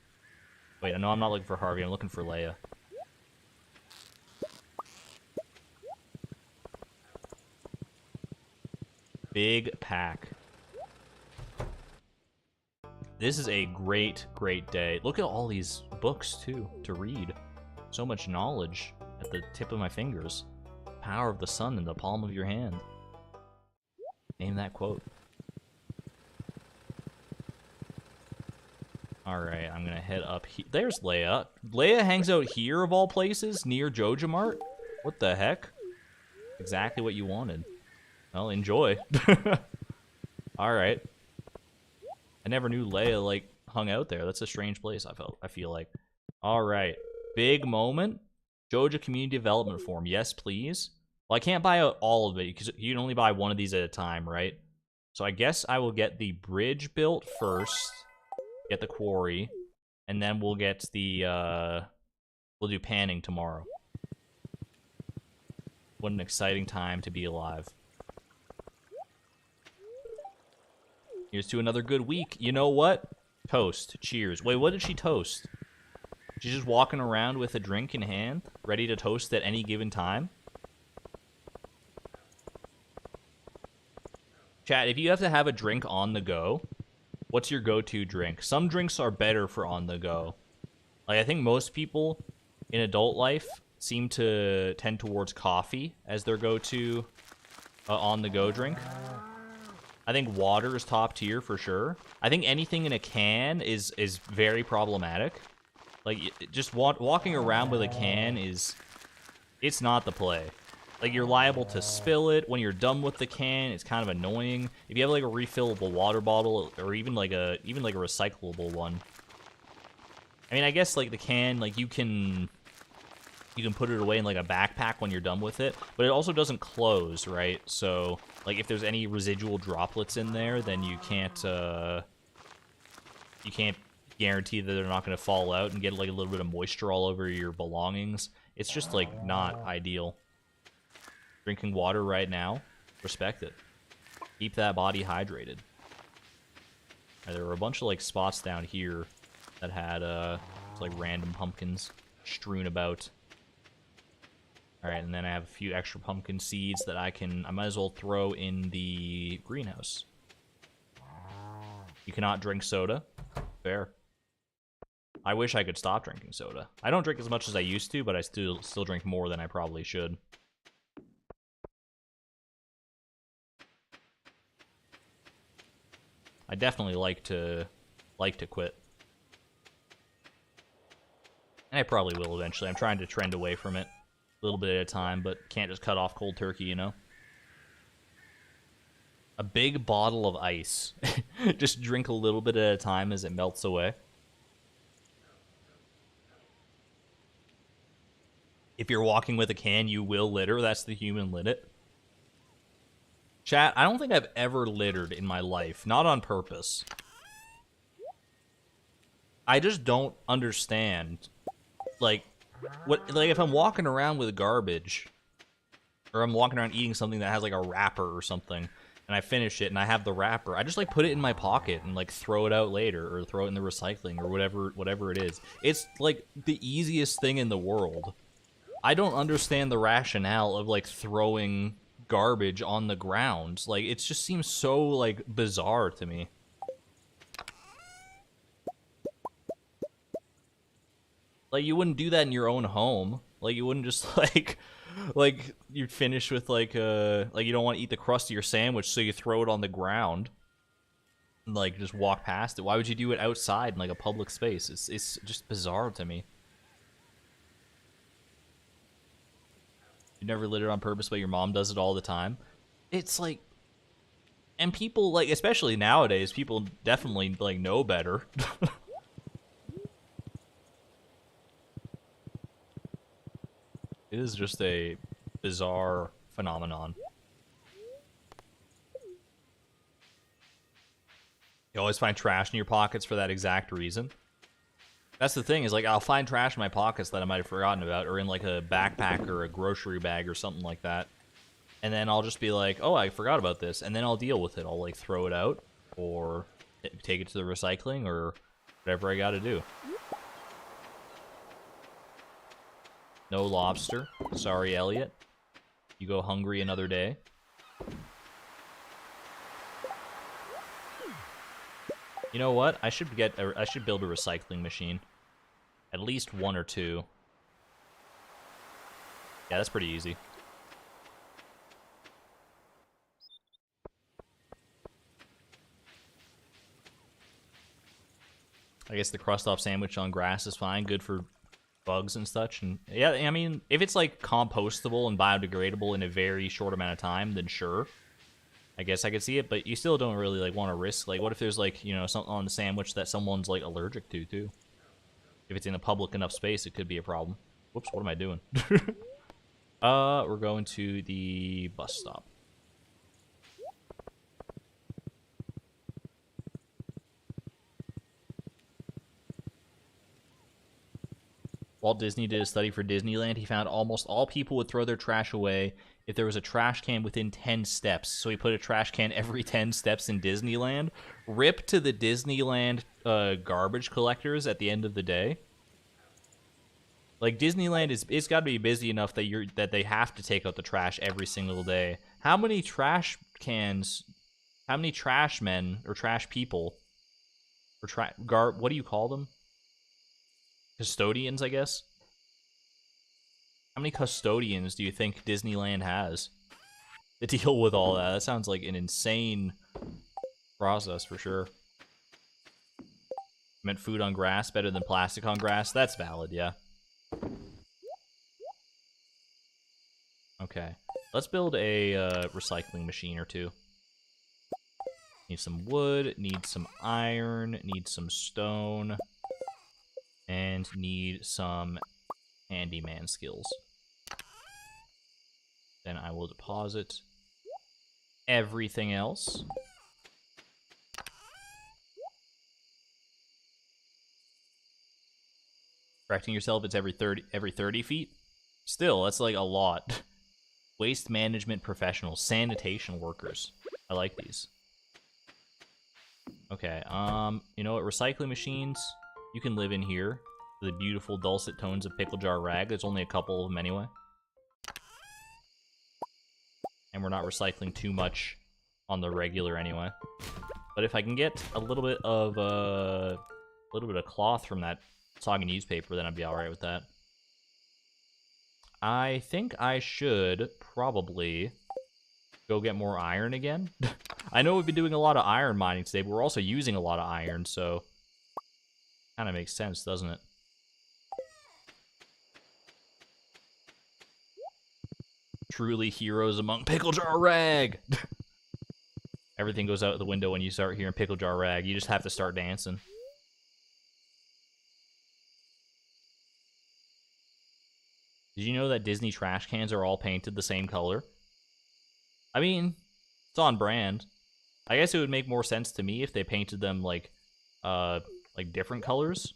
Wait, no, I'm not looking for Harvey. I'm looking for Leia. Big pack. This is a great, great day. Look at all these books, too, to read. So much knowledge at the tip of my fingers. Power of the sun in the palm of your hand. Name that quote. Alright, I'm gonna head up here. There's Leia. Leia hangs out here, of all places, near JojaMart. What the heck? Exactly what you wanted. Well, enjoy. Alright. I never knew Leia, like, hung out there. That's a strange place, I feel like. Alright. Big moment. Joja Community Development Form. Yes, please. Well, I can't buy out all of it, because you can only buy one of these at a time, right? So I guess I will get the bridge built first. Get the quarry. And then we'll get the, we'll do panning tomorrow. What an exciting time to be alive. Here's to another good week. You know what? Toast. Cheers. Wait, what did she toast? She's just walking around with a drink in hand, ready to toast at any given time. Chat, if you have to have a drink on the go, what's your go-to drink? Some drinks are better for on the go. Like, I think most people in adult life seem to tend towards coffee as their go-to on the go drink. I think water is top tier for sure. I think anything in a can is very problematic. Like, just walking around with a can it's not the play. Like, you're liable to spill it when you're done with the can. It's kind of annoying. If you have like a refillable water bottle or even like a recyclable one. I mean, I guess like the can, like you can put it away in like a backpack when you're done with it, but it also doesn't close, right? So like if there's any residual droplets in there, then you can't guarantee that they're not going to fall out and get like a little bit of moisture all over your belongings. It's just like not ideal. Drinking water right now, respect it. Keep that body hydrated. Right, there were a bunch of like spots down here that had like random pumpkins strewn about. Alright, and then I have a few extra pumpkin seeds that I might as well throw in the greenhouse. You cannot drink soda. Fair. I wish I could stop drinking soda. I don't drink as much as I used to, but I still drink more than I probably should. I definitely like to quit. And I probably will eventually. I'm trying to trend away from it a little bit at a time, but can't just cut off cold turkey, you know? A big bottle of ice. Just drink a little bit at a time as it melts away. If you're walking with a can, you will litter. That's the human limit. Chat, I don't think I've ever littered in my life. Not on purpose. I just don't understand. Like if I'm walking around with garbage, or I'm walking around eating something that has like a wrapper or something, and I finish it and I have the wrapper, I just like put it in my pocket and like throw it out later, or throw it in the recycling, or whatever it is. It's like the easiest thing in the world. I don't understand the rationale of like throwing garbage on the ground. Like, it just seems so like bizarre to me. Like, you wouldn't do that in your own home. Like, you wouldn't just like you'd finish with like you don't want to eat the crust of your sandwich, so you throw it on the ground and like just walk past it. Why would you do it outside in like a public space? It's just bizarre to me. You never littered on purpose, but your mom does it all the time. It's like, and people like, especially nowadays, people definitely like know better. It is just a bizarre phenomenon. You always find trash in your pockets for that exact reason. That's the thing, is like, I'll find trash in my pockets that I might have forgotten about, or in like a backpack or a grocery bag or something like that. And then I'll just be like, oh, I forgot about this, and then I'll deal with it. I'll like throw it out, or take it to the recycling, or whatever I gotta do. No lobster. Sorry, Elliot. You go hungry another day. You know what? I should build a recycling machine. At least one or two. Yeah, that's pretty easy. I guess the crust-off sandwich on grass is fine. Good for bugs and such. And yeah, I mean, if it's like compostable and biodegradable in a very short amount of time, then sure. I guess I could see it, but you still don't really like want to risk. Like, what if there's like, you know, something on the sandwich that someone's like allergic to too? If it's in a public enough space, it could be a problem. Whoops, what am I doing? We're going to the bus stop. Walt Disney did a study for Disneyland. He found almost all people would throw their trash away if there was a trash can within 10 steps. So he put a trash can every 10 steps in Disneyland. Rip to the Disneyland garbage collectors at the end of the day. Like, Disneyland it's got to be busy enough that they have to take out the trash every single day. How many trash cans? How many trash men or trash people or what do you call them? Custodians, I guess. How many custodians do you think Disneyland has to deal with all that? That sounds like an insane process for sure. I meant food on grass better than plastic on grass. That's valid, yeah. Okay, let's build a recycling machine or two. Need some wood, need some iron, need some stone, and need some handyman skills. Then I will deposit everything else. Correcting yourself, it's every 30 feet. Still, that's like a lot. Waste management professionals, sanitation workers. I like these. Okay, you know what? Recycling machines, you can live in here. The beautiful dulcet tones of Pickle Jar Rag. There's only a couple of them anyway. And we're not recycling too much on the regular anyway. But if I can get a little bit of cloth from that soggy newspaper, then I'd be alright with that. I think I should probably go get more iron again. I know we've been doing a lot of iron mining today, but we're also using a lot of iron, so kind of makes sense, doesn't it? Truly heroes among Pickle Jar Rag! Everything goes out the window when you start hearing Pickle Jar Rag. You just have to start dancing. Did you know that Disney trash cans are all painted the same color? I mean, it's on brand. I guess it would make more sense to me if they painted them like different colors,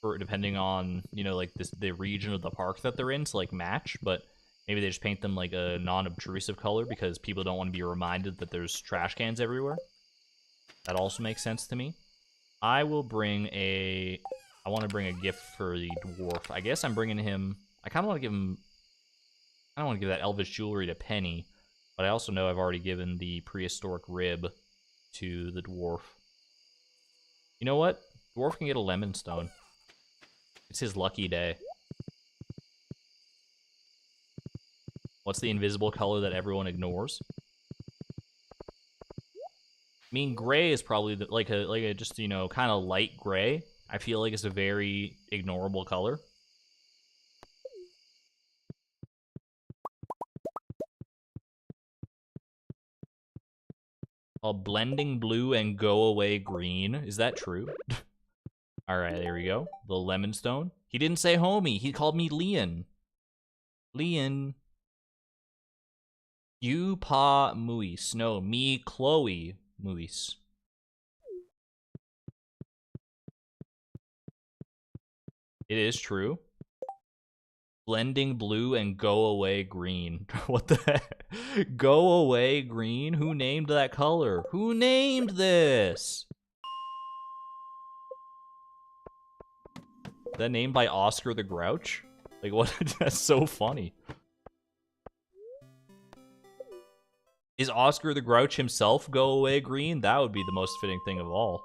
or depending on, you know, like the region of the park that they're in to like match. But maybe they just paint them like a non-obtrusive color because people don't want to be reminded that there's trash cans everywhere. That also makes sense to me. I will bring I want to bring a gift for the dwarf. I guess I'm bringing him. I kind of want to give him. I don't want to give that elvish jewelry to Penny, but I also know I've already given the prehistoric rib to the dwarf. You know what? Dwarf can get a lemon stone. It's his lucky day. What's the invisible color that everyone ignores? I mean, gray is probably like a just, you know, kind of light gray. I feel like it's a very ignorable color. Blending blue and go away green. Is that true? Alright, there we go. The lemon stone. He didn't say homie. He called me Leon. Leon. You pa Muis. No, me Chloe Muis. It is true. Blending blue and go away green. What the heck? Go away green? Who named that color? Who named this? Is that named by Oscar the Grouch? Like, what? That's so funny. Is Oscar the Grouch himself go away green? That would be the most fitting thing of all.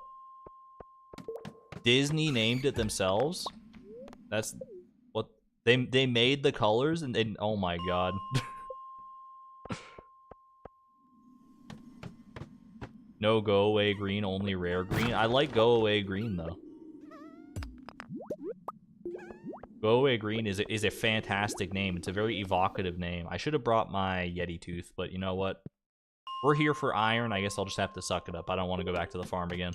Disney named it themselves? That's what they made the colors and oh my god. No go away green, only rare green. I like go away green though. Go away green is a fantastic name. It's a very evocative name. I should have brought my Yeti tooth, but you know what? We're here for iron. I guess I'll just have to suck it up. I don't want to go back to the farm again.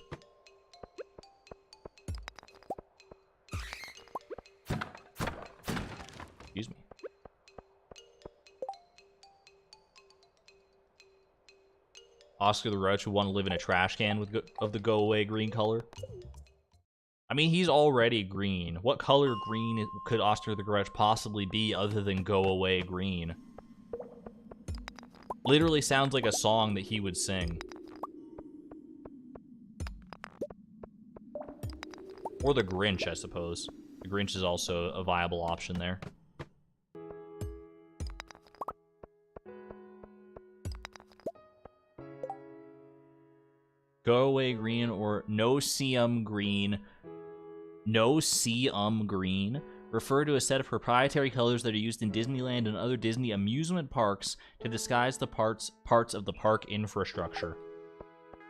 Excuse me. Oscar the Grouch would want to live in a trash can of the go away green color. I mean, he's already green. What color green could Oscar the Grouch possibly be other than go away green? Literally sounds like a song that he would sing. Or the Grinch, I suppose. The Grinch is also a viable option there. Go away green or no seum green. No seum green refer to a set of proprietary colors that are used in Disneyland and other Disney amusement parks to disguise the parts of the park infrastructure.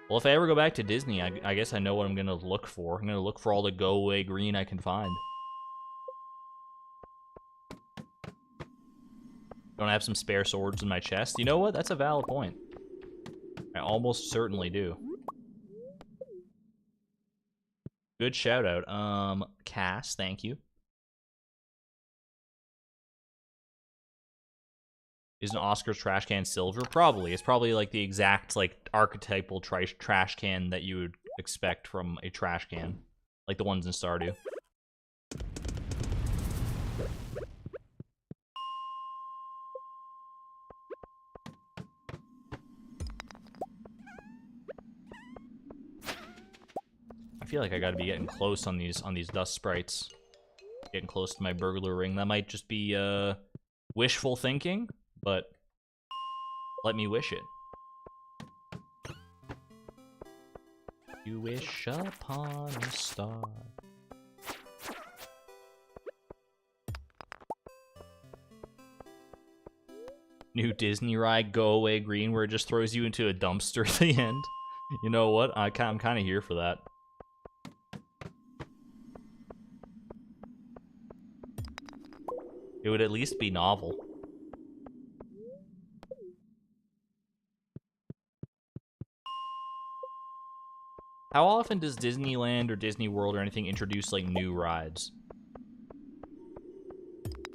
Well, if I ever go back to Disney, I guess I know what I'm going to look for. I'm going to look for all the go-away green I can find. Don't I have some spare swords in my chest? You know what? That's a valid point. I almost certainly do. Good shout out. Cass, thank you. Isn't Oscar's trash can silver? Probably. It's probably like the exact like archetypal trash can that you would expect from a trash can, like the ones in Stardew. I feel like I gotta be getting close on these dust sprites. Getting close to my burglar ring. That might just be wishful thinking, but let me wish it. You wish upon a star. New Disney ride, Go Away Green, where it just throws you into a dumpster at the end. You know what? I'm kind of here for that. It would at least be novel. How often does Disneyland or Disney World or anything introduce, like, new rides?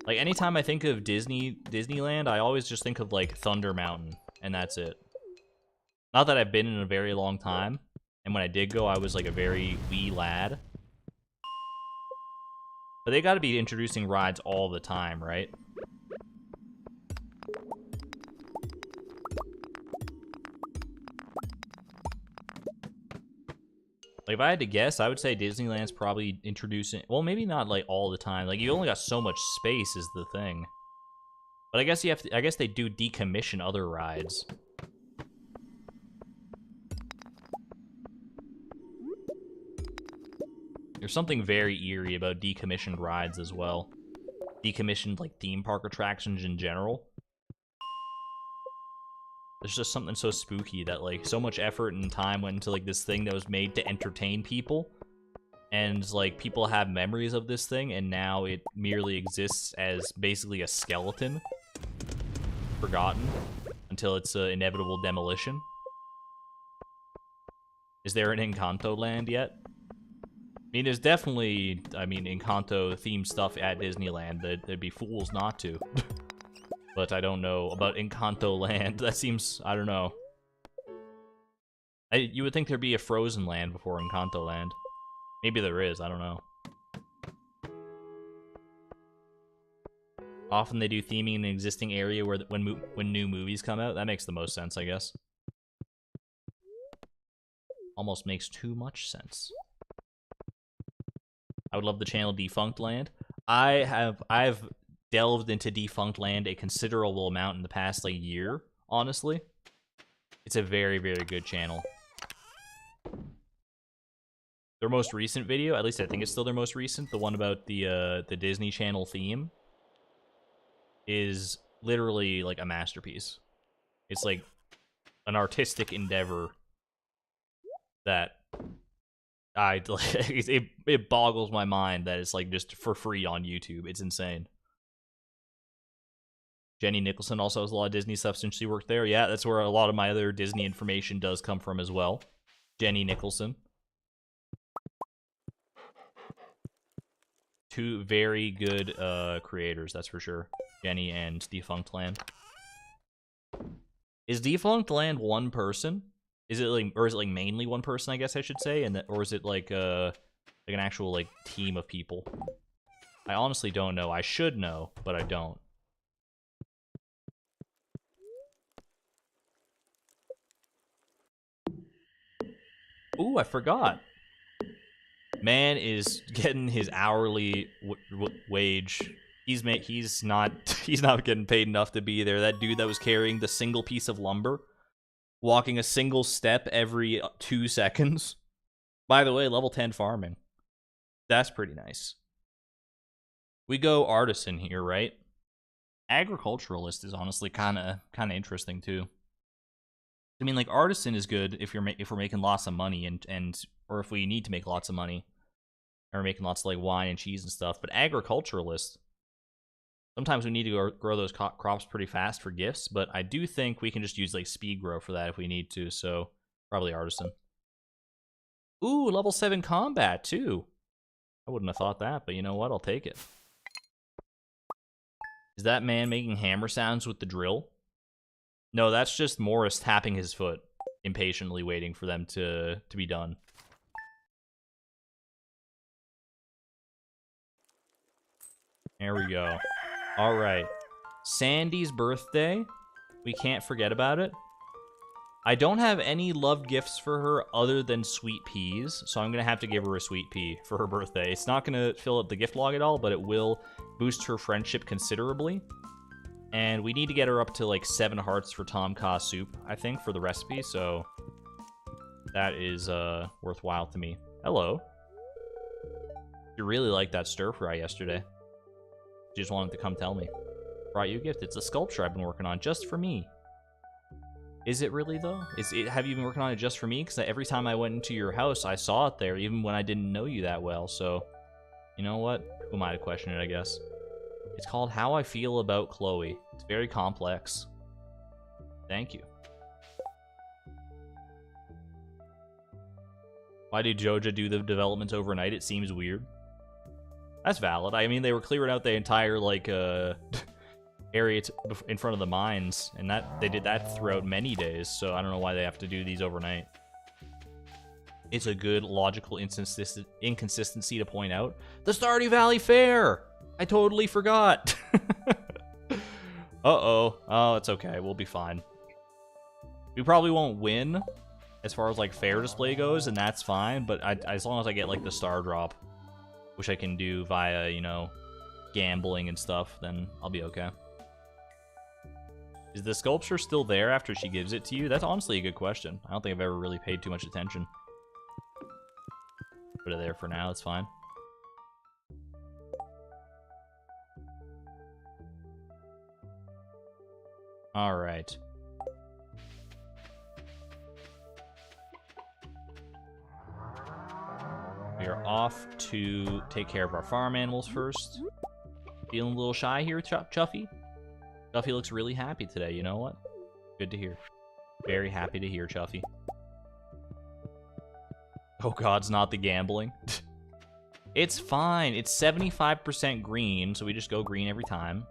Like, anytime I think of Disneyland, I always just think of, like, Thunder Mountain, and that's it. Not that I've been in a very long time, and when I did go, I was, like, a very wee lad. But they gotta be introducing rides all the time, right? Like, if I had to guess, I would say Disneyland's probably introducing... Well, maybe not, like, all the time. Like, you only got so much space is the thing. But I guess you have to... I guess they do decommission other rides. There's something very eerie about decommissioned rides as well. Decommissioned, like, theme park attractions in general. There's just something so spooky that, like, so much effort and time went into, like, this thing that was made to entertain people. And, like, people have memories of this thing, and now it merely exists as basically a skeleton. Forgotten. Until its inevitable demolition. Is there an Encanto land yet? I mean, there's definitely, Encanto-themed stuff at Disneyland. They'd be fools not to. But I don't know about Encanto Land. That seems... I don't know. You would think there'd be a Frozen Land before Encanto Land. Maybe there is, I don't know. Often they do theming in an existing area where when new movies come out. That makes the most sense, I guess. Almost makes too much sense. I would love the channel Defunct Land. I've delved into Defunct Land a considerable amount in the past, like, year, honestly. It's a very, very good channel. Their most recent video, at least I think it's still their most recent, the one about the Disney Channel theme, is literally, like, a masterpiece. It's, like, an artistic endeavor that it boggles my mind that it's, like, just for free on YouTube. It's insane. Jenny Nicholson also has a lot of Disney stuff since she worked there. Yeah, that's where a lot of my other Disney information does come from as well. Jenny Nicholson. Two very good creators, that's for sure. Jenny and Defunct Land. Is Defunct Land one person? Is it like mainly one person, I guess I should say, or is it like an actual, like, team of people? I honestly don't know. I should know, but I don't. Ooh, I forgot. Man is getting his hourly wage. He's not getting paid enough to be there. That dude that was carrying the single piece of lumber, walking a single step every 2 seconds. By the way, level 10 farming. That's pretty nice. We go artisan here, right? Agriculturalist is honestly kind of interesting too. I mean, like, artisan is good if we're making lots of money or if we need to make lots of money, or making lots of, like, wine and cheese and stuff. But agriculturalist, sometimes we need to grow those crops pretty fast for gifts. But I do think we can just use, like, speed grow for that if we need to. So probably artisan. Ooh, level 7 combat too. I wouldn't have thought that, but you know what? I'll take it. Is that man making hammer sounds with the drill? No, that's just Morris tapping his foot, impatiently waiting for them to be done. There we go. All right. Sandy's birthday. We can't forget about it. I don't have any love gifts for her other than sweet peas, so I'm going to have to give her a sweet pea for her birthday. It's not going to fill up the gift log at all, but it will boost her friendship considerably. And we need to get her up to like 7 hearts for Tom Kha soup, I think, for the recipe, so that is worthwhile to me. Hello. You really liked that stir fry yesterday. You just wanted to come tell me. Brought you a gift. It's a sculpture I've been working on just for me. Is it really, though? Have you been working on it just for me? Because every time I went into your house, I saw it there, even when I didn't know you that well. So, you know what? Who am I to question it, I guess? It's called How I Feel About Chloe. It's very complex. Thank you. Why did Joja do the developments overnight? It seems weird. That's valid. I mean, they were clearing out the entire, like, area in front of the mines, and they did that throughout many days, so I don't know why they have to do these overnight. It's a good logical inconsistency to point out. The Stardew Valley Fair! I totally forgot! Uh-oh. Oh, it's okay. We'll be fine. We probably won't win as far as, like, fair display goes, and that's fine, but as long as I get, like, the star drop, which I can do via, you know, gambling and stuff, then I'll be okay. Is the sculpture still there after she gives it to you? That's honestly a good question. I don't think I've ever really paid too much attention. Put it there for now, it's fine. Alright. We are off to take care of our farm animals first. Feeling a little shy here, Chuffy? Chuffy looks really happy today, you know what? Good to hear. Very happy to hear, Chuffy. Oh god, it's not the gambling. It's fine. It's 75% green, so we just go green every time.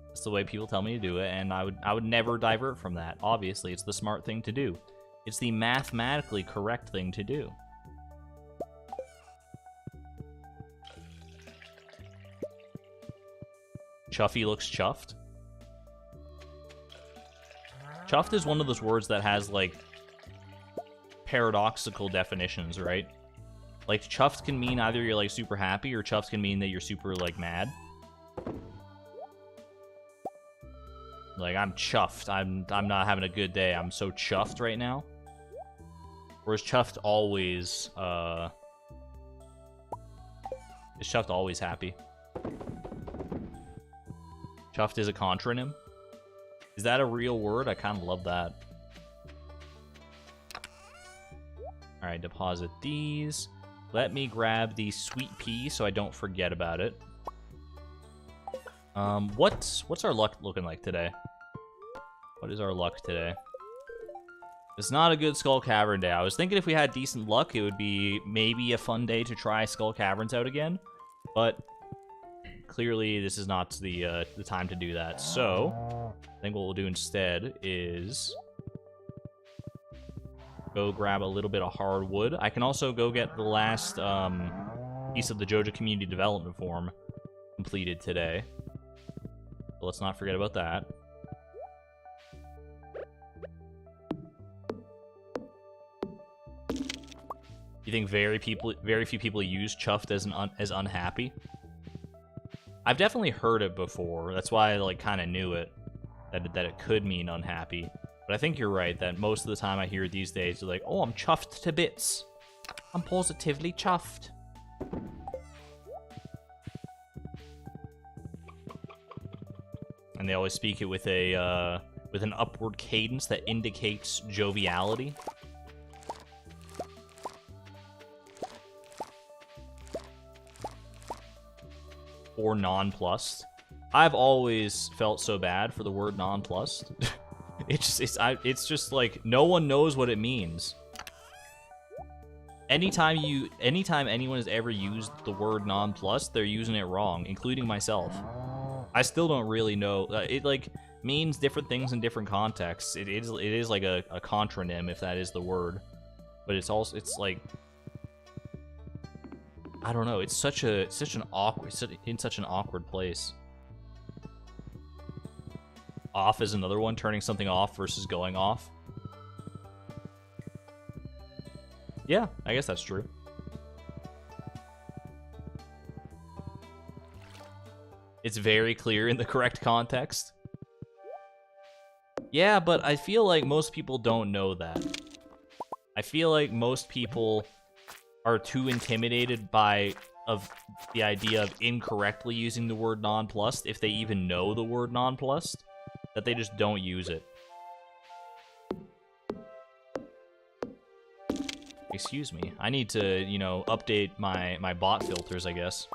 That's the way people tell me to do it, and I would never divert from that. Obviously, it's the smart thing to do. It's the mathematically correct thing to do. Chuffy looks chuffed. Chuffed is one of those words that has, like, paradoxical definitions, right? Like, chuffed can mean either you're, like, super happy, or chuffed can mean that you're super, like, mad. Like, I'm chuffed. I'm not having a good day. I'm so chuffed right now. Whereas chuffed always, is chuffed always happy? Chuffed is a contronym? Is that a real word? I kind of love that. Alright, deposit these. Let me grab the sweet pea so I don't forget about it. What's our luck looking like today? What is our luck today? It's not a good Skull Cavern day. I was thinking if we had decent luck, it would be maybe a fun day to try Skull Caverns out again. But clearly, this is not the time to do that. So, I think what we'll do instead is go grab a little bit of hardwood. I can also go get the last piece of the Joja Community Development Form completed today. So let's not forget about that. You think very few people use chuffed as unhappy? I've definitely heard it before. That's why I like kind of knew it, that it could mean unhappy. But I think you're right that most of the time I hear it these days, they're like, "Oh, I'm chuffed to bits. I'm positively chuffed." And they always speak it with an upward cadence that indicates joviality. Or nonplussed. I've always felt so bad for the word nonplussed. It's just like no one knows what it means. Anytime anyone has ever used the word nonplussed, they're using it wrong, including myself. I still don't really know. It like means different things in different contexts. It is like a contronym, if that is the word, but it's like, I don't know. It's such an awkward place. Off is another one, turning something off versus going off. Yeah, I guess that's true. It's very clear in the correct context. Yeah, but I feel like most people don't know that. I feel like most people are too intimidated by the idea of incorrectly using the word nonplussed, if they even know the word nonplussed, that they just don't use it. Excuse me. I need to, you know, update my bot filters, I guess.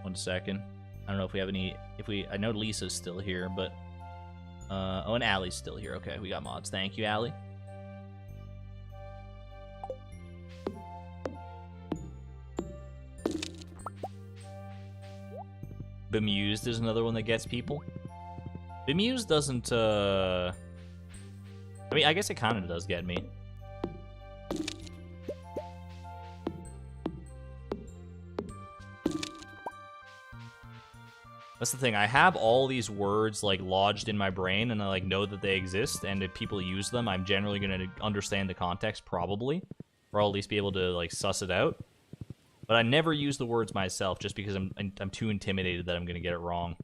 1 second. I don't know if we have any... I know Lisa's still here, but... oh, and Allie's still here. Okay, we got mods. Thank you, Allie. Bemused is another one that gets people. Bemused doesn't, I mean, I guess it kind of does get me. That's the thing. I have all these words, like, lodged in my brain, and I, like, know that they exist, and if people use them, I'm generally going to understand the context, probably. Or I'll at least be able to, like, suss it out. But I never use the words myself, just because I'm too intimidated that I'm going to get it wrong.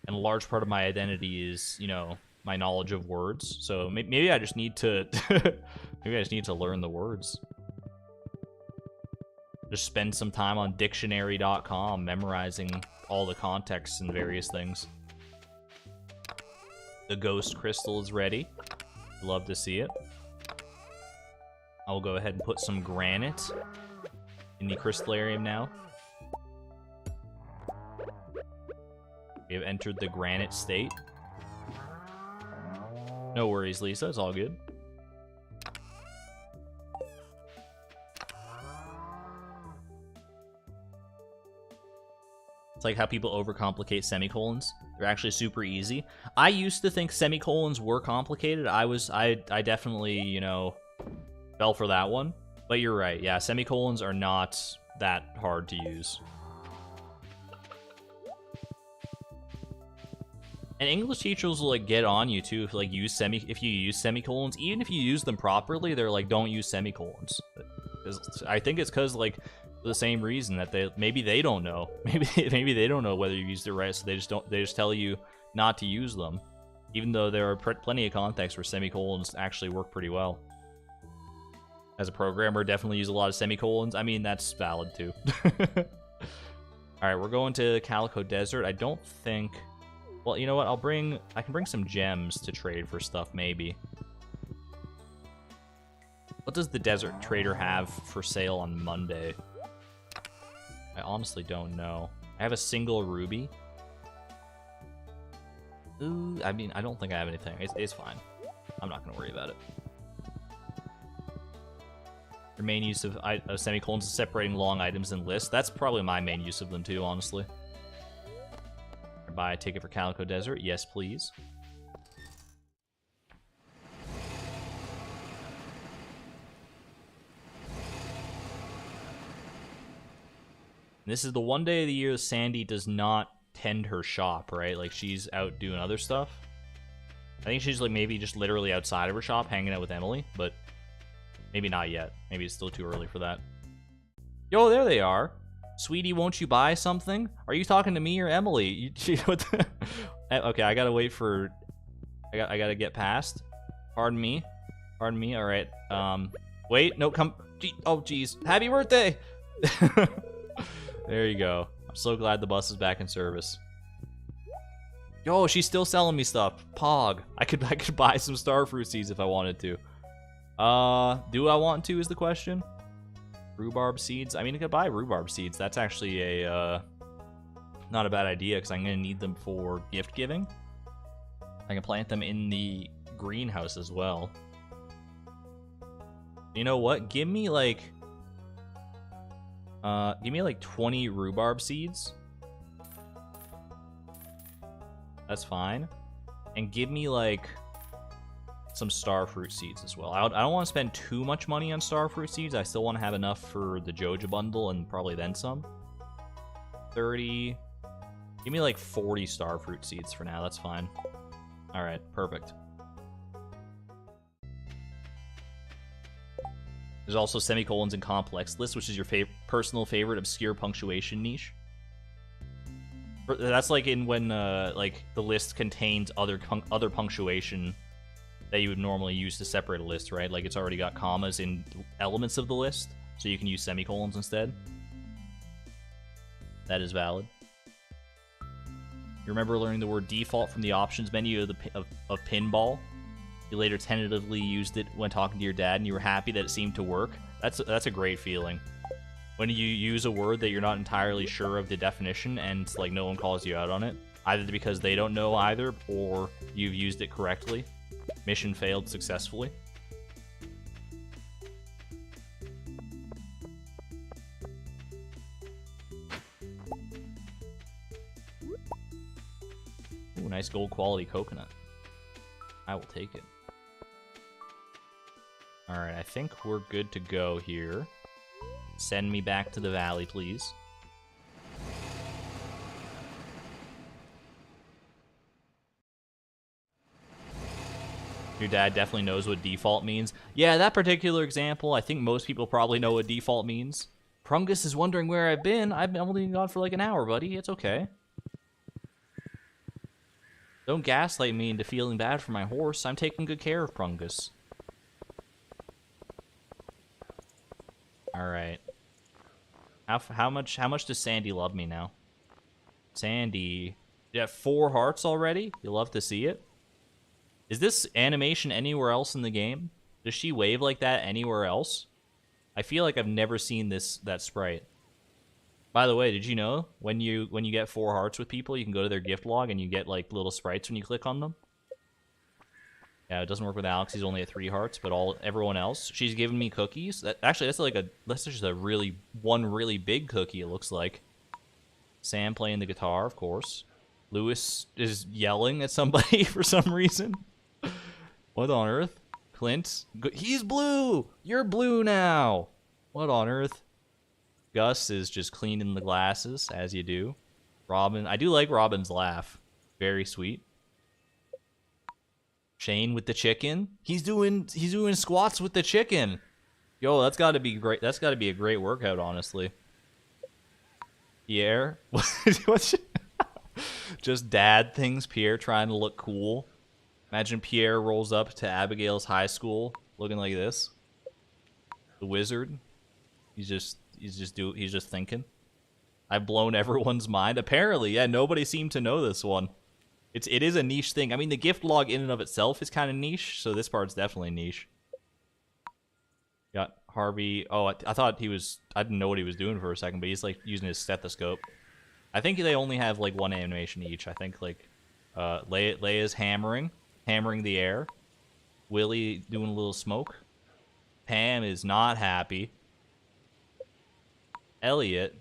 And a large part of my identity is, you know, my knowledge of words. So maybe I just need to... maybe I just need to learn the words. Just spend some time on dictionary.com memorizing all the contexts and various things. The ghost crystal is ready. Love to see it. I'll go ahead and put some granite in the crystallarium now. We have entered the granite state. No worries, Lisa. It's all good. It's like how people overcomplicate semicolons. They're actually super easy. I used to think semicolons were complicated. I definitely, you know, fell for that one. But you're right. Yeah, semicolons are not that hard to use. And English teachers will, like, get on you too if you use semicolons. Even if you use them properly, they're like, don't use semicolons. I think it's because, like, for the same reason that maybe they don't know. Maybe they don't know whether you used it right, so they just tell you not to use them. Even though there are plenty of contexts where semicolons actually work pretty well. As a programmer, definitely use a lot of semicolons. I mean, that's valid too. Alright, we're going to Calico Desert. I don't think... Well, you know what? I can bring some gems to trade for stuff, maybe. What does the Desert Trader have for sale on Monday? I honestly don't know. I have a single ruby. Ooh, I mean, I don't think I have anything. It's fine. I'm not going to worry about it. Your main use of semicolons is separating long items in lists. That's probably my main use of them too, honestly. Buy a ticket for Calico Desert. Yes, please. This is the one day of the year Sandy does not tend her shop, right? Like, she's out doing other stuff. I think she's, like, maybe just literally outside of her shop hanging out with Emily, but maybe not yet. Maybe it's still too early for that. Yo, there they are. Sweetie, won't you buy something? Are you talking to me or Emily? Okay, I gotta wait for... I gotta get past. Pardon me. Pardon me, alright. Wait, no, come... Oh, jeez. Happy birthday! There you go. I'm so glad the bus is back in service. Yo, she's still selling me stuff. Pog. I could buy some starfruit seeds if I wanted to. Do I want to is the question. Rhubarb seeds. I mean, I could buy rhubarb seeds. That's actually a, not a bad idea, because I'm going to need them for gift giving. I can plant them in the greenhouse as well. You know what? Give me like 20 rhubarb seeds. That's fine. And give me, like, some starfruit seeds as well. I don't want to spend too much money on starfruit seeds. I still want to have enough for the Joja bundle and probably then some. 30. Give me, like, 40 starfruit seeds for now. That's fine. All right, perfect. There's also semicolons and complex lists, which is your personal favorite obscure punctuation niche. That's like in when like the list contains other punctuation that you would normally use to separate a list, right? Like it's already got commas in elements of the list, so you can use semicolons instead. That is valid. You remember learning the word default from the options menu of pinball? You later tentatively used it when talking to your dad, and you were happy that it seemed to work. That's a great feeling. When you use a word that you're not entirely sure of the definition, and like no one calls you out on it, either because they don't know either, or you've used it correctly. Mission failed successfully. Ooh, nice gold quality coconut. I will take it. Alright, I think we're good to go here. Send me back to the valley, please. Your dad definitely knows what default means. Yeah, that particular example, I think most people probably know what default means. Prungus is wondering where I've been. I've only been gone for like an hour, buddy. It's okay. Don't gaslight me into feeling bad for my horse. I'm taking good care of Prungus. Alright. How much does Sandy love me now? Sandy. You have 4 hearts already? You love to see it? Is this animation anywhere else in the game? Does she wave like that anywhere else? I feel like I've never seen that sprite. By the way, did you know when you get 4 hearts with people, you can go to their gift log and you get like little sprites when you click on them? Yeah, it doesn't work with Alex. He's only at 3 hearts, but everyone else, she's giving me cookies. That's just a one really big cookie. It looks like. Sam playing the guitar, of course. Lewis is yelling at somebody for some reason. What on earth? Clint, he's blue. You're blue now. What on earth? Gus is just cleaning the glasses as you do. Robin, I do like Robin's laugh. Very sweet. Shane with the chicken. He's doing squats with the chicken. Yo, that's got to be great. That's got to be a great workout, honestly. Pierre, what's just dad things? Pierre trying to look cool. Imagine Pierre rolls up to Abigail's high school looking like this. The wizard. He's just thinking. I've blown everyone's mind. Apparently, yeah, nobody seemed to know this one. It is a niche thing. I mean, the gift log in and of itself is kind of niche, so this part's definitely niche. Got Harvey. Oh, I thought he was... I didn't know what he was doing for a second, but he's, like, using his stethoscope. I think they only have, like, 1 animation each. I think, like, Leia's hammering the air. Willie doing a little smoke. Pam is not happy. Elliot,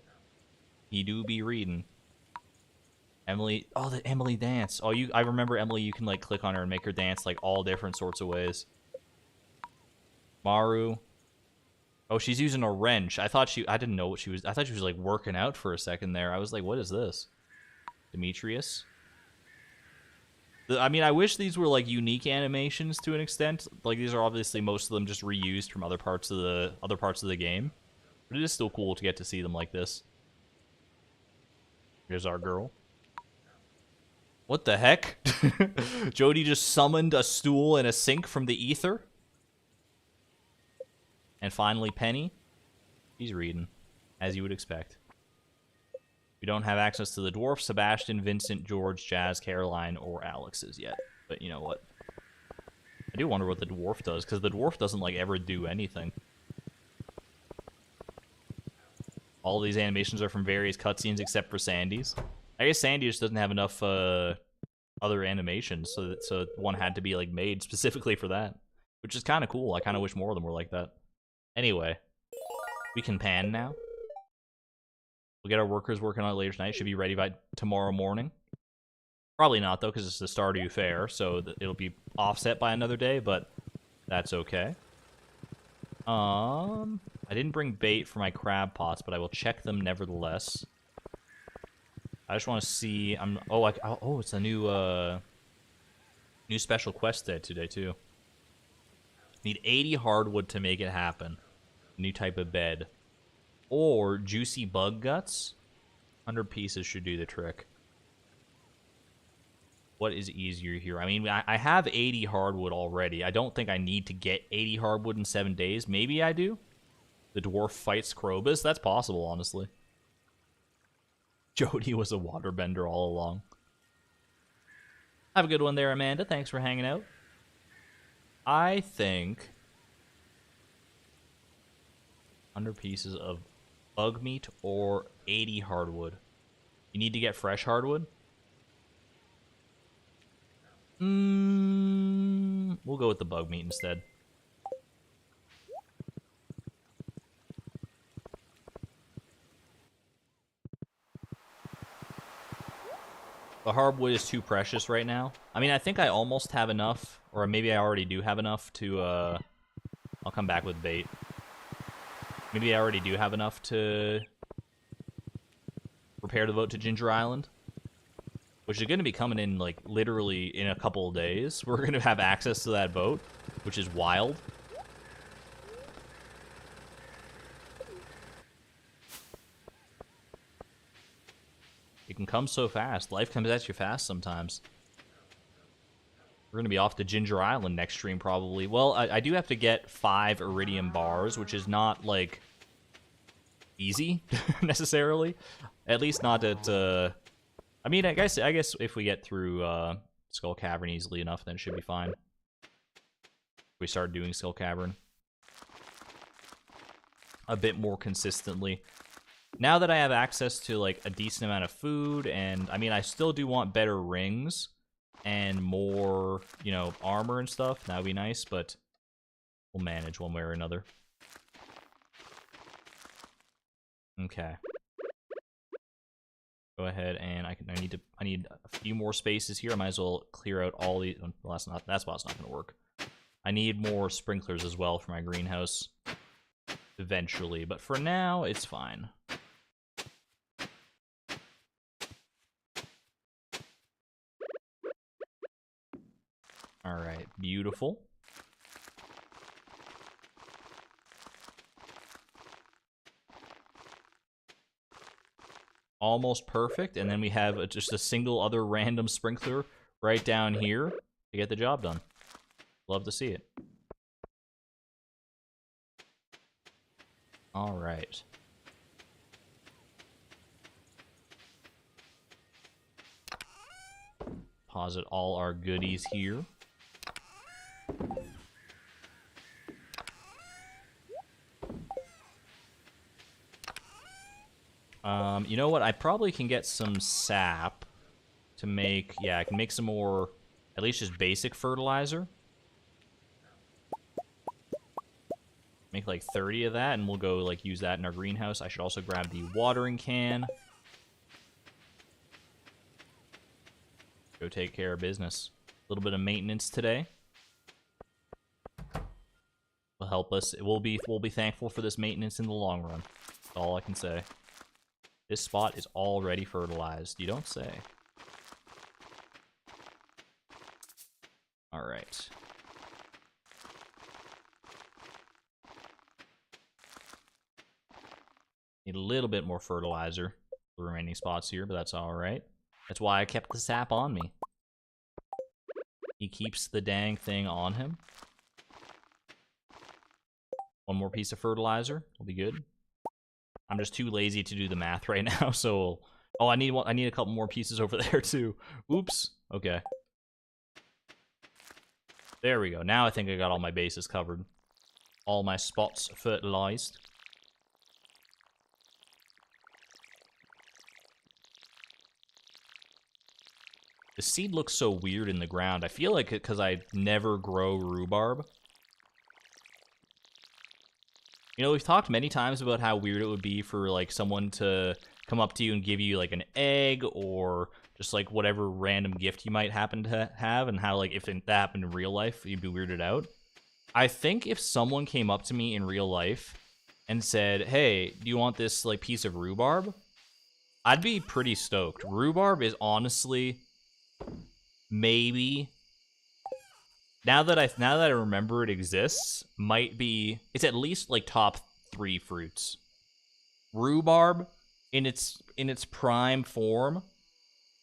he do be reading. Emily, oh, the Emily dance. Oh, I remember Emily, you can, like, click on her and make her dance, like, all different sorts of ways. Maru. Oh, she's using a wrench. I didn't know what she was, I thought she was, like, working out for a second there. I was like, what is this? Demetrius. I mean, I wish these were, like, unique animations to an extent. Like, these are obviously, most of them just reused from other parts of the game. But it is still cool to get to see them like this. Here's our girl. What the heck? Jody just summoned a stool and a sink from the ether. And finally, Penny. He's reading, as you would expect. We don't have access to the dwarf, Sebastian, Vincent, George, Jazz, Caroline, or Alex's yet. But you know what? I do wonder what the dwarf does, because the dwarf doesn't, like, ever do anything. All of these animations are from various cutscenes except for Sandy's. I guess Sandy just doesn't have enough other animations, so one had to be, like, made specifically for that. Which is kind of cool. I kind of wish more of them were like that. Anyway, we can pan now. We'll get our workers working on it later tonight. Should be ready by tomorrow morning. Probably not, though, because it's the Stardew Fair, so it'll be offset by another day, but that's okay. I didn't bring bait for my crab pots, but I will check them nevertheless. I just want to see. Oh, it's a new New special quest today, too. Need 80 hardwood to make it happen. New type of bed. Or juicy bug guts. 100 pieces should do the trick. What is easier here? I mean, I have 80 hardwood already. I don't think I need to get 80 hardwood in 7 days. Maybe I do. The dwarf fights Krobus. That's possible, honestly. Jody was a waterbender all along. Have a good one there, Amanda. Thanks for hanging out. I think 100 pieces of bug meat or 80 hardwood. You need to get fresh hardwood? We'll go with the bug meat instead. The hardwood is too precious right now. I mean, I think I almost have enough, or maybe I already do have enough to, I'll come back with bait. Maybe I already do have enough to prepare the boat to Ginger Island, which is going to be coming in, like, literally in a couple of days. We're going to have access to that boat, which is wild. It can come so fast. Life comes at you fast sometimes. We're going to be off to Ginger Island next stream, probably. Well, I do have to get 5 iridium bars, which is not, like, easy, necessarily. At least not at, I mean, I guess if we get through, Skull Cavern easily enough, then it should be fine. We start doing Skull Cavern a bit more consistently. Now that I have access to, like, a decent amount of food, and, I mean, I still do want better rings and more, you know, armor and stuff. That would be nice, but we'll manage one way or another. Okay. Go ahead and I need a few more spaces here. I might as well clear out all these. Well, that's why it's not going to work. I need more sprinklers as well for my greenhouse eventually, but for now, it's fine. Alright, beautiful. Almost perfect, and then we have just a single other random sprinkler right down here to get the job done. Love to see it. Alright. Deposit all our goodies here. You know what? I probably can get some sap to make... Yeah, I can make some more, at least just basic fertilizer. Make like 30 of that, and we'll go like use that in our greenhouse. I should also grab the watering can. Go take care of business. A little bit of maintenance today will help us. We'll be thankful for this maintenance in the long run. That's all I can say. This spot is already fertilized. You don't say. All right. Need a little bit more fertilizer for the remaining spots here, but that's all right. That's why I kept the sap on me. He keeps the dang thing on him. One more piece of fertilizer will be good. I'm just too lazy to do the math right now, so... Oh, I need a couple more pieces over there, too. Oops. Okay. There we go. Now I think I got all my bases covered. All my spots fertilized. The seed looks so weird in the ground. I feel like it because I never grow rhubarb. You know, we've talked many times about how weird it would be for, like, someone to come up to you and give you, like, an egg or just, like, whatever random gift you might happen to have, and how, like, if that happened in real life, you'd be weirded out. I think if someone came up to me in real life and said, hey, do you want this, like, piece of rhubarb? I'd be pretty stoked. Rhubarb is honestly maybe Now that I remember it exists, it's at least like top 3 fruits. Rhubarb in its prime form,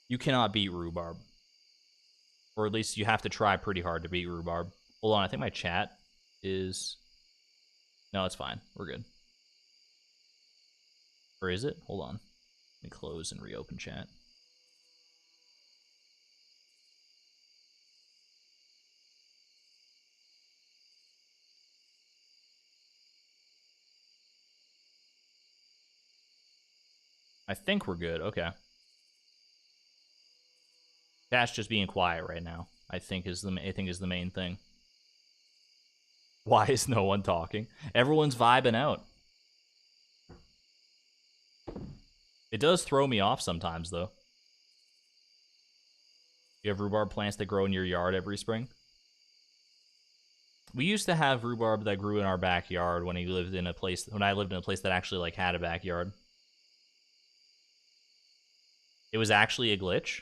you cannot beat rhubarb. Or at least you have to try pretty hard to beat rhubarb. Hold on, I think my chat is... No, it's fine. We're good. Or is it? Hold on. Let me close and reopen chat. I think we're good. Okay. Chat's just being quiet right now. I think is the main thing. Why is no one talking? Everyone's vibing out. It does throw me off sometimes, though. You have rhubarb plants that grow in your yard every spring? We used to have rhubarb that grew in our backyard when I lived in a place that actually like had a backyard. It was actually a glitch.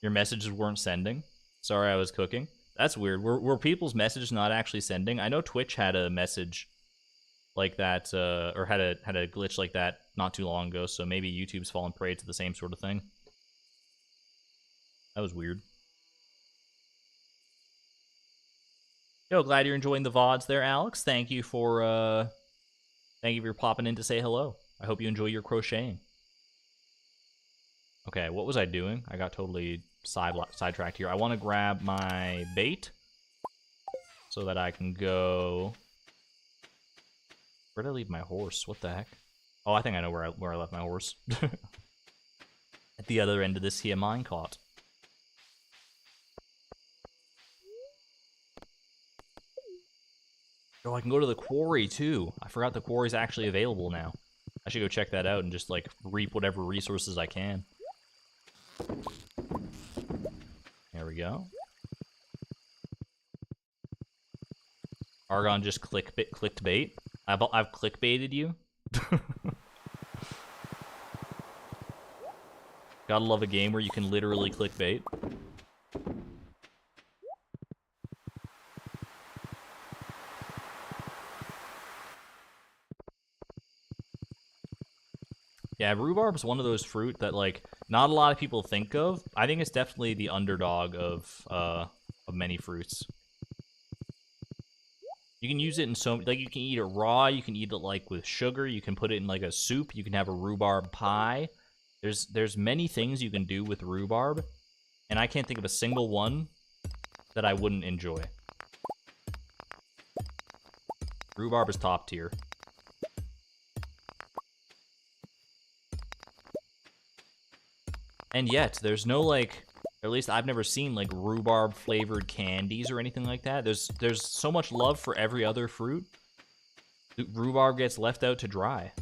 Your messages weren't sending. Sorry, I was cooking. That's weird. Were people's messages not actually sending? I know Twitch had a message like that, or had a glitch like that not too long ago. So maybe YouTube's fallen prey to the same sort of thing. That was weird. Yo, glad you're enjoying the VODs there, Alex. Thank you for popping in to say hello. I hope you enjoy your crocheting. Okay, what was I doing? I got totally sidetracked here. I want to grab my bait so that I can go... Where did I leave my horse? What the heck? Oh, I think I know where I left my horse. At the other end of this here minecart. Oh, I can go to the quarry, too. I forgot the quarry's actually available now. I should go check that out and just, like, reap whatever resources I can. There we go. Argon just clicked bait. I've clickbaited you. Gotta love a game where you can literally clickbait. Yeah, rhubarb's one of those fruit that, like, not a lot of people think of. I think it's definitely the underdog of many fruits. You can use it in like, you can eat it raw, you can eat it, like, with sugar, you can put it in, like, a soup, you can have a rhubarb pie. There's many things you can do with rhubarb, and I can't think of a single one that I wouldn't enjoy. Rhubarb is top tier. And yet, there's no, like, or at least I've never seen, like, rhubarb-flavored candies or anything like that. There's so much love for every other fruit. Rhubarb gets left out to dry.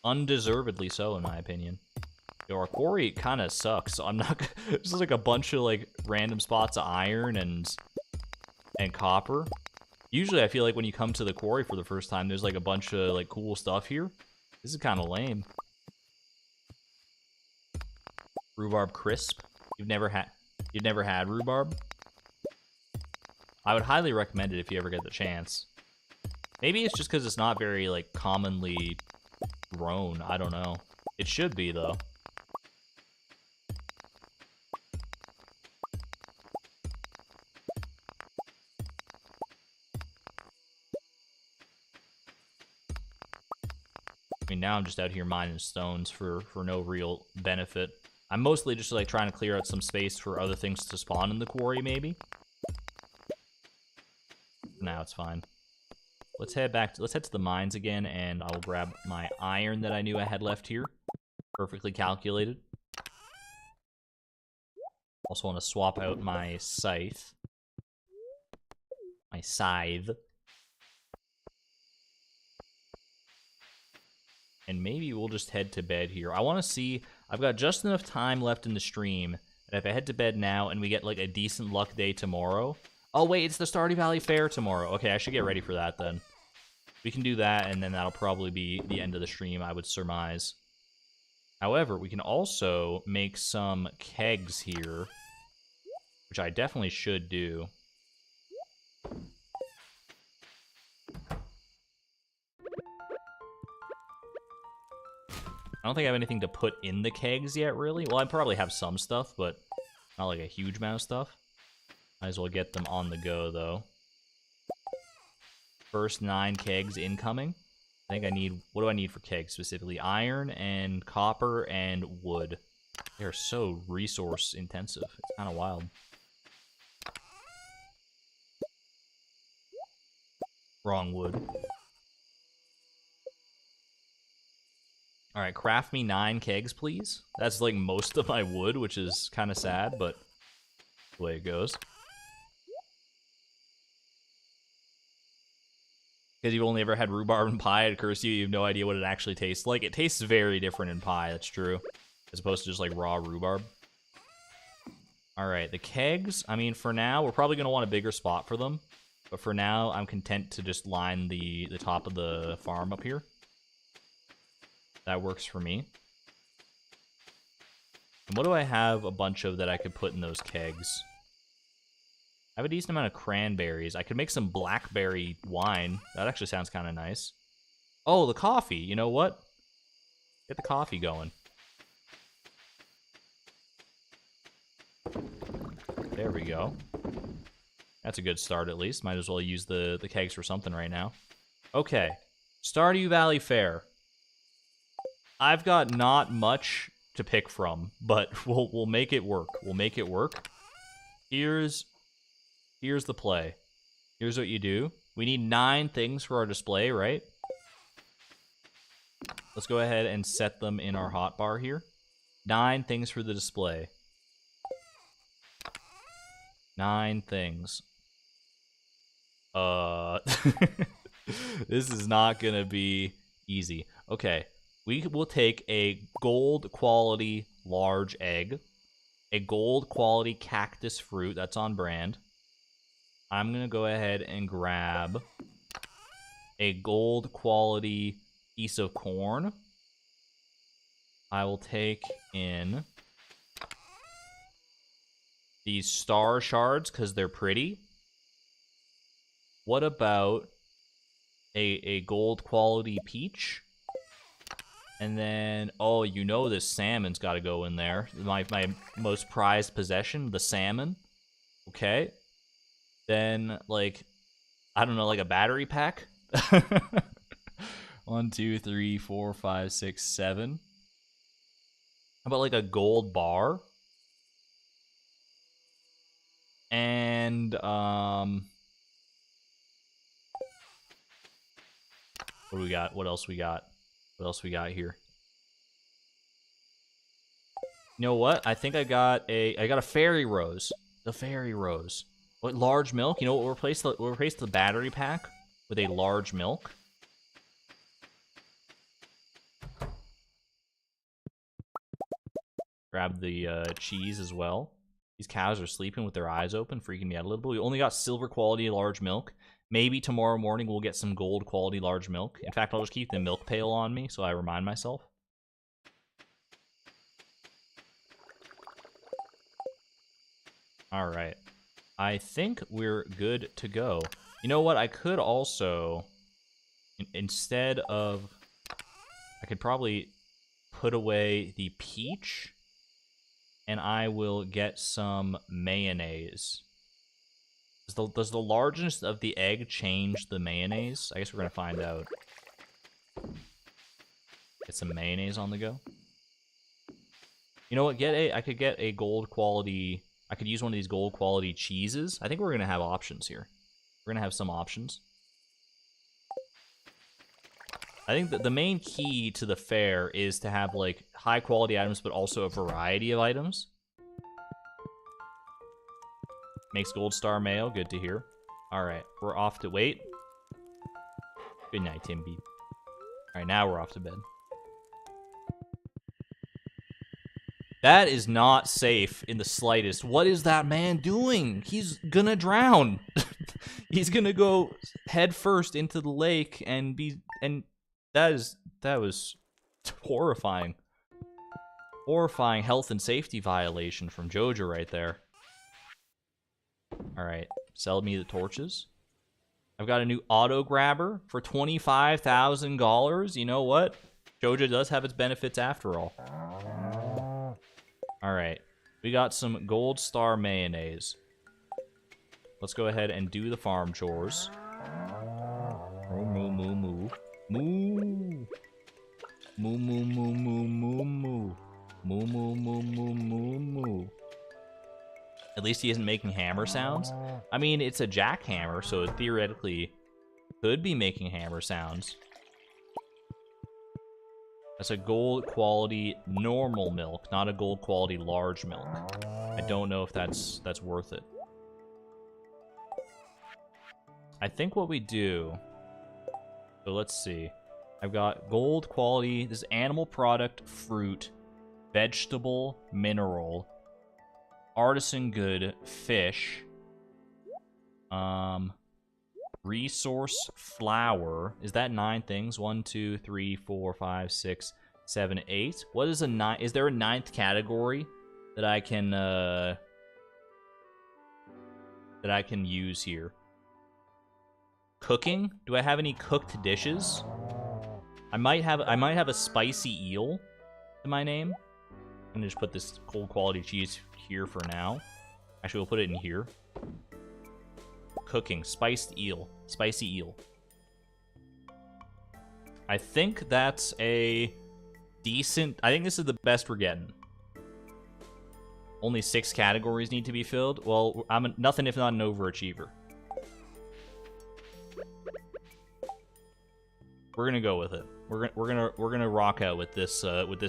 Undeservedly so, in my opinion. Yo, our quarry kind of sucks, so I'm not... There's, like, a bunch of, like, random spots of iron and copper. Usually, I feel like when you come to the quarry for the first time, there's, like, a bunch of, like, cool stuff here. This is kind of lame. Rhubarb crisp. You've never had rhubarb? I would highly recommend it if you ever get the chance. Maybe it's just because it's not very, like, commonly grown. I don't know. It should be, though. I mean, now I'm just out here mining stones for no real benefit. I'm mostly just, like, trying to clear out some space for other things to spawn in the quarry, maybe. Now it's fine. Let's head to the mines again, and I'll grab my iron that I knew I had left here. Perfectly calculated. Also want to swap out my scythe. My scythe. And maybe we'll just head to bed here. I want to see... I've got just enough time left in the stream that if I head to bed now and we get, like, a decent luck day tomorrow... Oh, wait, it's the Stardew Valley Fair tomorrow. Okay, I should get ready for that, then. We can do that, and then that'll probably be the end of the stream, I would surmise. However, we can also make some kegs here which I definitely should do. I don't think I have anything to put in the kegs yet, really. Well, I probably have some stuff, but not like a huge amount of stuff. Might as well get them on the go, though. First 9 kegs incoming. I think I need... What do I need for kegs specifically? Iron and copper and wood. They're so resource intensive. It's kind of wild. Wrong wood. Alright, craft me 9 kegs, please. That's like most of my wood, which is kind of sad, but the way it goes. Because you've only ever had rhubarb and pie at Curse you have no idea what it actually tastes like. It tastes very different in pie, that's true. As opposed to just like raw rhubarb. Alright, the kegs, I mean, for now, we're probably going to want a bigger spot for them. But for now, I'm content to just line the top of the farm up here. That works for me. And what do I have a bunch of that I could put in those kegs? I have a decent amount of cranberries. I could make some blackberry wine. That actually sounds kind of nice. Oh, the coffee. You know what? Get the coffee going. There we go. That's a good start, at least. Might as well use the kegs for something right now. Okay. Stardew Valley Fair. I've got not much to pick from, but we'll make it work. We'll make it work. Here's the play. Here's what you do. We need 9 things for our display, right? Let's go ahead and set them in our hotbar here. 9 things for the display. 9 things. This is not gonna be easy. Okay. We will take a gold quality large egg, a gold quality cactus fruit, that's on brand. I'm going to go ahead and grab a gold quality piece of corn. I will take in these star shards because they're pretty. What about a gold quality peach? And then, oh, you know this salmon's got to go in there. My most prized possession, the salmon. Okay. Then, like, I don't know, like a battery pack? 1, 2, 3, 4, 5, 6, 7. How about like a gold bar? And, what do we got? What else we got? What else we got here? You know what? I think I got a fairy rose. The fairy rose. What, large milk? You know what? We'll replace the battery pack with a large milk. Grab the cheese as well. These cows are sleeping with their eyes open, freaking me out a little bit. We only got silver quality large milk. Maybe tomorrow morning we'll get some gold quality large milk. In fact, I'll just keep the milk pail on me so I remind myself. Alright. I think we're good to go. You know what? I could also, instead of... I could probably put away the peach, and I will get some mayonnaise. Does the largeness of the egg change the mayonnaise? I guess we're going to find out. Get some mayonnaise on the go. You know what? I could get a gold quality... I could use one of these gold quality cheeses. I think we're going to have options here. We're going to have some options. I think that the main key to the fair is to have, like, high quality items, but also a variety of items. Makes gold star mayo. Good to hear. Alright, we're off to... Wait. Good night, Timby. Alright, now we're off to bed. That is not safe in the slightest. What is that man doing? He's gonna drown. He's gonna go head first into the lake and be... And that was horrifying. Horrifying health and safety violation from Jojo right there. Alright, sell me the torches. I've got a new auto grabber for $25,000. You know what? Joja does have its benefits after all. Alright, we got some gold star mayonnaise. Let's go ahead and do the farm chores. Moo, moo, moo, moo. Moo. Moo, moo, moo, moo, moo, moo. Moo, moo, moo, moo, moo, moo. At least he isn't making hammer sounds. I mean, it's a jackhammer, so it theoretically could be making hammer sounds. That's a gold quality normal milk, not a gold quality large milk. I don't know if that's worth it. I think what we do... So let's see. I've got gold quality, this is animal product, fruit, vegetable, mineral, artisan good, fish, resource, flour. Is that 9 things? 1, 2, 3, 4, 5, 6, 7, 8. What is a 9? Is there a 9th category that I can use here? Cooking? Do I have any cooked dishes? I might have a spicy eel in my name. I'm gonna just put this cold quality cheese here for now. Actually, we'll put it in here. Cooking, spiced eel, spicy eel. I think that's a decent. I think this is the best we're getting. Only 6 categories need to be filled. Well, I'm nothing if not an overachiever. We're gonna go with it. We're gonna rock out with this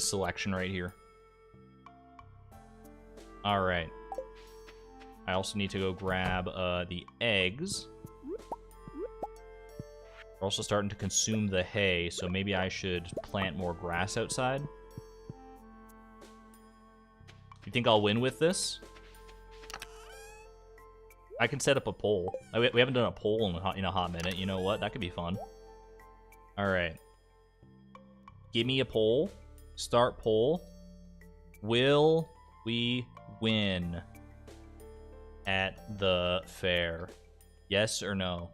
selection right here. All right. I also need to go grab the eggs. We're also starting to consume the hay, so maybe I should plant more grass outside. You think I'll win with this? I can set up a poll. We haven't done a poll in a hot minute. You know what? That could be fun. All right. Give me a poll. Start poll. Will we win at the fair? Yes or no?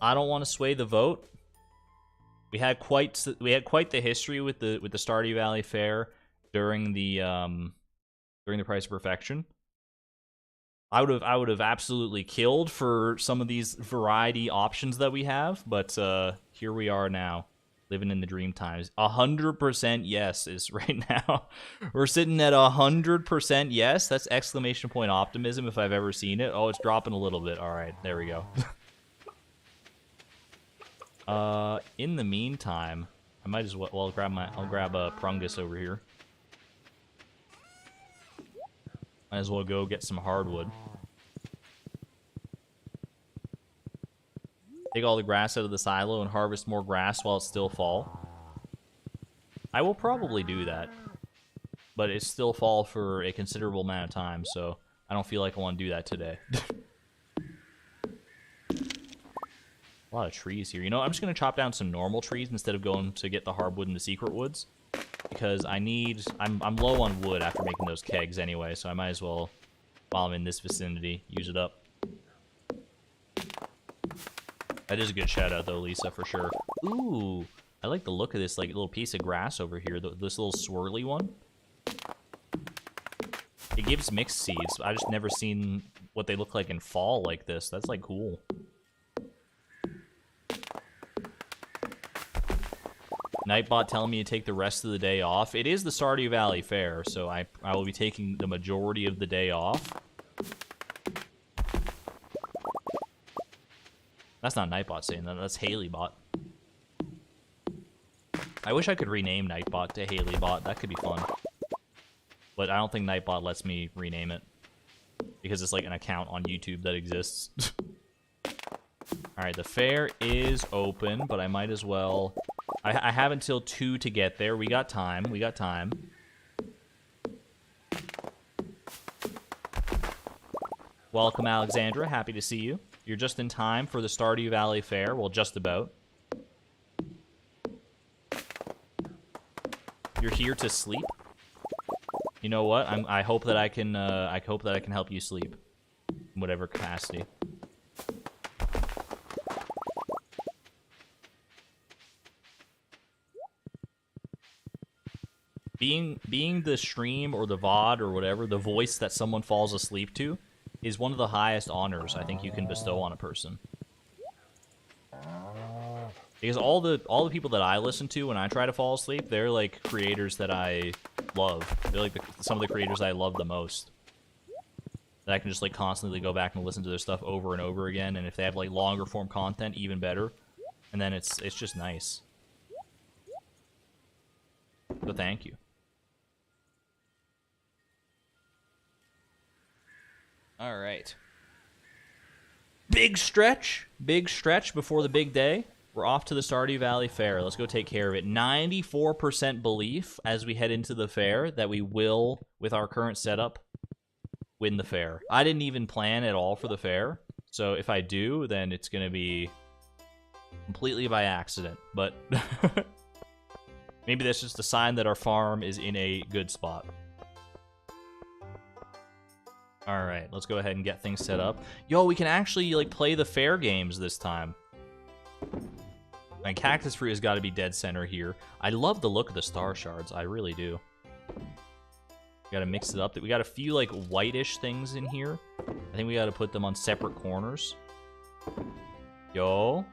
I don't want to sway the vote. We had quite the history with the Stardew Valley Fair during the Price of Perfection. I would have absolutely killed for some of these variety options that we have, but here we are now, living in the dream times. 100% yes is right now. We're sitting at 100% yes. That's exclamation point optimism if I've ever seen it. Oh, it's dropping a little bit. All right, there we go. In the meantime, I might as well I'll grab a Prungus over here. Might as well go get some hardwood. Take all the grass out of the silo and harvest more grass while it's still fall. I will probably do that. But it's still fall for a considerable amount of time, so I don't feel like I want to do that today. A lot of trees here. You know, I'm just going to chop down some normal trees instead of going to get the hardwood in the secret woods. Because I'm low on wood after making those kegs anyway, so I might as well, while I'm in this vicinity, use it up. That is a good shout out though, Lisa, for sure. Ooh, I like the look of this like little piece of grass over here, this little swirly one. It gives mixed seeds. I just never seen what they look like in fall like this. That's like cool. Nightbot telling me to take the rest of the day off. It is the Stardew Valley Fair, so I will be taking the majority of the day off. That's not Nightbot saying that. That's HaleyBot. I wish I could rename Nightbot to HaleyBot. That could be fun. But I don't think Nightbot lets me rename it. Because it's like an account on YouTube that exists. Alright, the fair is open, but I might as well... I have until 2 to get there. We got time. We got time. Welcome, Alexandra. Happy to see you. You're just in time for the Stardew Valley Fair. Well, just about. You're here to sleep. you know what? I hope that I can help you sleep in whatever capacity. Being the stream or the VOD or whatever, the voice that someone falls asleep to is one of the highest honors I think you can bestow on a person. Because all the people that I listen to when I try to fall asleep, they're like creators that I love. They're like some of the creators I love the most. That I can just like constantly go back and listen to their stuff over and over again, and if they have like longer form content, even better. And then it's just nice. So thank you. All right. Big stretch before the big day. We're off to the Stardew Valley Fair. Let's go take care of it. 94% belief as we head into the fair that we will, with our current setup, win the fair. I didn't even plan at all for the fair, so if I do, then it's going to be completely by accident. But maybe that's just a sign that our farm is in a good spot. Alright, let's go ahead and get things set up. Yo, we can actually, like, play the fair games this time. My cactus fruit has got to be dead center here. I love the look of the star shards. I really do. Gotta mix it up. We got a few, like, whitish things in here. I think we gotta put them on separate corners. Yo.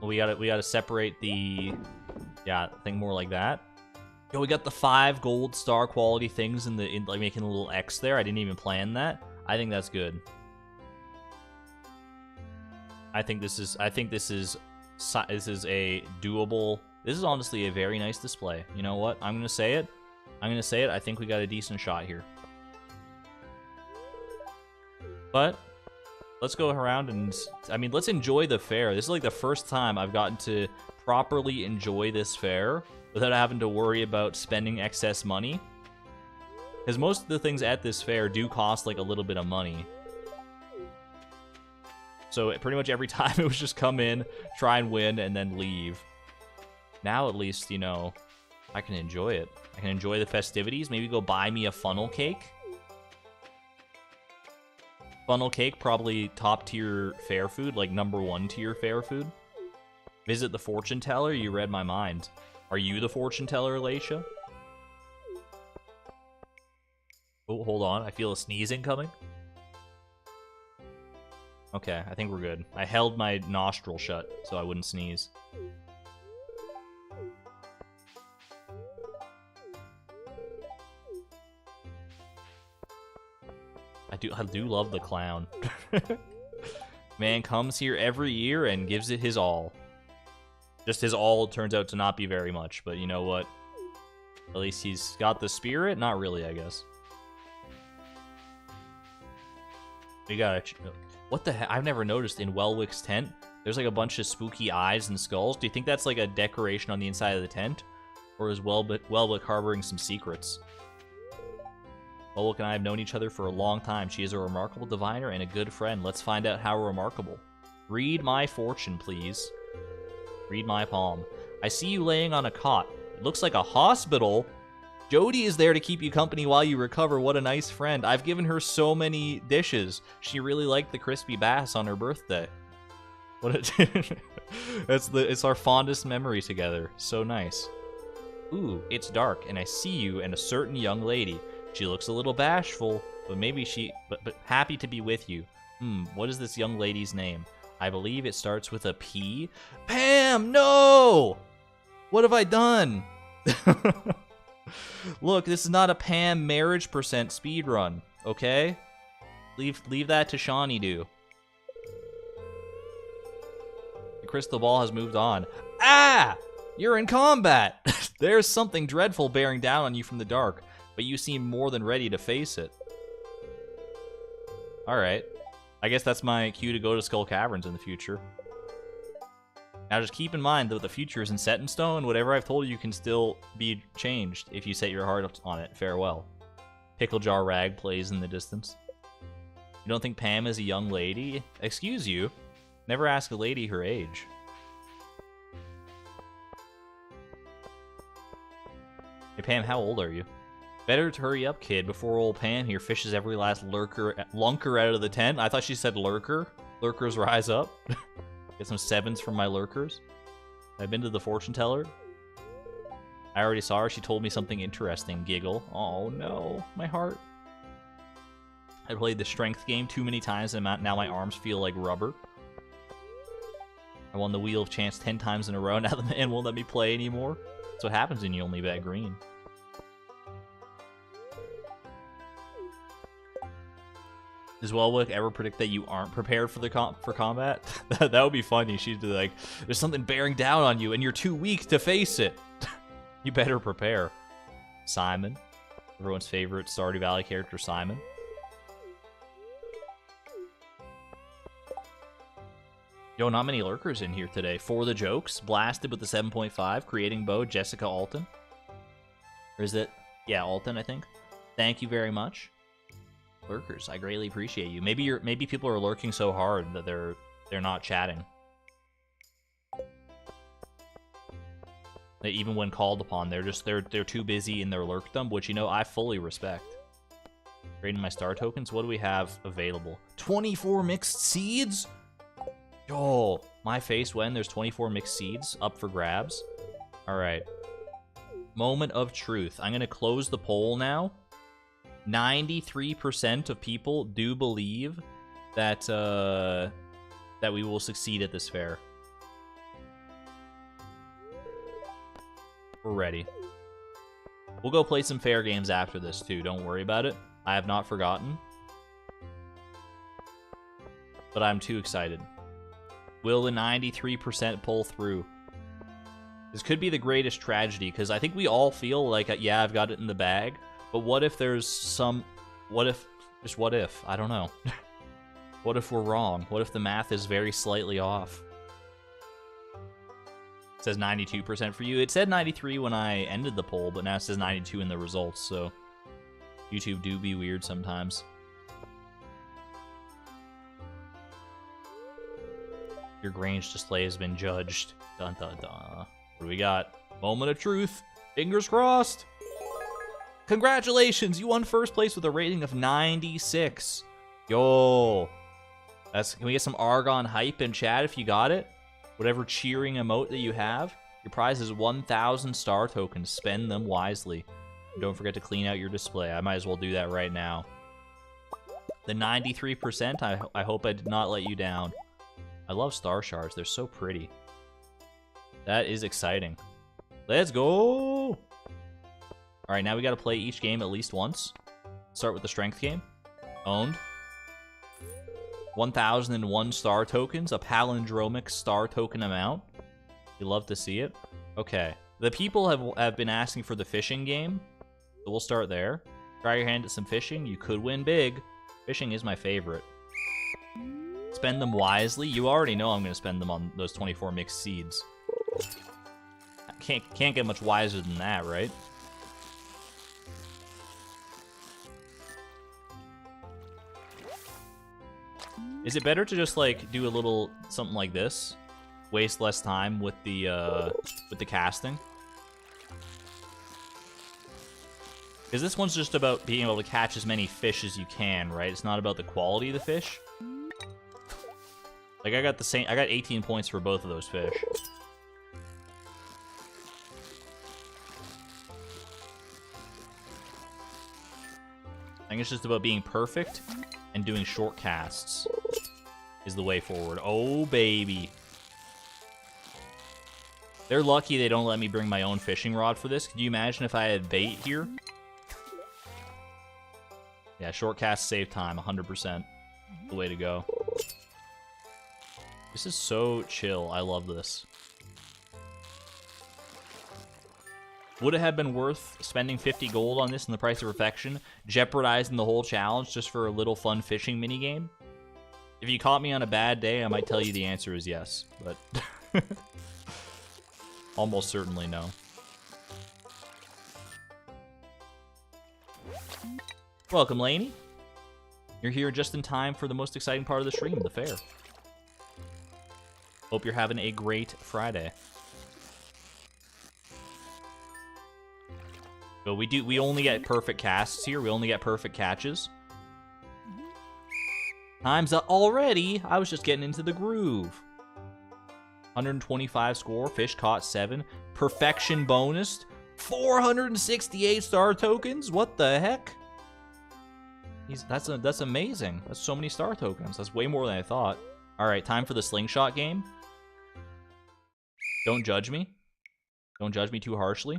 We gotta separate the... Yeah, I think more like that. Yo, we got the 5 gold star quality things in like making a little X there. I didn't even plan that. I think that's good. I think this is a doable. This is honestly a very nice display. You know what? I'm gonna say it. I think we got a decent shot here. But let's go around and let's enjoy the fair. This is like the first time I've gotten to properly enjoy this fair without having to worry about spending excess money. Because most of the things at this fair do cost like a little bit of money. So pretty much every time it was just come in, try and win, and then leave. Now at least, you know, I can enjoy it. I can enjoy the festivities. Maybe go buy me a funnel cake. Funnel cake, probably top tier fair food, like #1 tier fair food. Visit the fortune teller. You read my mind. Are you the fortune teller, Alacia? Oh, hold on. I feel a sneezing coming. Okay, I think we're good. I held my nostril shut so I wouldn't sneeze. I do love the clown. Man comes here every year and gives it his all. Just his all turns out to not be very much, but you know what? At least he's got the spirit? Not really, I guess. We gotta... What the heck? I've never noticed in Welwick's tent, there's like a bunch of spooky eyes and skulls. Do you think that's like a decoration on the inside of the tent? Or is Welwick harboring some secrets? Welwick and I have known each other for a long time. She is a remarkable diviner and a good friend. Let's find out how remarkable. Read my fortune, please. Read my palm. I see you laying on a cot. It looks like a hospital. Jody is there to keep you company while you recover. What a nice friend. I've given her so many dishes. She really liked the crispy bass on her birthday. What a it's our fondest memory together. So nice. Ooh, it's dark, and I see you and a certain young lady. She looks a little bashful, but but happy to be with you. What is this young lady's name? I believe it starts with a P. Pam, no! What have I done? Look, this is not a Pam marriage percent speedrun, okay? Leave that to Shawnee do. The crystal ball has moved on. Ah! You're in combat! There's something dreadful bearing down on you from the dark, but you seem more than ready to face it. Alright. I guess that's my cue to go to Skull Caverns in the future. Now just keep in mind that the future isn't set in stone. Whatever I've told you can still be changed if you set your heart on it. Farewell. Pickle Jar Rag plays in the distance. You don't think Pam is a young lady? Excuse you. Never ask a lady her age. Pam, how old are you? Better to hurry up, kid, before old Pam here fishes every last lunker out of the tent. I thought she said lurker. Lurkers rise up. Get some 7s from my lurkers. I've been to the fortune teller. I already saw her. She told me something interesting. Giggle. Oh, no. My heart. I played the strength game too many times, and now my arms feel like rubber. I won the Wheel of Chance 10 times in a row. Now the man won't let me play anymore. That's what happens when you only bet green. Does Wellwick ever predict that you aren't prepared for for combat? That would be funny. She'd be like, there's something bearing down on you, and you're too weak to face it. You better prepare. Simon. Everyone's favorite Stardew Valley character, Simon. Yo, not many lurkers in here today. For the jokes, blasted with the 7.5, creating bow, Jessica Alton. Or is it? Yeah, Alton, I think. Thank you very much. Lurkers, I greatly appreciate you. Maybe people are lurking so hard that they're not chatting. That even when called upon, they're too busy in their lurkdom, which, you know, I fully respect. Grading my star tokens, what do we have available? 24 mixed seeds? Yo, my face when there's 24 mixed seeds up for grabs. All right. Moment of truth. I'm going to close the poll now. 93% of people do believe that that we will succeed at this fair. We're ready. We'll go play some fair games after this too. Don't worry about it. I have not forgotten. But I'm too excited. Will the 93% pull through? This could be the greatest tragedy, because I think we all feel like, yeah, I've got it in the bag. But what if there's some... What if... Just what if? I don't know. What if we're wrong? What if the math is very slightly off? It says 92% for you. It said 93 when I ended the poll, but now it says 92 in the results, so... YouTube do be weird sometimes. Your Grange display has been judged. Dun dun dun. What do we got? Moment of truth. Fingers crossed. Congratulations! You won first place with a rating of 96. Yo. Can we get some Argon hype in chat if you got it? Whatever cheering emote that you have. Your prize is 1,000 star tokens. Spend them wisely. And don't forget to clean out your display. I might as well do that right now. The 93%, I hope I did not let you down. I love star shards. They're so pretty. That is exciting. Let's go! Alright, now we gotta play each game at least once. Start with the strength game. Owned. 1,001 star tokens, a palindromic star token amount. You love to see it. Okay. The people have been asking for the fishing game, so we'll start there. Try your hand at some fishing. You could win big. Fishing is my favorite. Spend them wisely. You already know I'm going to spend them on those 24 mixed seeds. Can't get much wiser than that, right? Is it better to just like do a little something like this? Waste less time with the casting? Because this one's just about being able to catch as many fish as you can, right? It's not about the quality of the fish. Like I got 18 points for both of those fish. I think it's just about being perfect and doing short casts is the way forward. Oh, baby. They're lucky they don't let me bring my own fishing rod for this. Could you imagine if I had bait here? Yeah, short casts save time, 100%. The way to go. This is so chill. I love this. Would it have been worth spending 50 gold on this in the price of perfection, jeopardizing the whole challenge just for a little fun fishing minigame? If you caught me on a bad day, I might tell you the answer is yes, but almost certainly no. Welcome, Lainey. You're here just in time for the most exciting part of the stream, the fair. Hope you're having a great Friday. But we only get perfect casts here. We only get perfect catches. Time's up already. I was just getting into the groove. 125 score. Fish caught 7. Perfection bonus. 468 star tokens. What the heck? That's amazing. That's so many star tokens. That's way more than I thought. All right, time for the slingshot game. Don't judge me. Don't judge me too harshly.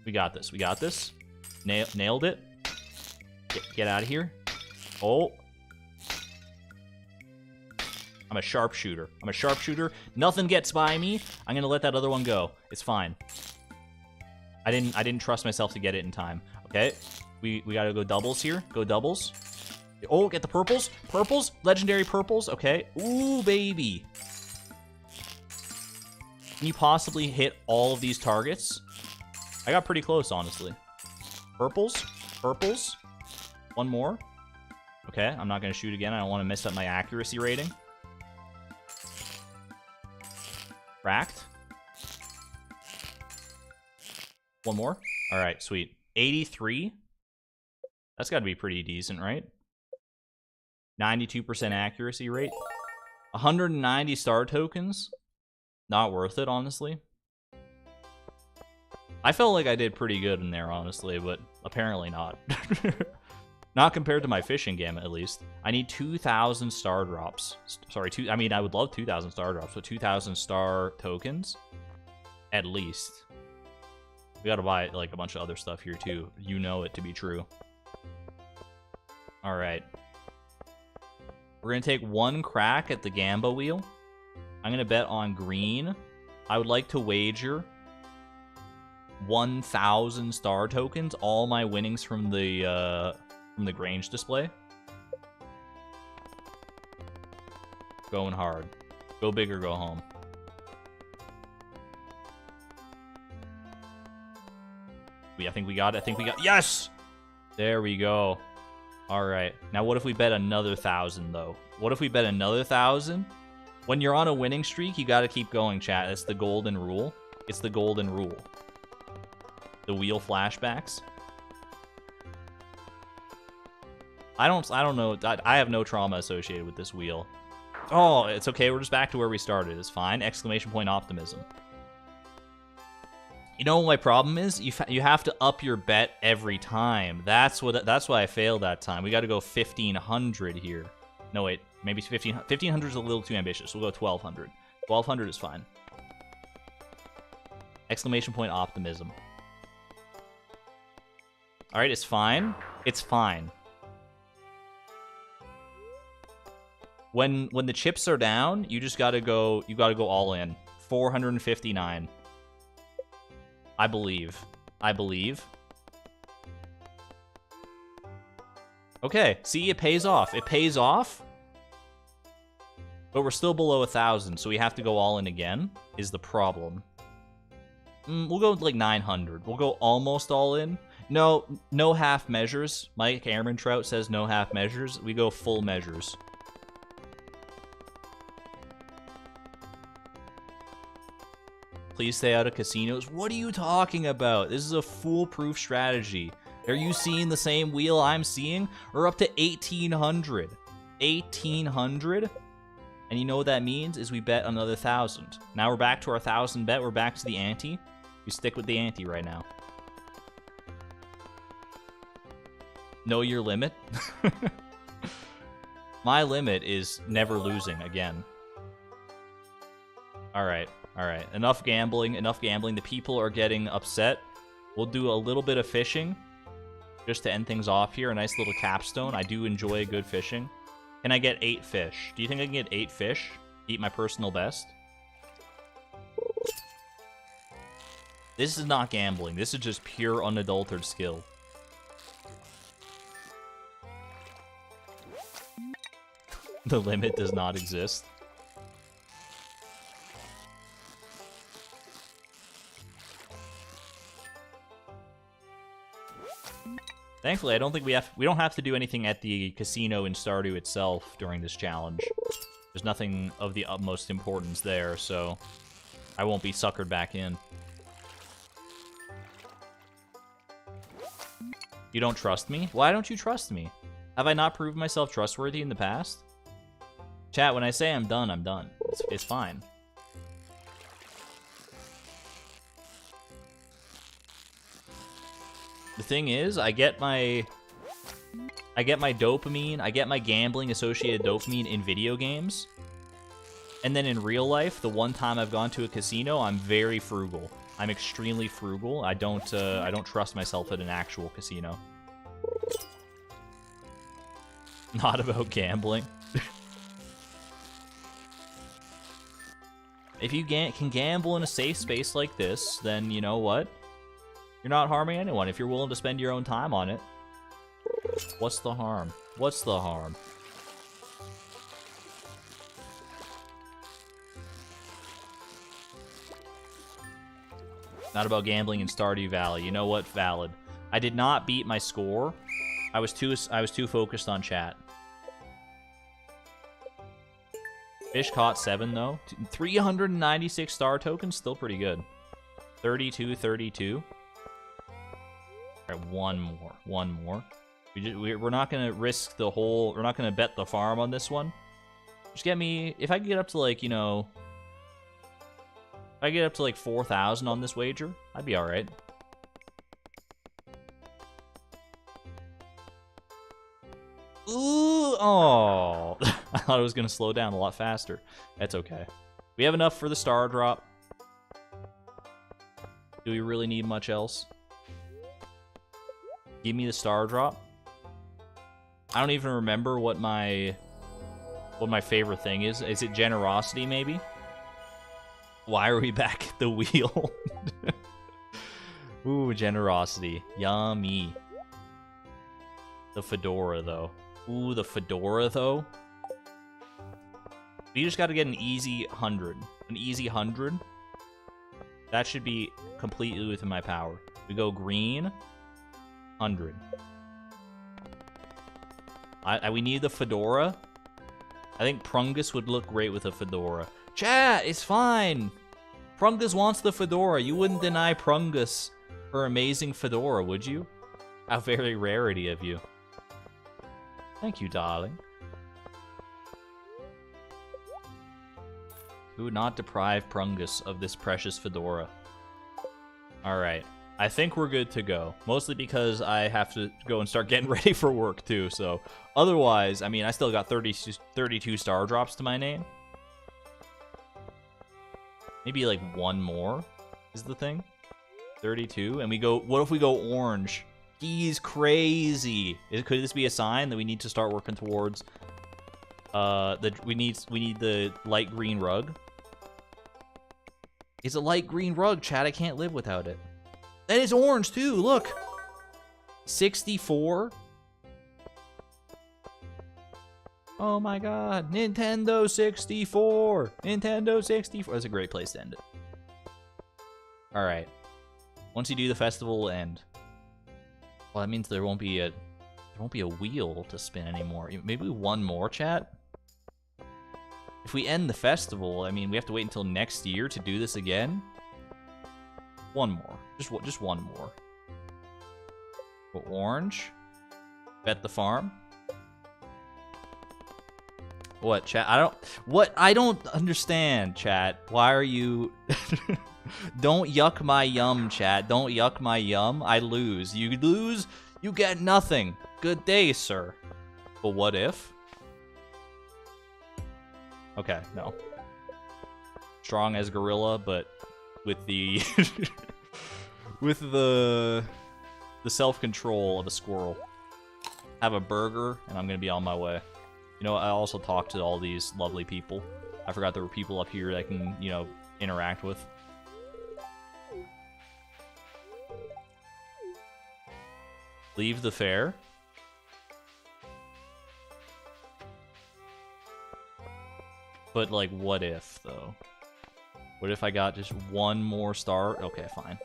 We got this. We got this. Nailed it. Get out of here. Oh. I'm a sharpshooter. I'm a sharpshooter. Nothing gets by me. I'm gonna let that other one go. It's fine. I didn't trust myself to get it in time. Okay. We gotta go doubles here. Go doubles. Oh, get the purples. Purples. Legendary purples. Okay. Ooh, baby. Can you possibly hit all of these targets? I got pretty close, honestly. Purples. Purples. One more. Okay, I'm not going to shoot again. I don't want to mess up my accuracy rating. Cracked. One more. All right, sweet. 83. That's got to be pretty decent, right? 92% accuracy rate. 190 star tokens. Not worth it, honestly. I felt like I did pretty good in there, honestly, but apparently not. Not compared to my fishing game, at least. I need 2,000 star drops. Sorry, I mean, I would love 2,000 star drops, but 2,000 star tokens? At least. We gotta buy, like, a bunch of other stuff here, too. You know it to be true. Alright. We're gonna take one crack at the Gamba wheel. I'm gonna bet on green. I would like to wager 1,000 star tokens, all my winnings from the Grange display. Going hard. Go big or go home. I think we got it. I think we got... Yes! There we go. All right. Now, what if we bet another 1,000, though? What if we bet another 1,000? When you're on a winning streak, you got to keep going, chat. It's the golden rule. It's the golden rule. The wheel flashbacks. I don't know. I have no trauma associated with this wheel. Oh, it's okay. We're just back to where we started. It's fine. Exclamation point optimism. You know what my problem is? You have to up your bet every time. That's why I failed that time. We got to go 1,500 here. No, wait. Maybe 1,500. 1,500 is a little too ambitious. We'll go 1,200. 1,200 is fine. Exclamation point optimism. All right, it's fine. It's fine. When the chips are down, you just gotta go. You gotta go all in. 459. I believe. I believe. Okay, see, it pays off. It pays off. But we're still below 1,000, so we have to go all in again, is the problem. We'll go like 900. We'll go almost all in. No half measures. Mike Airman Trout says no half measures. We go full measures. Please stay out of casinos. What are you talking about? This is a foolproof strategy. Are you seeing the same wheel I'm seeing? We're up to 1,800. 1,800? And you know what that means? Is we bet another 1,000. Now we're back to our 1,000 bet. We're back to the ante. We stick with the ante right now. Know your limit. My limit is never losing again. Alright. Alright, enough gambling, enough gambling. The people are getting upset. We'll do a little bit of fishing just to end things off here. A nice little capstone. I do enjoy good fishing. Can I get 8 fish? Do you think I can get 8 fish? Eat my personal best? This is not gambling. This is just pure unadulterated skill. The limit does not exist. Thankfully, I don't think we don't have to do anything at the casino in Stardew itself during this challenge. There's nothing of the utmost importance there, so I won't be suckered back in. You don't trust me? Why don't you trust me? Have I not proved myself trustworthy in the past? Chat, when I say I'm done, I'm done. It's fine. The thing is, I get my dopamine, I get my gambling associated dopamine in video games. And then in real life, the one time I've gone to a casino, I'm very frugal. I'm extremely frugal. I don't trust myself at an actual casino. Not about gambling. If you can gamble in a safe space like this, then you know what? You're not harming anyone if you're willing to spend your own time on it. What's the harm? What's the harm? Not about gambling in Stardew Valley. You know what? Valid. I did not beat my score. I was too focused on chat. Fish caught 7 though. 396 star tokens, still pretty good. 32, 32. All right, one more. We're not gonna risk the whole. We're not gonna bet the farm on this one. Just get me. If I can get up to like, you know, if I get up to like 4,000 on this wager, I'd be all right. Ooh, oh. I thought it was going to slow down a lot faster. That's okay. We have enough for the star drop. Do we really need much else? Give me the star drop. I don't even remember what my favorite thing is. Is it generosity, maybe? Why are we back at the wheel? Ooh, generosity. Yummy. The fedora, though. Ooh, the fedora, though. We just got to get an easy 100. An easy 100. That should be completely within my power. We go green. 100. We need the fedora. I think Prungus would look great with a fedora. Chat, it's fine. Prungus wants the fedora. You wouldn't deny Prungus her amazing fedora, would you? How very rarity of you. Thank you, darling. Who would not deprive Prungus of this precious fedora? Alright. I think we're good to go. Mostly because I have to go and start getting ready for work, too. So, otherwise, I mean, I still got 32 star drops to my name. Maybe, like, one more is the thing. 32. And we go... What if we go orange? He's crazy. Could this be a sign that we need to start working towards... we need the light green rug? It's a light green rug, Chad. I can't live without it. And it's orange, too. Look. 64. Oh, my God. Nintendo 64. Nintendo 64. That's a great place to end it. All right. Once you do the festival, will end. Well, that means there won't be a wheel to spin anymore. Maybe one more, chat? If we end the festival, I mean, we have to wait until next year to do this again. One more. Just one more. Go orange. Bet the farm. What, chat? I don't understand, chat. Why are you... Don't yuck my yum, chat. Don't yuck my yum. I lose. You lose, you get nothing. Good day, sir. But what if? Okay, no. Strong as gorilla, but with the with the self-control of a squirrel. Have a burger, and I'm gonna be on my way. You know, I also talked to all these lovely people. I forgot there were people up here that I can, you know, interact with. Leave the fair. But, like, what if, though? What if I got just one more star? Okay, fine.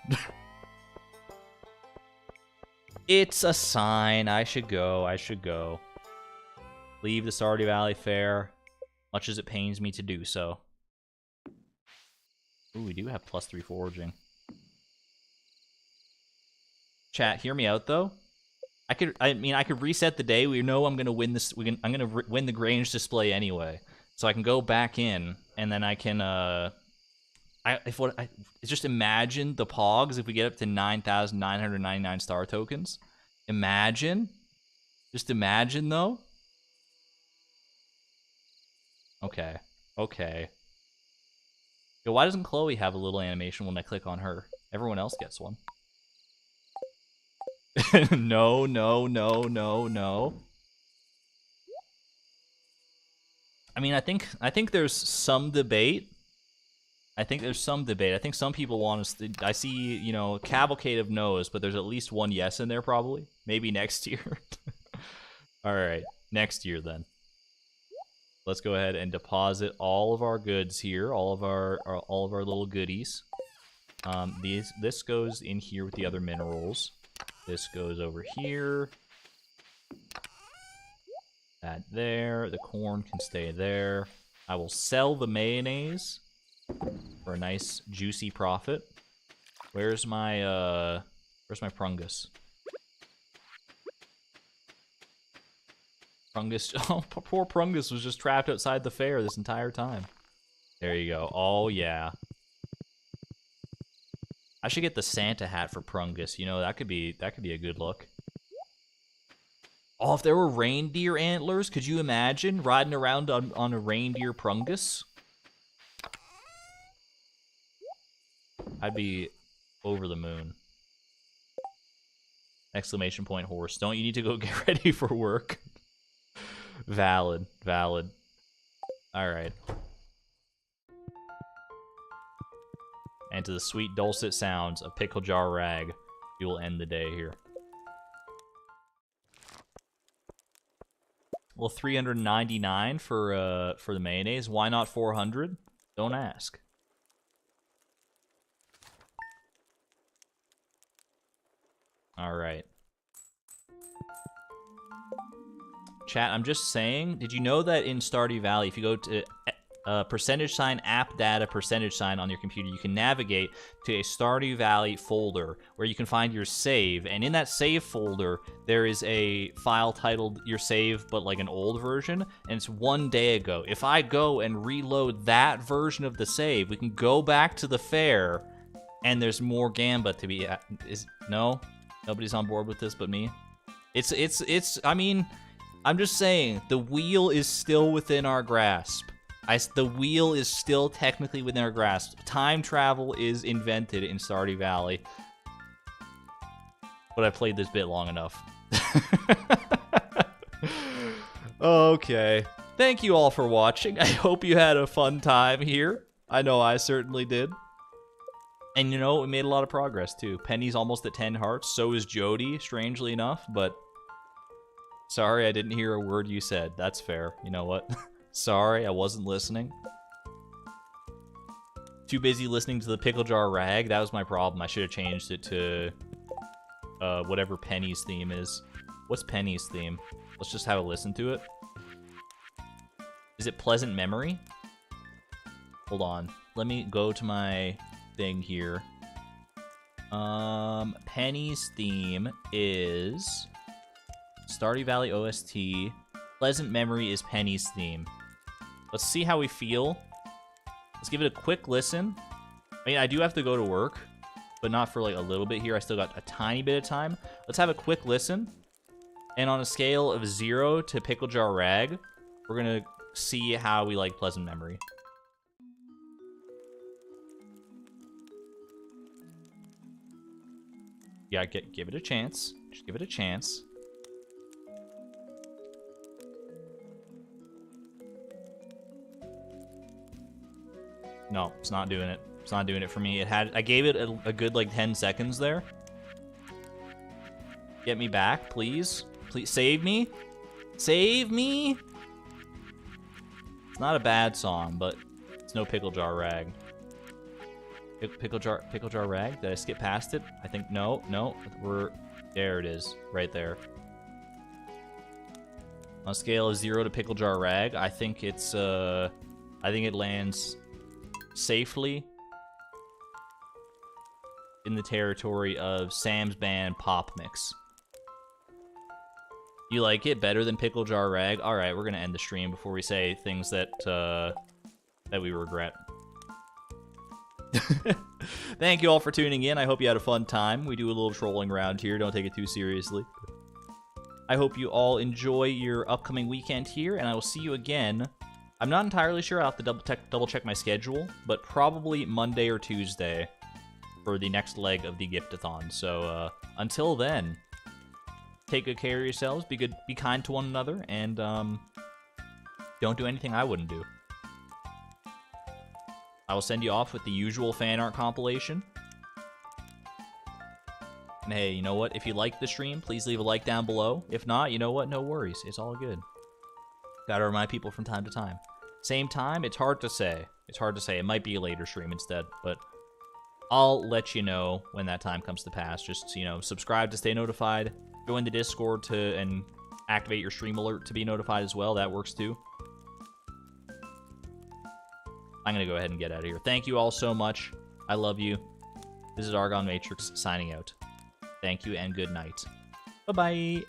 It's a sign. I should go. I should go. Leave the Stardew Valley Fair, much as it pains me to do so. Ooh, we do have +3 foraging. Chat, hear me out though. I could reset the day. We know I'm gonna win this. I'm gonna win the Grange display anyway, so I can go back in and then I can just imagine the Pogs if we get up to 9,999 star tokens. Imagine, just imagine though. Okay, okay. Yo, why doesn't Chloe have a little animation when I click on her? Everyone else gets one. No, no, no, no, no. I mean, I think there's some debate. I think some people want us to... I see, you know, a cavalcade of no's, but there's at least one yes in there probably. Maybe next year. All right, next year then. Let's go ahead and deposit all of our goods here, all of our little goodies. This goes in here with the other minerals. This goes over here. That there. The corn can stay there. I will sell the mayonnaise for a nice juicy profit. Where's my Prungus? Prungus, oh, poor Prungus was just trapped outside the fair this entire time. There you go. Oh yeah. I should get the Santa hat for Prungus. You know, that could be a good look. Oh, if there were reindeer antlers, could you imagine riding around on a reindeer Prungus? I'd be over the moon. Exclamation point horse. Don't you need to go get ready for work? Valid, valid. Alright. And to the sweet dulcet sounds of Pickle Jar Rag, we will end the day here. Well, 399 for the mayonnaise. Why not 400? Don't ask. Alright. Chat, I'm just saying, did you know that in Stardew Valley, if you go to %, app data, % on your computer, you can navigate to a Stardew Valley folder where you can find your save, and in that save folder, there is a file titled your save, but like an old version, and it's 1 day ago. If I go and reload that version of the save, we can go back to the fair, and there's more Gamba to be at. No? Nobody's on board with this but me? I mean... I'm just saying, the wheel is still within our grasp. The wheel is still technically within our grasp. Time travel is invented in Stardew Valley. But I played this bit long enough. Okay. Thank you all for watching. I hope you had a fun time here. I know I certainly did. And you know, we made a lot of progress too. Penny's almost at 10 hearts. So is Jody, strangely enough, but... Sorry, I didn't hear a word you said. That's fair. You know what? Sorry, I wasn't listening. Too busy listening to the Pickle Jar Rag. That was my problem. I should have changed it to whatever Penny's theme is. What's Penny's theme? Let's just have a listen to it. Is it Pleasant Memory? Hold on. Let me go to my thing here. Penny's theme is... Stardew Valley OST. Pleasant Memory is Penny's theme. Let's see how we feel. Let's give it a quick listen. I mean, I do have to go to work, but not for like a little bit here. I still got a tiny bit of time. Let's have a quick listen. And on a scale of 0 to Pickle Jar Rag, we're going to see how we like Pleasant Memory. Yeah, give it a chance. Just give it a chance. No, it's not doing it. It's not doing it for me. I gave it a good like 10 seconds there. Get me back, please. Please save me. Save me. It's not a bad song, but it's no Pickle Jar Rag. Pickle Jar Rag? Did I skip past it? I think no. There it is, right there. On a scale of 0 to Pickle Jar Rag, I think it's I think it lands safely in the territory of Sam's Band Pop Mix. You like it better than Pickle Jar Rag? All right, we're gonna end the stream before we say things that that we regret. Thank you all for tuning in. I hope you had a fun time. We do a little trolling around here. Don't take it too seriously. I hope you all enjoy your upcoming weekend here, and I will see you again. I'm not entirely sure. I'll have to double check my schedule, but probably Monday or Tuesday for the next leg of the Gift-a-Thon. So until then, take good care of yourselves. Be good. Be kind to one another, and don't do anything I wouldn't do. I will send you off with the usual fan art compilation. And hey, you know what? If you liked the stream, please leave a like down below. If not, you know what? No worries. It's all good. Gotta remind people from time to time. Same time, it's hard to say. It's hard to say. It might be a later stream instead, but I'll let you know when that time comes to pass. Just, you know, subscribe to stay notified. Join the Discord and activate your stream alert to be notified as well. That works too. I'm going to go ahead and get out of here. Thank you all so much. I love you. This is Argon Matrix signing out. Thank you and good night. Bye-bye.